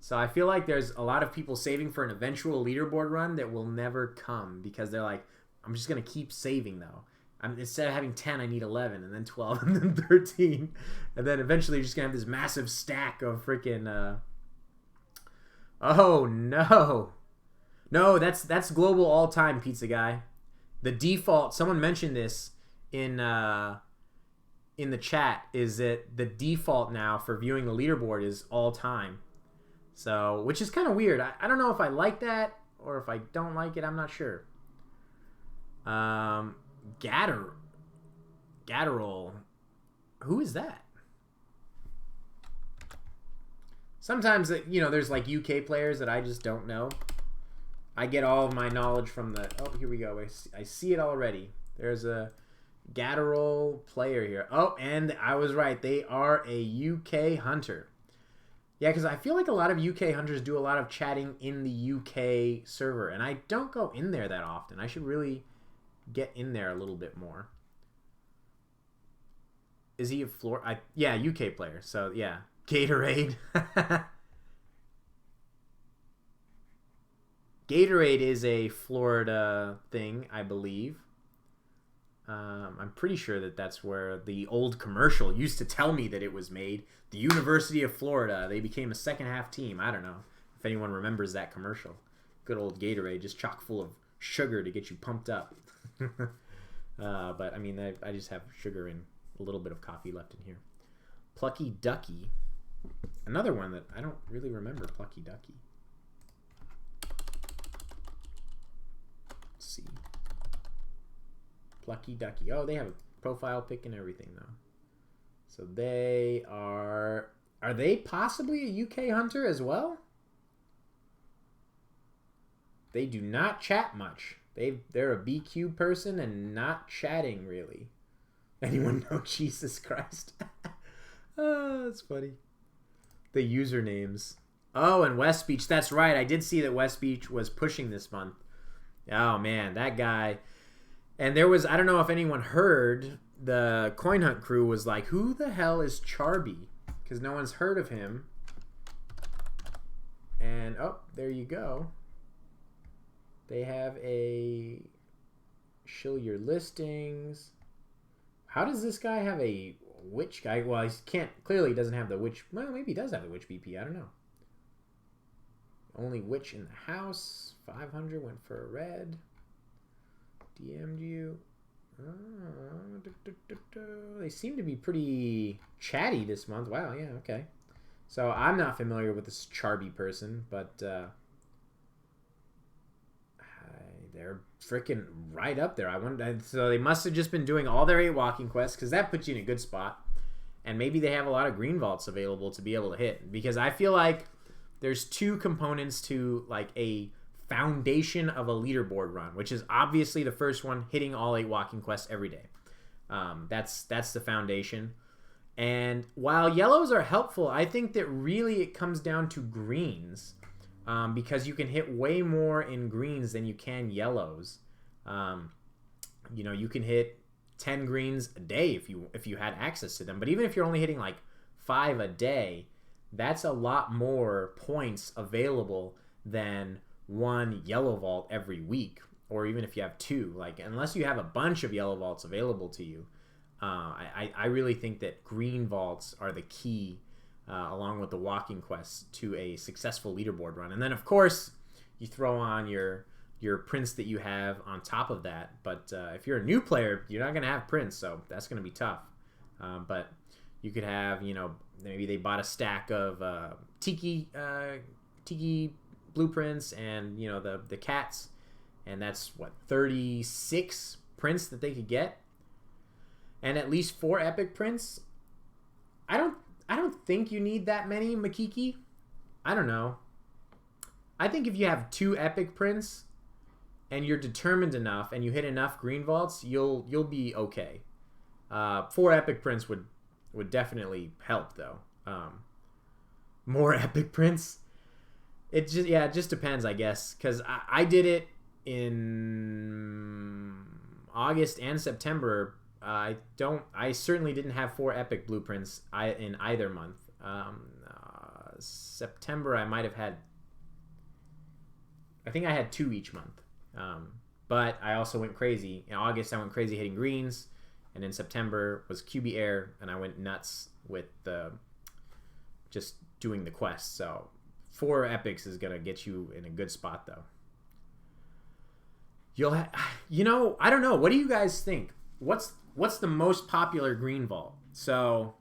So I feel like there's a lot of people saving for an eventual leaderboard run that will never come because they're like, I'm just going to keep saving though. Instead of having 10, I need 11, and then 12, and then 13. And then eventually you're just going to have this massive stack of freaking... Oh, no. No, that's global all-time, Pizza Guy. The default... Someone mentioned this in the chat, is that the default now for viewing the leaderboard is all-time. So, which is kind of weird. I don't know if I like that or if I don't like it. I'm not sure. Gatterol. Who is that? Sometimes, there's like UK players that I just don't know. I get all of my knowledge from the... Oh, here we go. I see it already. There's a Gatterol player here. Oh, and I was right. They are a UK hunter. Yeah, because I feel like a lot of UK hunters do a lot of chatting in the UK server, and I don't go in there that often. I should really get in there a little bit more. Is he a yeah, UK player. So, yeah. Gatorade. Gatorade is a Florida thing, I believe. I'm pretty sure that that's where the old commercial used to tell me that it was made. The University of Florida. They became a second-half team. I don't know if anyone remembers that commercial. Good old Gatorade, just chock full of sugar to get you pumped up. But, I mean, I just have sugar and a little bit of coffee left in here. Plucky Ducky. Another one that I don't really remember, Plucky Ducky. Let's see. Plucky Ducky. Oh, they have a profile pic and everything, though. So they are... Are they possibly a UK hunter as well? They do not chat much. They're a BQ person and not chatting, really. Anyone know? Jesus Christ. Oh, that's funny. The usernames. Oh, and West Beach. That's right. I did see that West Beach was pushing this month. Oh, man. That guy. And there was... I don't know if anyone heard... The Coin Hunt crew was like, who the hell is Charby? Because no one's heard of him. And, oh, there you go. They have a show your listings. How does this guy have a witch guy? Well, he can't, clearly he doesn't have the witch. Well, maybe he does have the witch BP. I don't know. Only witch in the house. 500 went for a red. DM'd you. They seem to be pretty chatty this month. Wow, yeah, okay. So I'm not familiar with this Charby person, but they're freaking right up there. So they must have just been doing all their 8 walking quests, because that puts you in a good spot. And maybe they have a lot of green vaults available to be able to hit, because I feel like there's 2 components to like a foundation of a leaderboard run, which is obviously the first one, hitting all 8 walking quests every day. That's the foundation. And while yellows are helpful, I think that really it comes down to greens, because you can hit way more in greens than you can yellows. You know, you can hit 10 greens a day if you had access to them. But even if you're only hitting like 5 a day, that's a lot more points available than 1 yellow vault every week, or even if you have 2. Like, unless you have a bunch of yellow vaults available to you, I really think that green vaults are the key, along with the walking quests, to a successful leaderboard run. And then of course you throw on your prints that you have on top of that. But if you're a new player, you're not going to have prints, so that's going to be tough. But you could have, you know, maybe they bought a stack of tiki blueprints and, you know, the cats, and that's what, 36 prints that they could get, and at least 4 epic prints. I don't think you need that many, Makiki. I don't know. I think if you have 2 epic prints and you're determined enough and you hit enough green vaults, you'll be okay. 4 epic prints would definitely help, though. More epic prints, it just depends, I guess, because I did it in August and September. I certainly didn't have 4 epic blueprints in either month. September I might have had, I think I had 2 each month. But I also went crazy. In August I went crazy hitting greens, and in September was QB Air, and I went nuts with just doing the quest. So 4 epics is gonna get you in a good spot, though. You know, I don't know. What do you guys think? What's the most popular green vault? So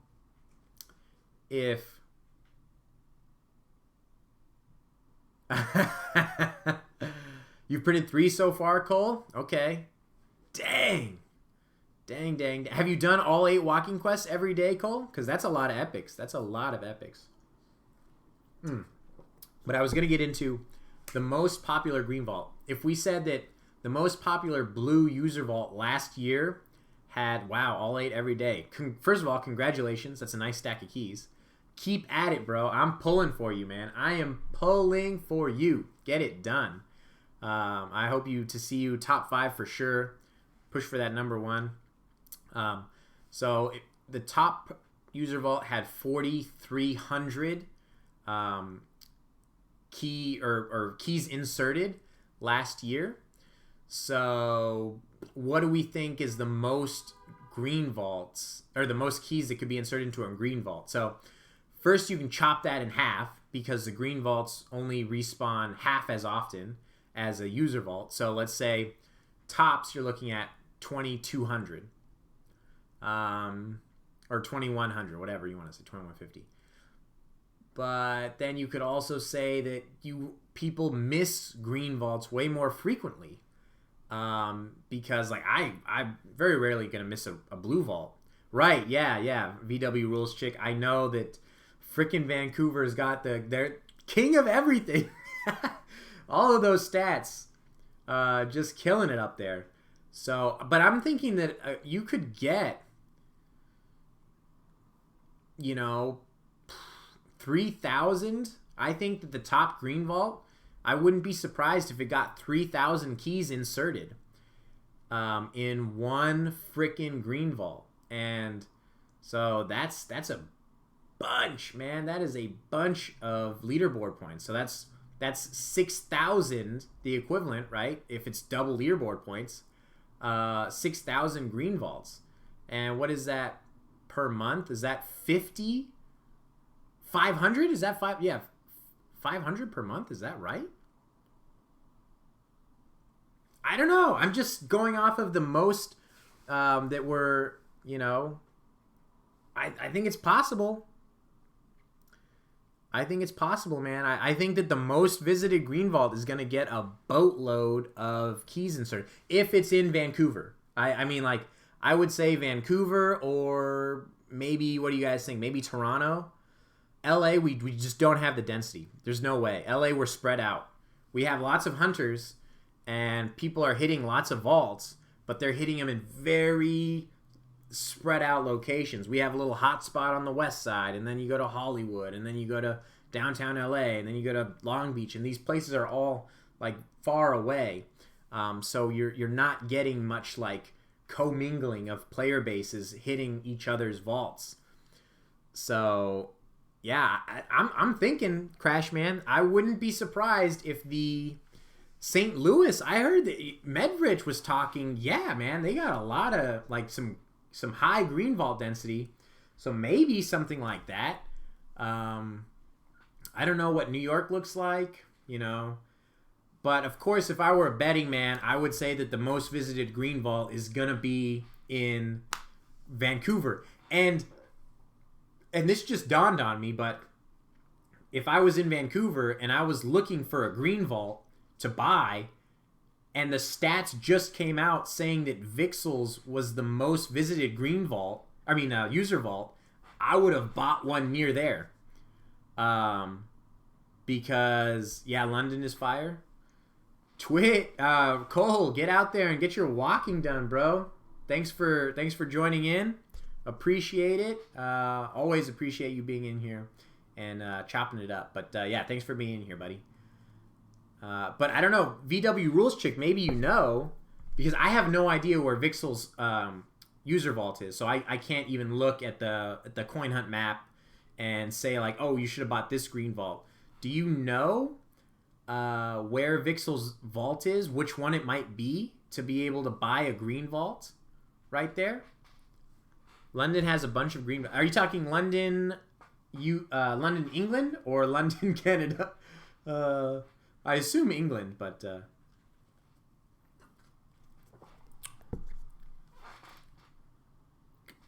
if you've printed 3 so far, Cole? Okay. Dang. Have you done all 8 walking quests every day, Cole? Because that's a lot of epics. That's a lot of epics. But I was going to get into the most popular green vault. If we said that the most popular blue user vault last year had, wow, all 8 every day. First of all, congratulations. That's a nice stack of keys. Keep at it, bro. I'm pulling for you, man. I am pulling for you. Get it done. I hope to see you top 5 for sure. Push for that number 1. So the top user vault had 4,300 keys inserted last year. So what do we think is the most green vaults, or the most keys that could be inserted into a green vault? So first you can chop that in half, because the green vaults only respawn half as often as a user vault. So let's say tops, you're looking at 2,200, or 2,100, whatever you want to say, 2,150. But then you could also say that people miss green vaults way more frequently, because like I'm very rarely gonna miss a blue vault. Right? Yeah. VW rules chick. I know that frickin' Vancouver's got they're king of everything. All of those stats, just killing it up there. So, but I'm thinking that you could get, 3,000. I think that the top green vault, I wouldn't be surprised if it got 3,000 keys inserted in one frickin' green vault. And so that's a bunch, man. That is a bunch of leaderboard points. So that's That's 6,000, the equivalent, right? If it's double leaderboard points, 6,000 green vaults. And what is that per month? Is that 50? 500? Is that 5? Yeah, 500 per month. Is that right? I don't know. I'm just going off of the most that were, I think it's possible. I think it's possible, man. I think that the most visited green vault is going to get a boatload of keys inserted if it's in Vancouver. I mean, like, I would say Vancouver, or maybe, what do you guys think? Maybe Toronto? LA, we just don't have the density. There's no way. LA, we're spread out. We have lots of hunters, and people are hitting lots of vaults, but they're hitting them in very spread out locations. We have a little hot spot on the west side, and then you go to Hollywood, and then you go to downtown LA, and then you go to Long Beach, and these places are all like far away. So you're not getting much like commingling of player bases hitting each other's vaults. So yeah, I'm thinking, Crash Man, I wouldn't be surprised if the St. Louis, I heard that Medrich was talking, yeah, man, they got a lot of like some high green vault density, so maybe something like that. I don't know what New York looks like, but of course, if I were a betting man, I would say that the most visited green vault is gonna be in Vancouver. And this just dawned on me, but if I was in Vancouver and I was looking for a green vault to buy, and the stats just came out saying that Vixels was the most visited green vault, user vault, I would have bought one near there. Because, yeah, London is fire. Cole, get out there and get your walking done, bro. Thanks for joining in. Appreciate it. Always appreciate you being in here and chopping it up. But, yeah, thanks for being in here, buddy. But I don't know, VW Rules Chick, maybe because I have no idea where Vixel's user vault is, so I can't even look at the Coin Hunt map and say like, oh, you should have bought this green vault. Do you know where Vixel's vault is, which one it might be, to be able to buy a green vault right there? London has a bunch of green. Are you talking London, London, England, or London, Canada? I assume England, but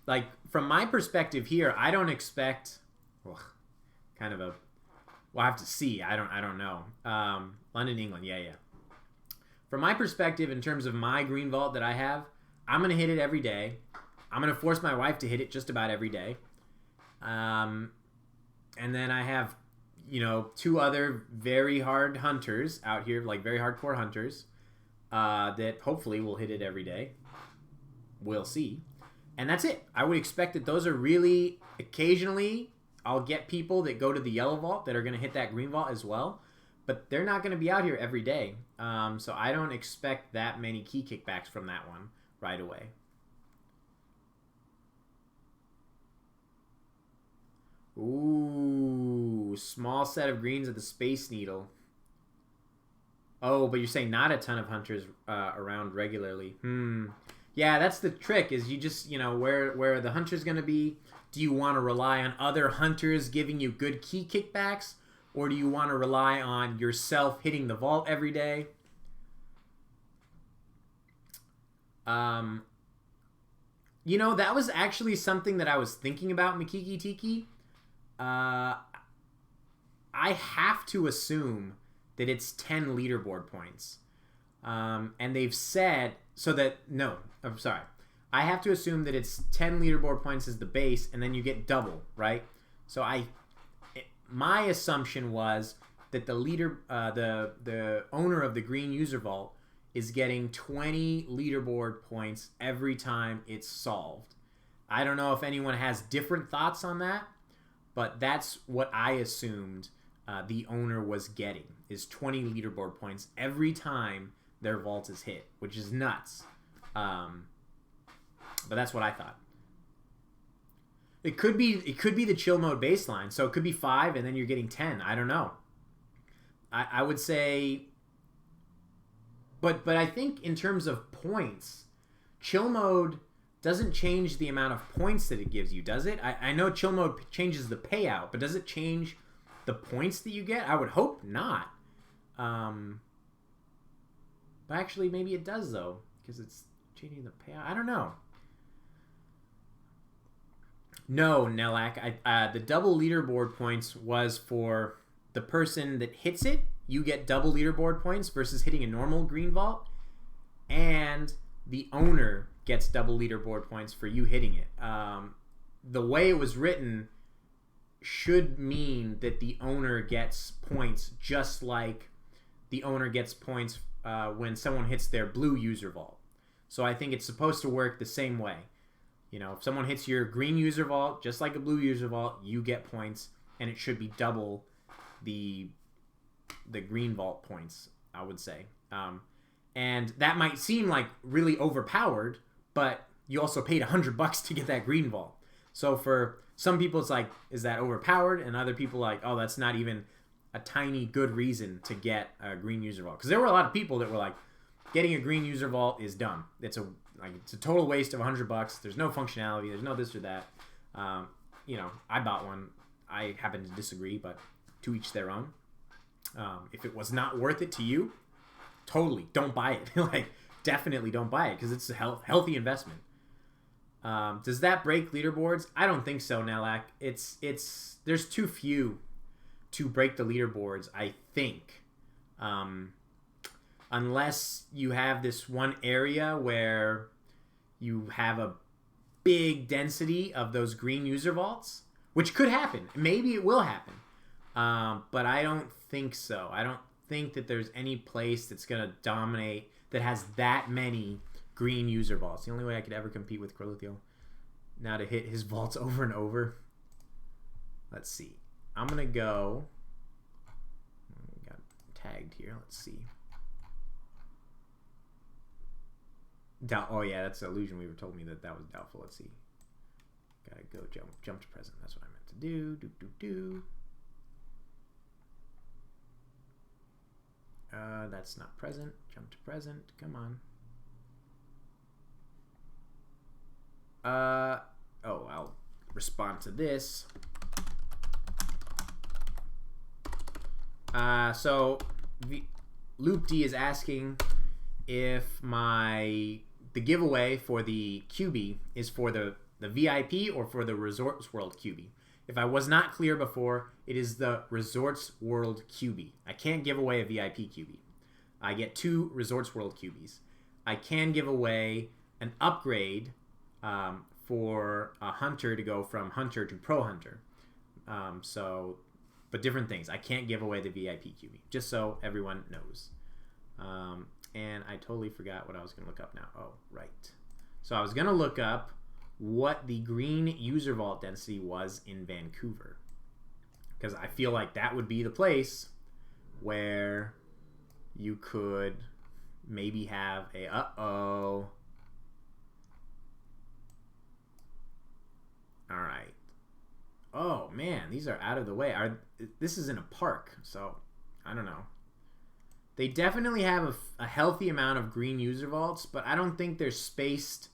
like from my perspective here, I don't expect we'll have to see. I don't know. London, England, yeah. From my perspective, in terms of my green vault that I have, I'm gonna hit it every day. I'm gonna force my wife to hit it just about every day. And then I have, two other very hard hunters out here, like very hardcore hunters, that hopefully will hit it every day. We'll see. And that's it. I would expect that those are really, occasionally, I'll get people that go to the yellow vault that are going to hit that green vault as well. But they're not going to be out here every day. So I don't expect that many key kickbacks from that one right away. Ooh, small set of greens at the Space Needle. Oh, but you're saying not a ton of hunters around regularly. Yeah, that's the trick, is you just, where the hunter's going to be. Do you want to rely on other hunters giving you good key kickbacks? Or do you want to rely on yourself hitting the vault every day? That was actually something that I was thinking about, Makiki Tiki. I have to assume that it's 10 leaderboard points. And they've said, I have to assume that it's 10 leaderboard points as the base, and then you get double, right? So my assumption was that the owner of the green user vault is getting 20 leaderboard points every time it's solved. I don't know if anyone has different thoughts on that, but that's what I assumed the owner was getting, is 20 leaderboard points every time their vault is hit, which is nuts. But that's what I thought. It could be the chill mode baseline, so it could be 5 and then you're getting 10. I don't know. I would say, but I think in terms of points, chill mode doesn't change the amount of points that it gives you, does it? I know chill mode changes the payout, but does it change the points that you get? I would hope not. But actually, maybe it does, though, because it's changing the payout. I don't know. No, Nelak. The double leaderboard points was for the person that hits it. You get double leaderboard points versus hitting a normal green vault. And the owner gets double leaderboard points for you hitting it. The way it was written should mean that the owner gets points just like the owner gets points when someone hits their blue user vault. So I think it's supposed to work the same way. If someone hits your green user vault, just like a blue user vault, you get points, and it should be double the green vault points, I would say. And that might seem like really overpowered, but you also paid $100 to get that green vault. So for some people, it's like, is that overpowered? And other people like, oh, that's not even a tiny good reason to get a green user vault. Because there were a lot of people that were like, getting a green user vault is dumb. It's a total waste of $100. There's no functionality. There's no this or that. I bought one. I happen to disagree, but to each their own. If it was not worth it to you, totally don't buy it. Definitely don't buy it because it's a healthy investment. Does that break leaderboards? I don't think so, Nelak. There's too few to break the leaderboards, I think. Unless you have this one area where you have a big density of those green user vaults, which could happen. Maybe it will happen. But I don't think so. I don't think that there's any place that's going to dominate that has that many green user vaults. The only way I could ever compete with Corlithio now to hit his vaults over and over. Let's see. I'm going to go. We got tagged here. Let's see. Oh yeah, that's Illusion Weaver told me that was doubtful. Let's see. Gotta go jump to present. That's what I meant to do. That's not present. Jump to present. Come on. I'll respond to this. So Loop D is asking if the giveaway for the QB is for the VIP or for the Resorts World QB. If I was not clear before, it is the Resorts World QB. I can't give away a VIP QB. I get 2 Resorts World QBs. I can give away an upgrade for a Hunter to go from Hunter to Pro Hunter. But different things. I can't give away the VIP QB, just so everyone knows. And I totally forgot what I was going to look up now. Oh, right. So I was going to look up what the green user vault density was in Vancouver. Because I feel like that would be the place where you could maybe have a... Uh-oh. All right. Oh, man. These are out of the way. This is in a park, so I don't know. They definitely have a healthy amount of green user vaults, but I don't think they're spaced.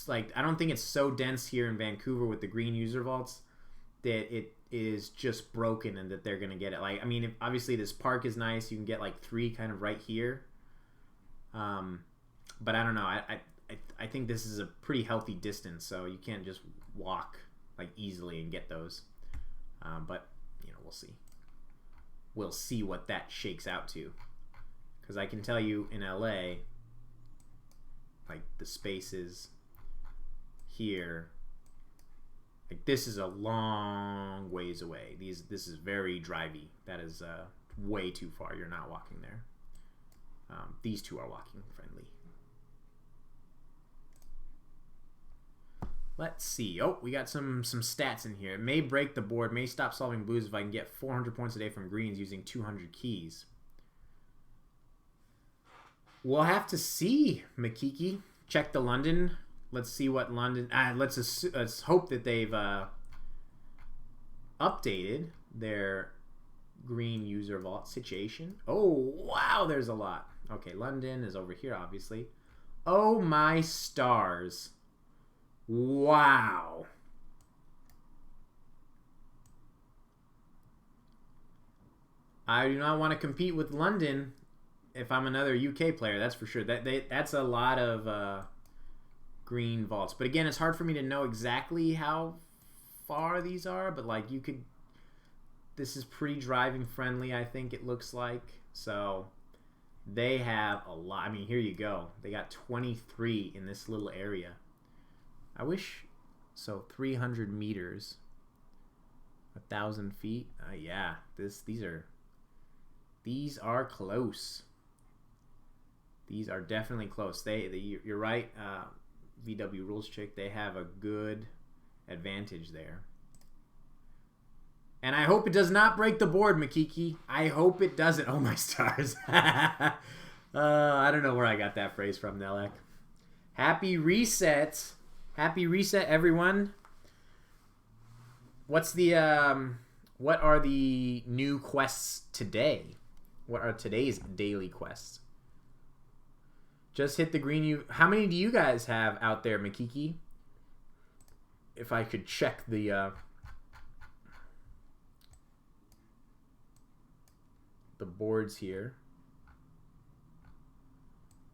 I don't think it's so dense here in Vancouver with the green user vaults that it is just broken and that they're going to get it. Obviously this park is nice. You can get 3 kind of right here. But I don't know. I think this is a pretty healthy distance, so you can't just walk easily and get those. But, we'll see. We'll see what that shakes out to. Because I can tell you in LA, the spaces here, this is a long ways away. This is very drivey. That is way too far. You're not walking there. These two are walking friendly. Let's see. Oh, we got some stats in here. It may break the board, may stop solving blues if I can get 400 points a day from greens using 200 keys. We'll have to see, Makiki. Check the London. Let's see what London... let's hope that they've updated their green user vault situation. Oh, wow, there's a lot. Okay, London is over here, obviously. Oh, my stars. Wow. I do not want to compete with London if I'm another UK player, that's for sure. That's a lot of green vaults. But again, it's hard for me to know exactly how far these are, but like you could, this is pretty driving friendly, I think it looks like. So they have a lot. I mean, here you go. They got 23 in this little area. I wish, so 300 meters, 1,000 feet. Yeah, these are close. These are definitely close. You're right, VW Rules Chick. They have a good advantage there. And I hope it does not break the board, Makiki. I hope it doesn't. Oh, my stars. I don't know where I got that phrase from, Nelek. Happy reset. Happy reset, everyone. What are the new quests today? What are today's daily quests? Just hit the green. How many do you guys have out there, Makiki? If I could check the boards here.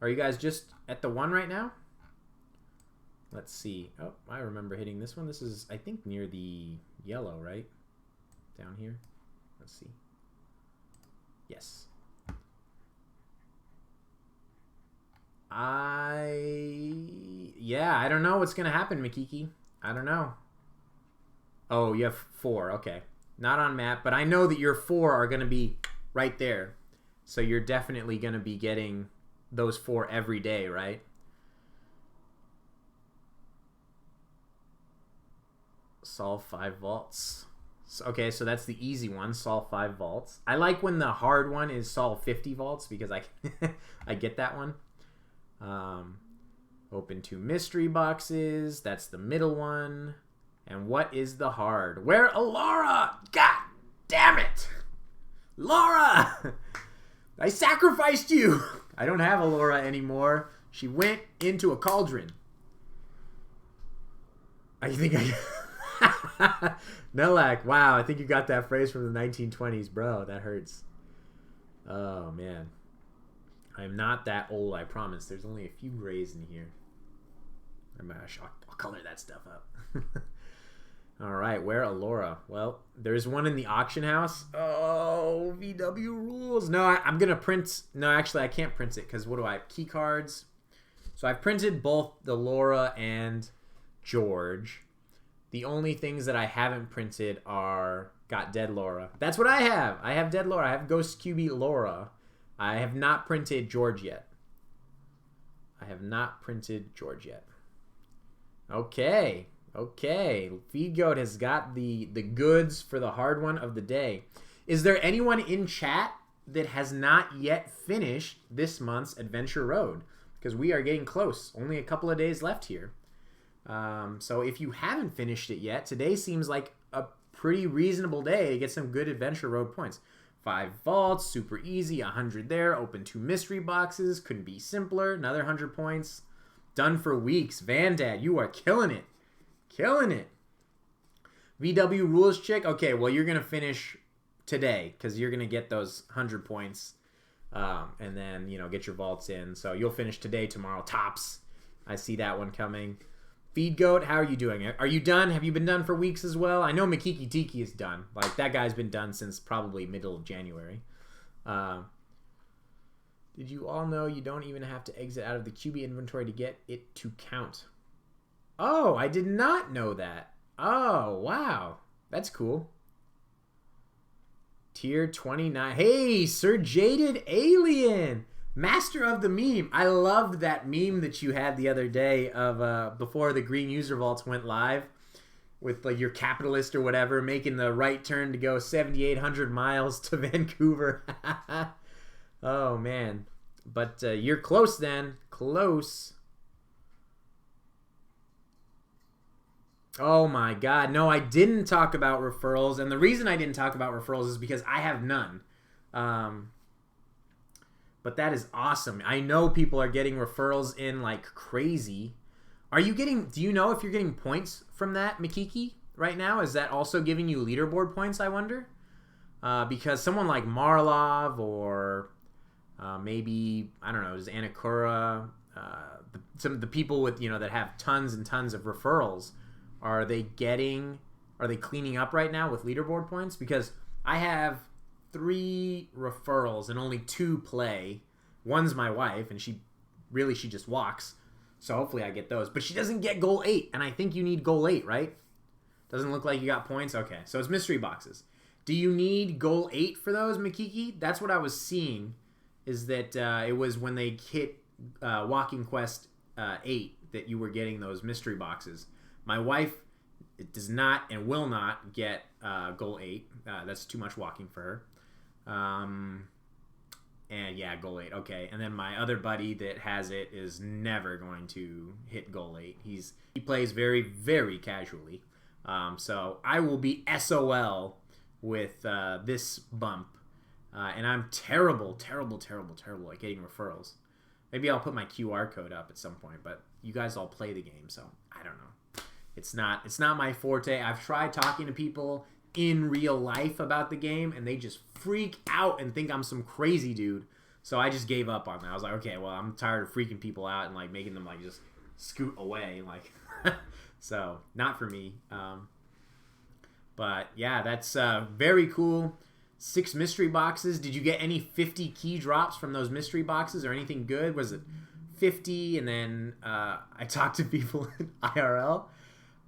Are you guys just at the 1 right now? Let's see. Oh, I remember hitting this one. This is, I think, near the yellow, right? Down here. Let's see. Yes. Yeah, I don't know what's going to happen, Makiki. I don't know. Oh, you have 4. Okay. Not on map, but I know that your 4 are going to be right there. So you're definitely going to be getting those 4 every day, right? Solve 5 vaults. Okay, so that's the easy one, solve 5 vaults. I like when the hard one is solve 50 vaults because I get that one. Open 2 mystery boxes. That's the middle one. And what is the hard? Where Laura? God damn it! Laura! I sacrificed you! I don't have a Laura anymore. She went into a cauldron. I think I... Nelak, wow, I think you got that phrase from the 1920s, bro. That hurts. Oh, man. I'm not that old, I promise. There's only a few grays in here. I'll color that stuff up. All right, where Alora? Well, there's one in the auction house. Oh, VW rules. No, I'm going to print. No, actually, I can't print it because what do I have? Key cards. So I've printed both the Laura and George. The only things that I haven't printed are got Dead Laura. That's what I have. I have Dead Laura. I have Ghost QB Laura. I have not printed George yet. I have not printed George yet. Okay. Okay. Feed Goat has got the goods for the hard one of the day. Is there anyone in chat that has not yet finished this month's Adventure Road? Because we are getting close. Only a couple of days left here. So if you haven't finished it yet, today seems like a pretty reasonable day to get some good Adventure Road points. 5 vaults, super easy, 100 there, open 2 mystery boxes, couldn't be simpler, another 100 points. Done for weeks. Vandad, you are killing it. Killing it. VW Rules Chick, okay, well, you're going to finish today because you're going to get those 100 points and then, you know, get your vaults in. So you'll finish today, tomorrow, tops. I see that one coming. Feed Goat, how are you doing? Are you done? Have you been done for weeks as well? I know Makiki Tiki is done. Like, that guy's been done since probably middle of January. Did you all know you don't even have to exit out of the QB inventory to get it to count? Oh, I did not know that. Oh, wow. That's cool. Tier 29. Hey, Sir Jaded Alien. Master of the meme. I loved that meme that you had the other day of before the green user vaults went live with like your capitalist or whatever making the right turn to go 7,800 miles to Vancouver. Oh man, but you're close then. Close. Oh my God. No, I didn't talk about referrals. And the reason I didn't talk about referrals is because I have none. But that is awesome. I know people are getting referrals in like crazy. Do you know if you're getting points from that, Mikiki, right now? Is that also giving you leaderboard points, I wonder? Because someone like Marlov or maybe, I don't know, is Anakura, some of the people with, that have tons and tons of referrals, are they cleaning up right now with leaderboard points? Because I have 3 referrals and only 2 play. One's my wife, and she just walks. So hopefully I get those. But she doesn't get goal 8, and I think you need goal 8, right? Doesn't look like you got points? Okay, so it's mystery boxes. Do you need goal 8 for those, Mikiki? That's what I was seeing, is that it was when they hit Walking Quest 8 that you were getting those mystery boxes. My wife does not and will not get goal 8. That's too much walking for her. And yeah, goal 8. Okay. And then my other buddy that has it is never going to hit goal 8. He plays very, very casually. So I will be SOL with this bump. And I'm terrible at getting referrals. Maybe I'll put my QR code up at some point, but you guys all play the game, so I don't know. It's not my forte. I've tried talking to people in real life about the game, and they just freak out and think I'm some crazy dude. So I just gave up on that. I was like, okay, well, I'm tired of freaking people out and like making them like just scoot away, like. So not for me. But yeah, that's very cool. 6 mystery boxes. Did you get any 50 key drops from those mystery boxes or anything good? Was it 50? And then I talked to people in IRL.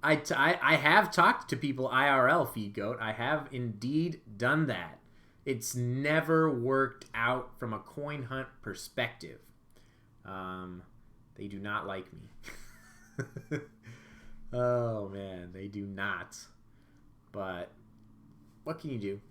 I have talked to people IRL, Feed Goat. I have indeed done that. It's never worked out from a coin hunt perspective. They do not like me. Oh, man. They do not. But what can you do?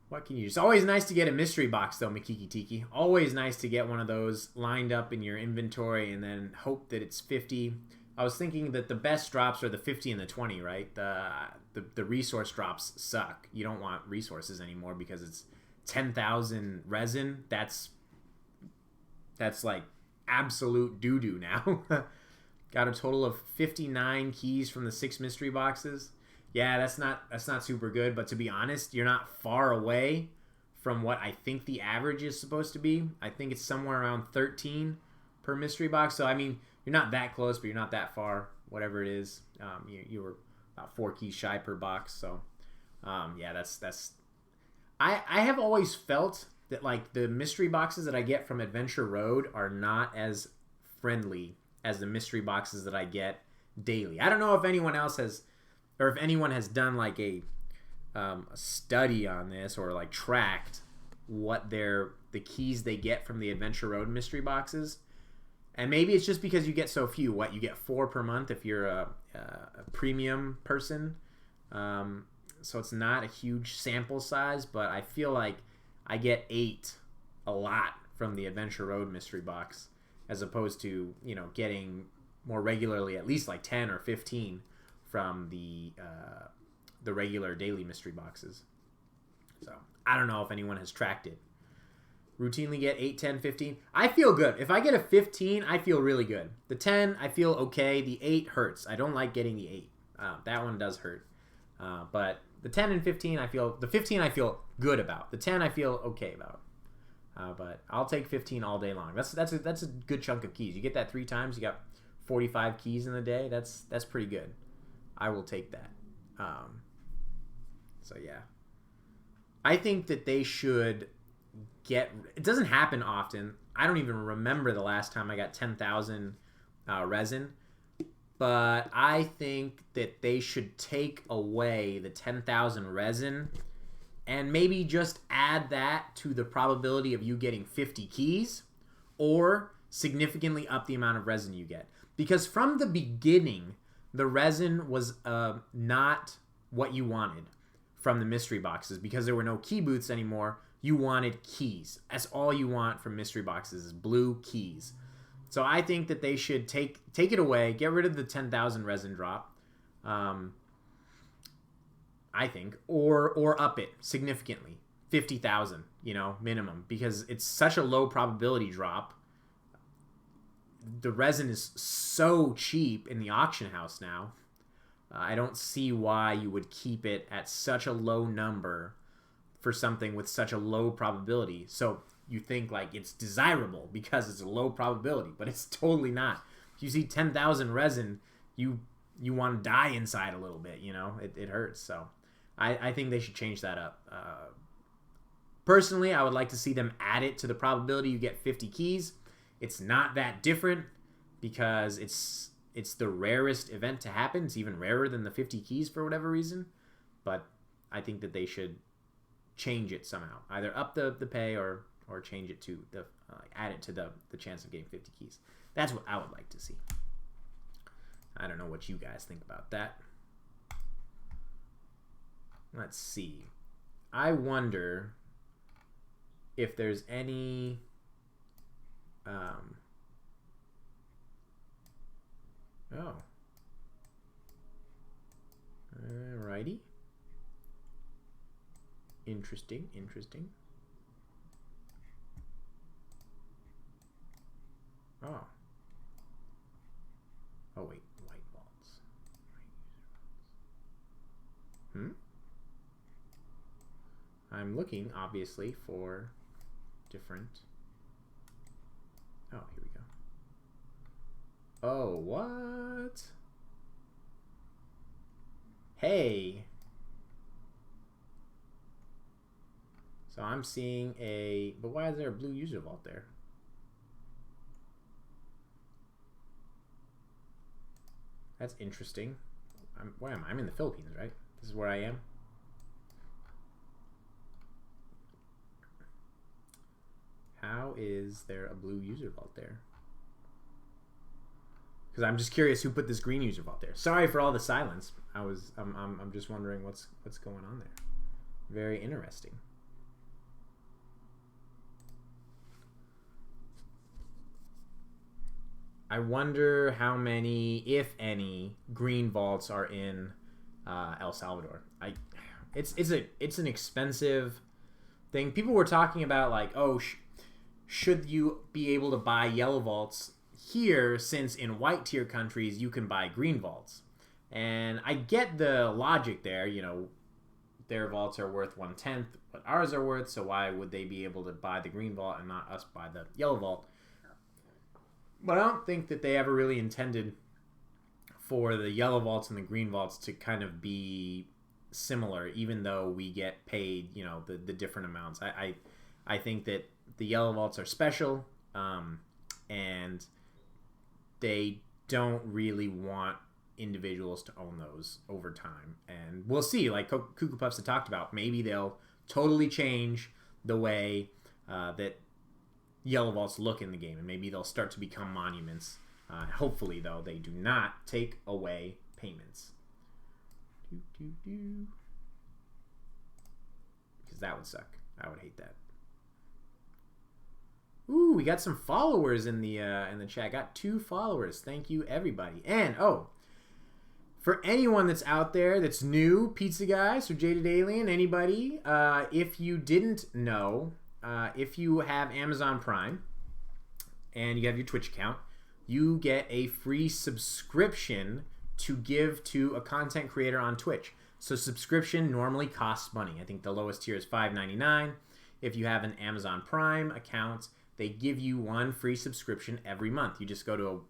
What can you do? It's always nice to get a mystery box, though, Mikiki Tiki. Always nice to get one of those lined up in your inventory and then hope that it's 50. I was thinking that the best drops are the 50 and the 20, right? The resource drops suck. You don't want resources anymore because it's 10,000 resin. That's like absolute doo-doo now. Got a total of 59 keys from the 6 mystery boxes. Yeah, that's not super good, but to be honest, you're not far away from what I think the average is supposed to be. I think it's somewhere around 13 per mystery box. So I mean, you're not that close, but you're not that far. Whatever it is, you were about 4 keys shy per box. So yeah, that's. I have always felt that like the mystery boxes that I get from Adventure Road are not as friendly as the mystery boxes that I get daily. I don't know if anyone else has. Or if anyone has done like a study on this or like tracked what the keys they get from the Adventure Road mystery boxes, and maybe it's just because you get so few. What, you get 4 per month if you're a premium person, so it's not a huge sample size. But I feel like I get 8 a lot from the Adventure Road mystery box, as opposed to getting more regularly at least like 10 or 15. From the regular daily mystery boxes. So I don't know if anyone has tracked it. Routinely get 8, 10, 15. I feel good. If I get a 15, I feel really good. The 10, I feel okay. The 8 hurts. I don't like getting the 8. That one does hurt. But the 10 and 15, the 15 I feel good about. The 10 I feel okay about. But I'll take 15 all day long. That's a good chunk of keys. You get that 3 times, you got 45 keys in the day. That's pretty good. I will take that. So yeah, I think that they should get. It doesn't happen often. I don't even remember the last time I got 10,000 resin. But I think that they should take away the 10,000 resin and maybe just add that to the probability of you getting 50 keys, or significantly up the amount of resin you get. Because from the beginning, the resin was not what you wanted from the mystery boxes, because there were no key booths anymore. You wanted keys. That's all you want from mystery boxes, is blue keys. So I think that they should take it away, get rid of the 10,000 resin drop, I think, or up it significantly, 50,000, minimum, because it's such a low probability drop. The resin is so cheap in the auction house now. I don't see why you would keep it at such a low number for something with such a low probability. So you think like it's desirable because it's a low probability, but it's totally not. If you see 10,000 resin, you want to die inside a little bit, it hurts. So I think they should change that up. Personally, I would like to see them add it to the probability you get 50 keys. It's not that different because it's the rarest event to happen. It's even rarer than the 50 keys for whatever reason. But I think that they should change it somehow. Either up the pay or change it to the add it to the chance of getting 50 keys. That's what I would like to see. I don't know what you guys think about that. Let's see. I wonder if there's any Alrighty. Interesting. Oh. Oh wait, white vaults. I'm looking obviously for different. Oh, here we go. Oh, what? Hey. So I'm seeing but why is there a blue user vault there? That's interesting. Where am I? I'm in the Philippines, right? This is where I am. How is there a blue user vault there? Because I'm just curious who put this green user vault there. Sorry for all the silence. I'm just wondering what's going on there. Very interesting. I wonder how many, if any, green vaults are in El Salvador. It's an expensive thing. People were talking about like, oh, should you be able to buy yellow vaults here, since in white tier countries you can buy green vaults? And I get the logic there. Their vaults are worth 1/10 what ours are worth, so why would they be able to buy the green vault and not us buy the yellow vault? But I don't think that they ever really intended for the yellow vaults and the green vaults to kind of be similar, even though we get paid, the different amounts. I think that the yellow vaults are special, and they don't really want individuals to own those over time. And we'll see, like Cuckoo Puffs had talked about, maybe they'll totally change the way that yellow vaults look in the game, and maybe they'll start to become monuments. Hopefully, though, they do not take away payments. Because that would suck. I would hate that. Ooh, we got some followers in the chat. Got 2 followers. Thank you, everybody. And for anyone that's out there that's new, Pizza Guys or Jaded Alien, anybody, if you didn't know, if you have Amazon Prime and you have your Twitch account, you get a free subscription to give to a content creator on Twitch. So subscription normally costs money. I think the lowest tier is $5.99. If you have an Amazon Prime account, they give you 1 free subscription every month. You just go to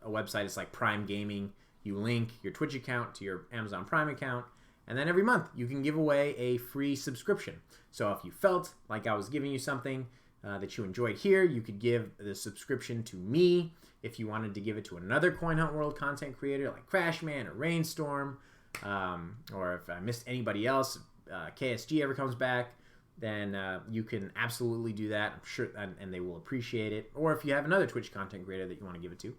a website. It's like Prime Gaming. You link your Twitch account to your Amazon Prime account, and then every month you can give away a free subscription. So if you felt like I was giving you something that you enjoyed here, you could give the subscription to me. If you wanted to give it to another Coin Hunt World content creator like Crashman or Rainstorm, or if I missed anybody else, KSG ever comes back, then you can absolutely do that. I'm sure, and they will appreciate it. Or if you have another Twitch content creator that you want to give it to,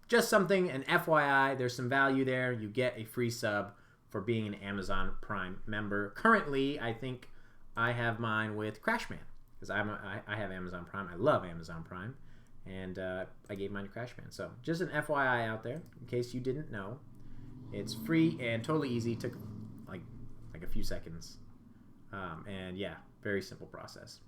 just something, an FYI, there's some value there. You get a free sub for being an Amazon Prime member. Currently, I think I have mine with Crashman, because I have Amazon Prime. I love Amazon Prime, and I gave mine to Crashman. So just an FYI out there, in case you didn't know. It's free and totally easy. Took like a few seconds. And yeah, very simple process.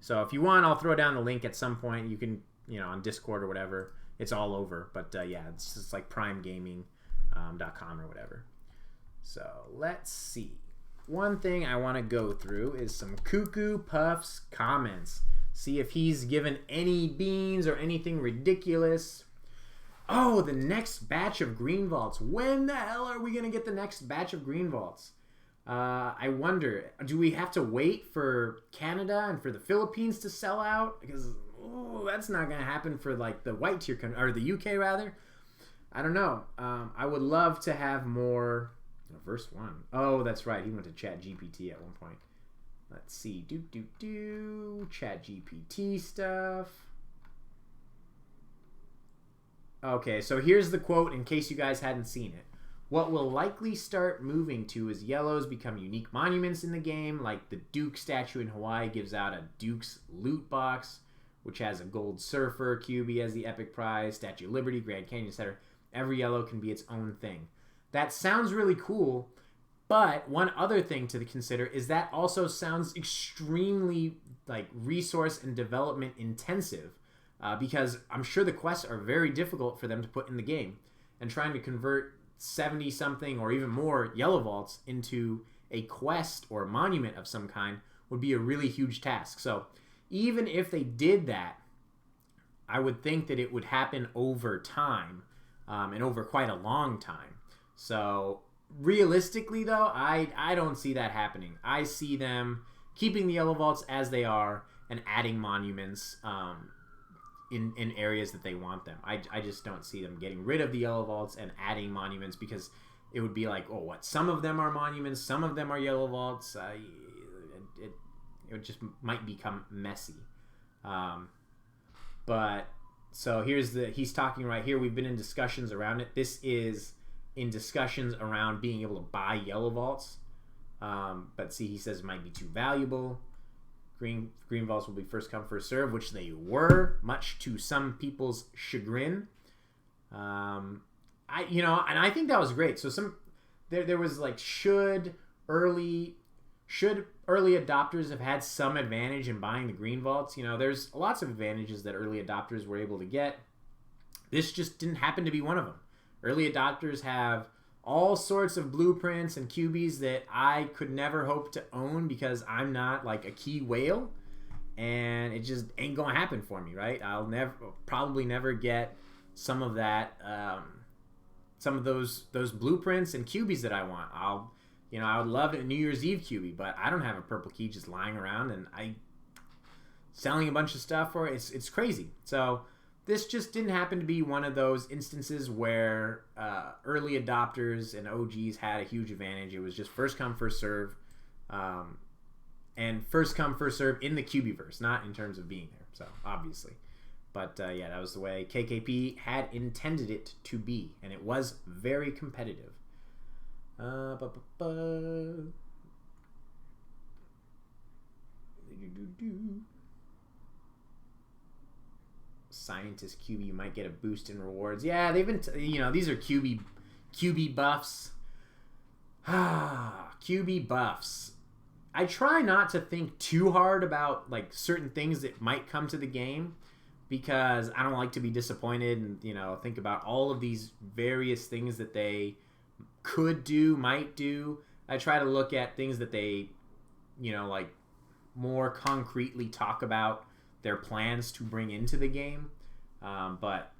So if you want, I'll throw down the link at some point. You can, on Discord or whatever. It's all over. But yeah, it's just like primegaming.com or whatever. So let's see. One thing I want to go through is some Cuckoo Puff's comments. See if he's given any beans or anything ridiculous. Oh, the next batch of green vaults. When the hell are we going to get the next batch of green vaults? I wonder, do we have to wait for Canada and for the Philippines to sell out? Because that's not going to happen for like the white tier or the UK rather. I don't know. I would love to have more. Verse 1. Oh, that's right. He went to ChatGPT at one point. Let's see. ChatGPT stuff. Okay, so here's the quote in case you guys hadn't seen it. What we'll likely start moving to is yellows become unique monuments in the game, like the Duke statue in Hawaii gives out a Duke's loot box, which has a gold surfer QB as the epic prize, Statue of Liberty, Grand Canyon, etc. Every yellow can be its own thing. That sounds really cool, but one other thing to consider is that also sounds extremely like resource and development intensive. Because I'm sure the quests are very difficult for them to put in the game. And trying to convert 70-something or even more yellow vaults into a quest or a monument of some kind would be a really huge task. So even if they did that, I would think that it would happen over time and over quite a long time. So realistically, though, I don't see that happening. I see them keeping the yellow vaults as they are and adding monuments in areas that they want them. I just don't see them getting rid of the yellow vaults and adding monuments because it would be like, some of them are monuments, some of them are yellow vaults. It just might become messy. But so he's talking right here. We've been in discussions around it. This is in discussions around being able to buy yellow vaults. But see, he says it might be too valuable. Green vaults will be first come, first serve, which they were, much to some people's chagrin. And I think that was great. So there was like, should early adopters have had some advantage in buying the green vaults? There's lots of advantages that early adopters were able to get. This just didn't happen to be one of them. Early adopters have all sorts of blueprints and QBs that I could never hope to own because I'm not like a key whale, and it just ain't gonna happen for me, right? I'll probably never get some of that, some of those blueprints and QBs that I want. I would love a New Year's Eve QB, but I don't have a purple key just lying around, and selling a bunch of stuff for it. It's crazy. So this just didn't happen to be one of those instances where early adopters and OGs had a huge advantage. It was just first come, first serve, and first come, first serve in the QB-verse, not in terms of being there, so obviously. But yeah, that was the way KKP had intended it to be, and it was very competitive. Scientist QB, you might get a boost in rewards. Yeah, they've been, these are QB buffs. QB buffs. I try not to think too hard about like certain things that might come to the game because I don't like to be disappointed and think about all of these various things that they could do, might do. I try to look at things that they like more concretely talk about their plans to bring into the game. But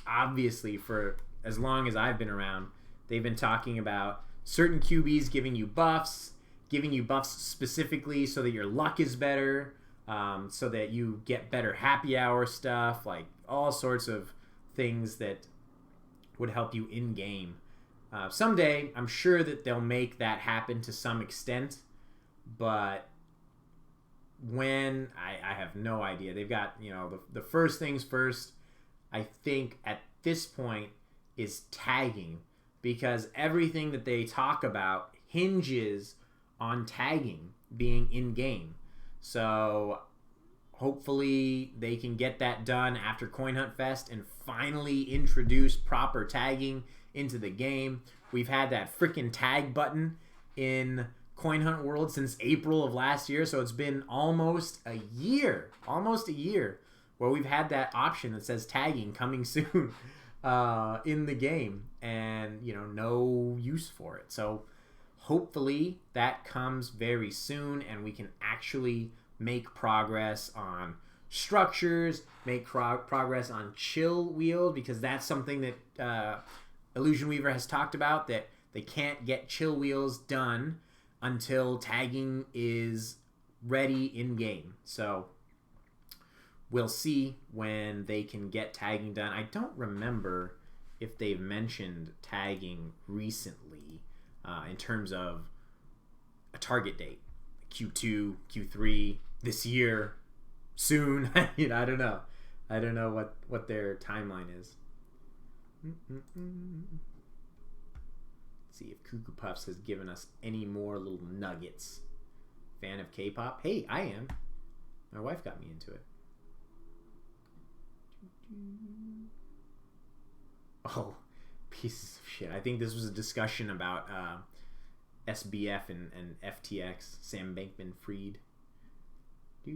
obviously for as long as I've been around, they've been talking about certain QBs giving you buffs specifically so that your luck is better, so that you get better happy hour stuff, like all sorts of things that would help you in game. Someday, I'm sure that they'll make that happen to some extent, but when I have no idea. They've got the first things first. I think at this point is tagging, because everything that they talk about hinges on tagging being in game. So hopefully they can get that done after Coin Hunt Fest and finally introduce proper tagging into the game. We've had that freaking tag button in Coin Hunt World since April of last year, so it's been almost a year where we've had that option that says tagging coming soon in the game, and no use for it. So hopefully that comes very soon, and we can actually make progress on structures, make progress on chill wheel, because that's something that Illusion Weaver has talked about, that they can't get chill wheels done until tagging is ready in game. So we'll see when they can get tagging done. I don't remember if they've mentioned tagging recently in terms of a target date. Q2, Q3, this year, soon. I don't know. I don't know what their timeline is. See if Cuckoo Puffs has given us any more little nuggets. Fan of K-pop? Hey, I am. My wife got me into it. Oh, pieces of shit. I think this was a discussion about SBF and FTX. Sam Bankman-Fried. If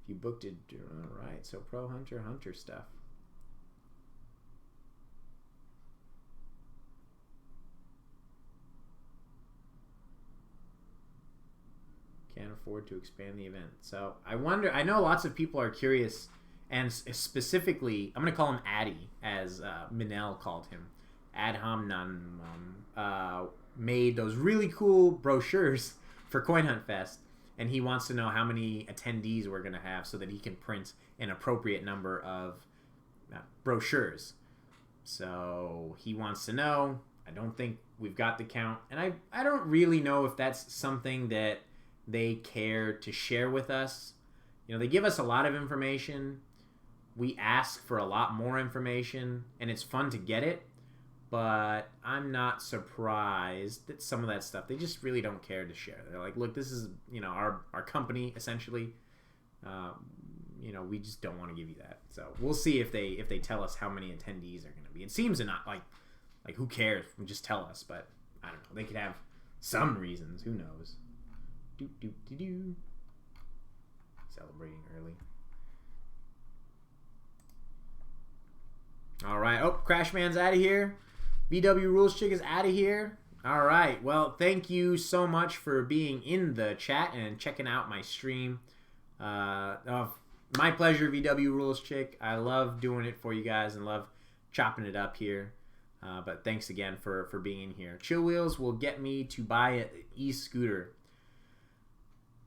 you booked it, alright. So Pro Hunter stuff. Can't afford to expand the event. So I wonder, I know lots of people are curious, and specifically, I'm going to call him Addy, as Minel called him. Adhamnan made those really cool brochures for Coin Hunt Fest, and he wants to know how many attendees we're going to have so that he can print an appropriate number of brochures. So he wants to know. I don't think we've got the count, and I don't really know if that's something that they care to share with us. They give us a lot of information. We ask for a lot more information, and it's fun to get it, but I'm not surprised that some of that stuff, they just really don't care to share. They're like, look, this is, our company, essentially. We just don't want to give you that. So we'll see if they tell us how many attendees are going to be. It seems to not, like who cares? Just tell us, but I don't know. They could have some reasons. Who knows? Celebrating early. All right. Oh, Crashman's out of here. VW Rules Chick is out of here. All right. Well, thank you so much for being in the chat and checking out my stream. My pleasure, VW Rules Chick. I love doing it for you guys and love chopping it up here. But thanks again for being in here. Chill Wheels will get me to buy an e-scooter.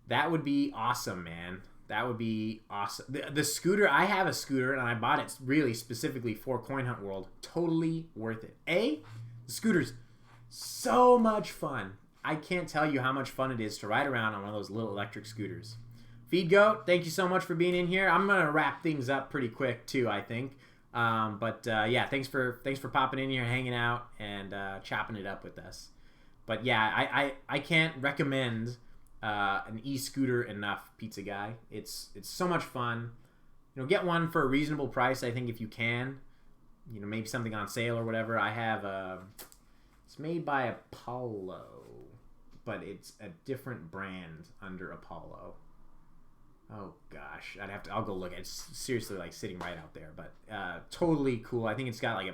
That would be awesome, man. That would be awesome. The scooter, I have a scooter, and I bought it really specifically for Coin Hunt World. Totally worth it. The scooter's so much fun. I can't tell you how much fun it is to ride around on one of those little electric scooters. Feed Goat, thank you so much for being in here. I'm going to wrap things up pretty quick, too, I think. Yeah, thanks for popping in here, hanging out, and chopping it up with us. But yeah, I can't recommend an e-scooter enough, Pizza Guy. It's so much fun. Get one for a reasonable price, I think, if you can. Maybe something on sale or whatever. I have it's made by Apollo, but it's a different brand under Apollo. Oh gosh, I'll go look. It's seriously sitting right out there, but totally cool. I think it's got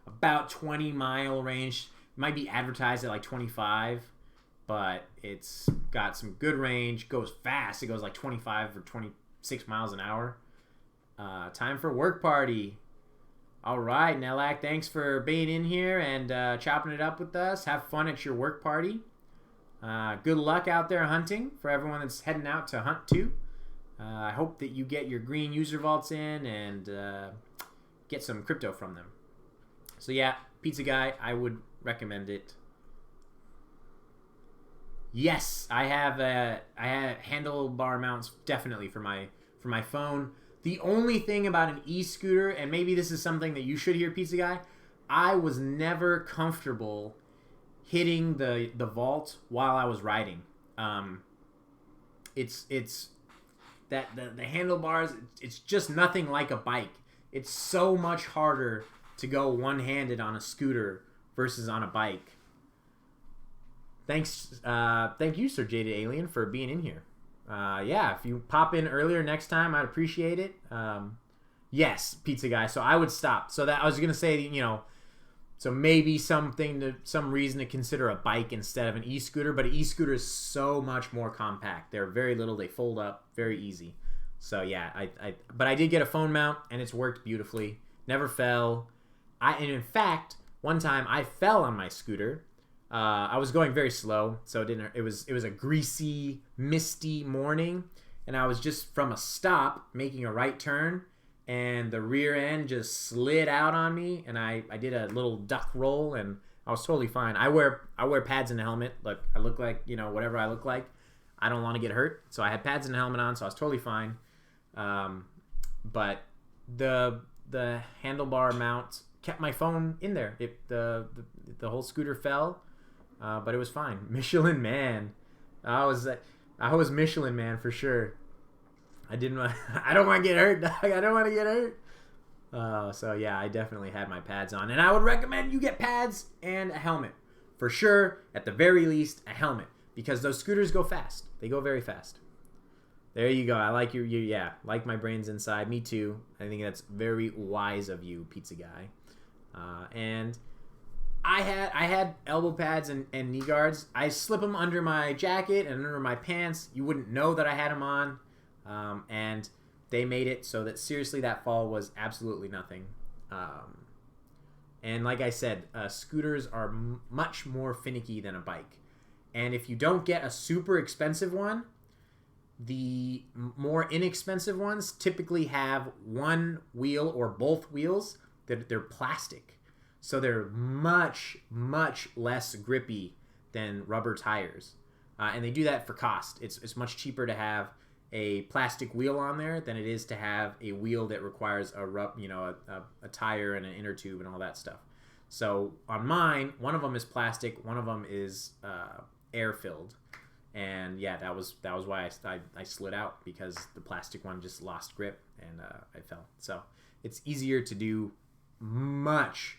about 20-mile range. It might be advertised at 25. But it's got some good range, goes fast. It goes 25 or 26 miles an hour. Time for work party. All right, Nelak, thanks for being in here and chopping it up with us. Have fun at your work party. Good luck out there hunting for everyone that's heading out to hunt too. I hope that you get your green user vaults in and get some crypto from them. So yeah, Pizza Guy, I would recommend it. Yes, I have handlebar mounts definitely for my phone. The only thing about an e-scooter, and maybe this is something that you should hear, Pizza Guy, I was never comfortable hitting the vault while I was riding. It's that the handlebars, it's just nothing like a bike. It's so much harder to go one-handed on a scooter versus on a bike. Thank you, Sir Jaded Alien, for being in here. Yeah, if you pop in earlier next time, I'd appreciate it. Yes, Pizza Guy. So I would stop. So that I was gonna say, so maybe some reason to consider a bike instead of an e-scooter, but an e-scooter is so much more compact. They're very little. They fold up very easy. So yeah, but I did get a phone mount and it's worked beautifully. Never fell. And in fact, one time I fell on my scooter. I was going very slow, so it was a greasy, misty morning, and I was just from a stop making a right turn, and the rear end just slid out on me, and I did a little duck roll, and I was totally fine. I wear pads and a helmet. Look, I look like whatever I look like. I don't want to get hurt, so I had pads and a helmet on, so I was totally fine. But the handlebar mount kept my phone in there. The whole scooter fell. But it was fine. Michelin Man. I was Michelin Man for sure. I don't want to get hurt, dog. I don't want to get hurt. So yeah, I definitely had my pads on. And I would recommend you get pads and a helmet. For sure, at the very least, a helmet. Because those scooters go fast. They go very fast. There you go. I like yeah, like my brains inside. Me too. I think that's very wise of you, Pizza Guy. And I had elbow pads and knee guards. I slip them under my jacket and under my pants. You wouldn't know that I had them on. And they made it so that seriously that fall was absolutely nothing. And like I said, scooters are much more finicky than a bike. And if you don't get a super expensive one, the more inexpensive ones typically have one wheel or both wheels that they're plastic. So they're much, much less grippy than rubber tires. And they do that for cost. It's much cheaper to have a plastic wheel on there than it is to have a wheel that requires a tire and an inner tube and all that stuff. So on mine, one of them is plastic, one of them is air filled. And yeah, that was why I slid out, because the plastic one just lost grip and I fell. So it's easier to do, much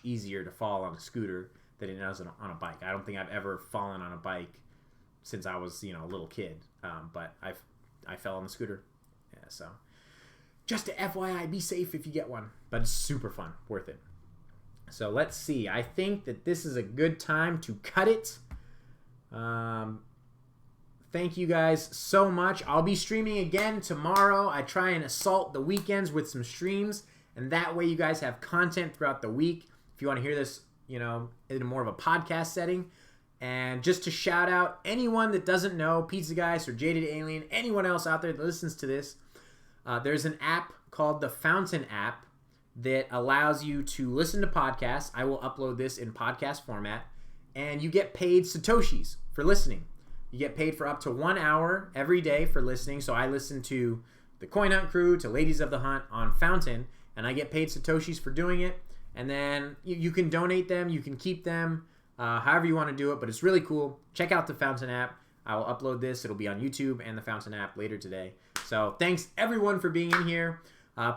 easier to fall on a scooter than it is on a bike. I don't think I've ever fallen on a bike since I was a little kid, but I fell on the scooter. Yeah, so just a FYI, be safe if you get one, but it's super fun, worth it. So let's see. I think that this is a good time to cut it. Thank you guys so much. I'll be streaming again tomorrow. I try and assault the weekends with some streams, and that way you guys have content throughout the week. If you want to hear this, in more of a podcast setting. And just to shout out anyone that doesn't know, Pizza Guys or Jaded Alien, anyone else out there that listens to this, there's an app called the Fountain app that allows you to listen to podcasts. I will upload this in podcast format, and you get paid Satoshis for listening. You get paid for up to 1 hour every day for listening. So I listen to the Coin Hunt Crew, to Ladies of the Hunt on Fountain, and I get paid Satoshis for doing it. And then you can donate them, you can keep them, however you want to do it, but it's really cool. Check out the Fountain app. I will upload this. It'll be on YouTube and the Fountain app later today. So thanks everyone for being in here.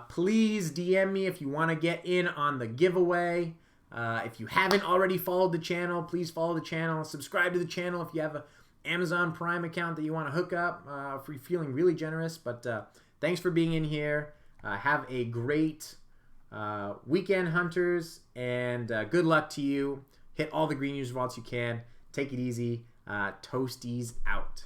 Please DM me if you want to get in on the giveaway. If you haven't already followed the channel, please follow the channel. Subscribe to the channel if you have an Amazon Prime account that you want to hook up. If you're feeling really generous. But thanks for being in here. Have a great weekend, hunters, and good luck to you. Hit all the green news vaults you can. Take it easy. Toasties out.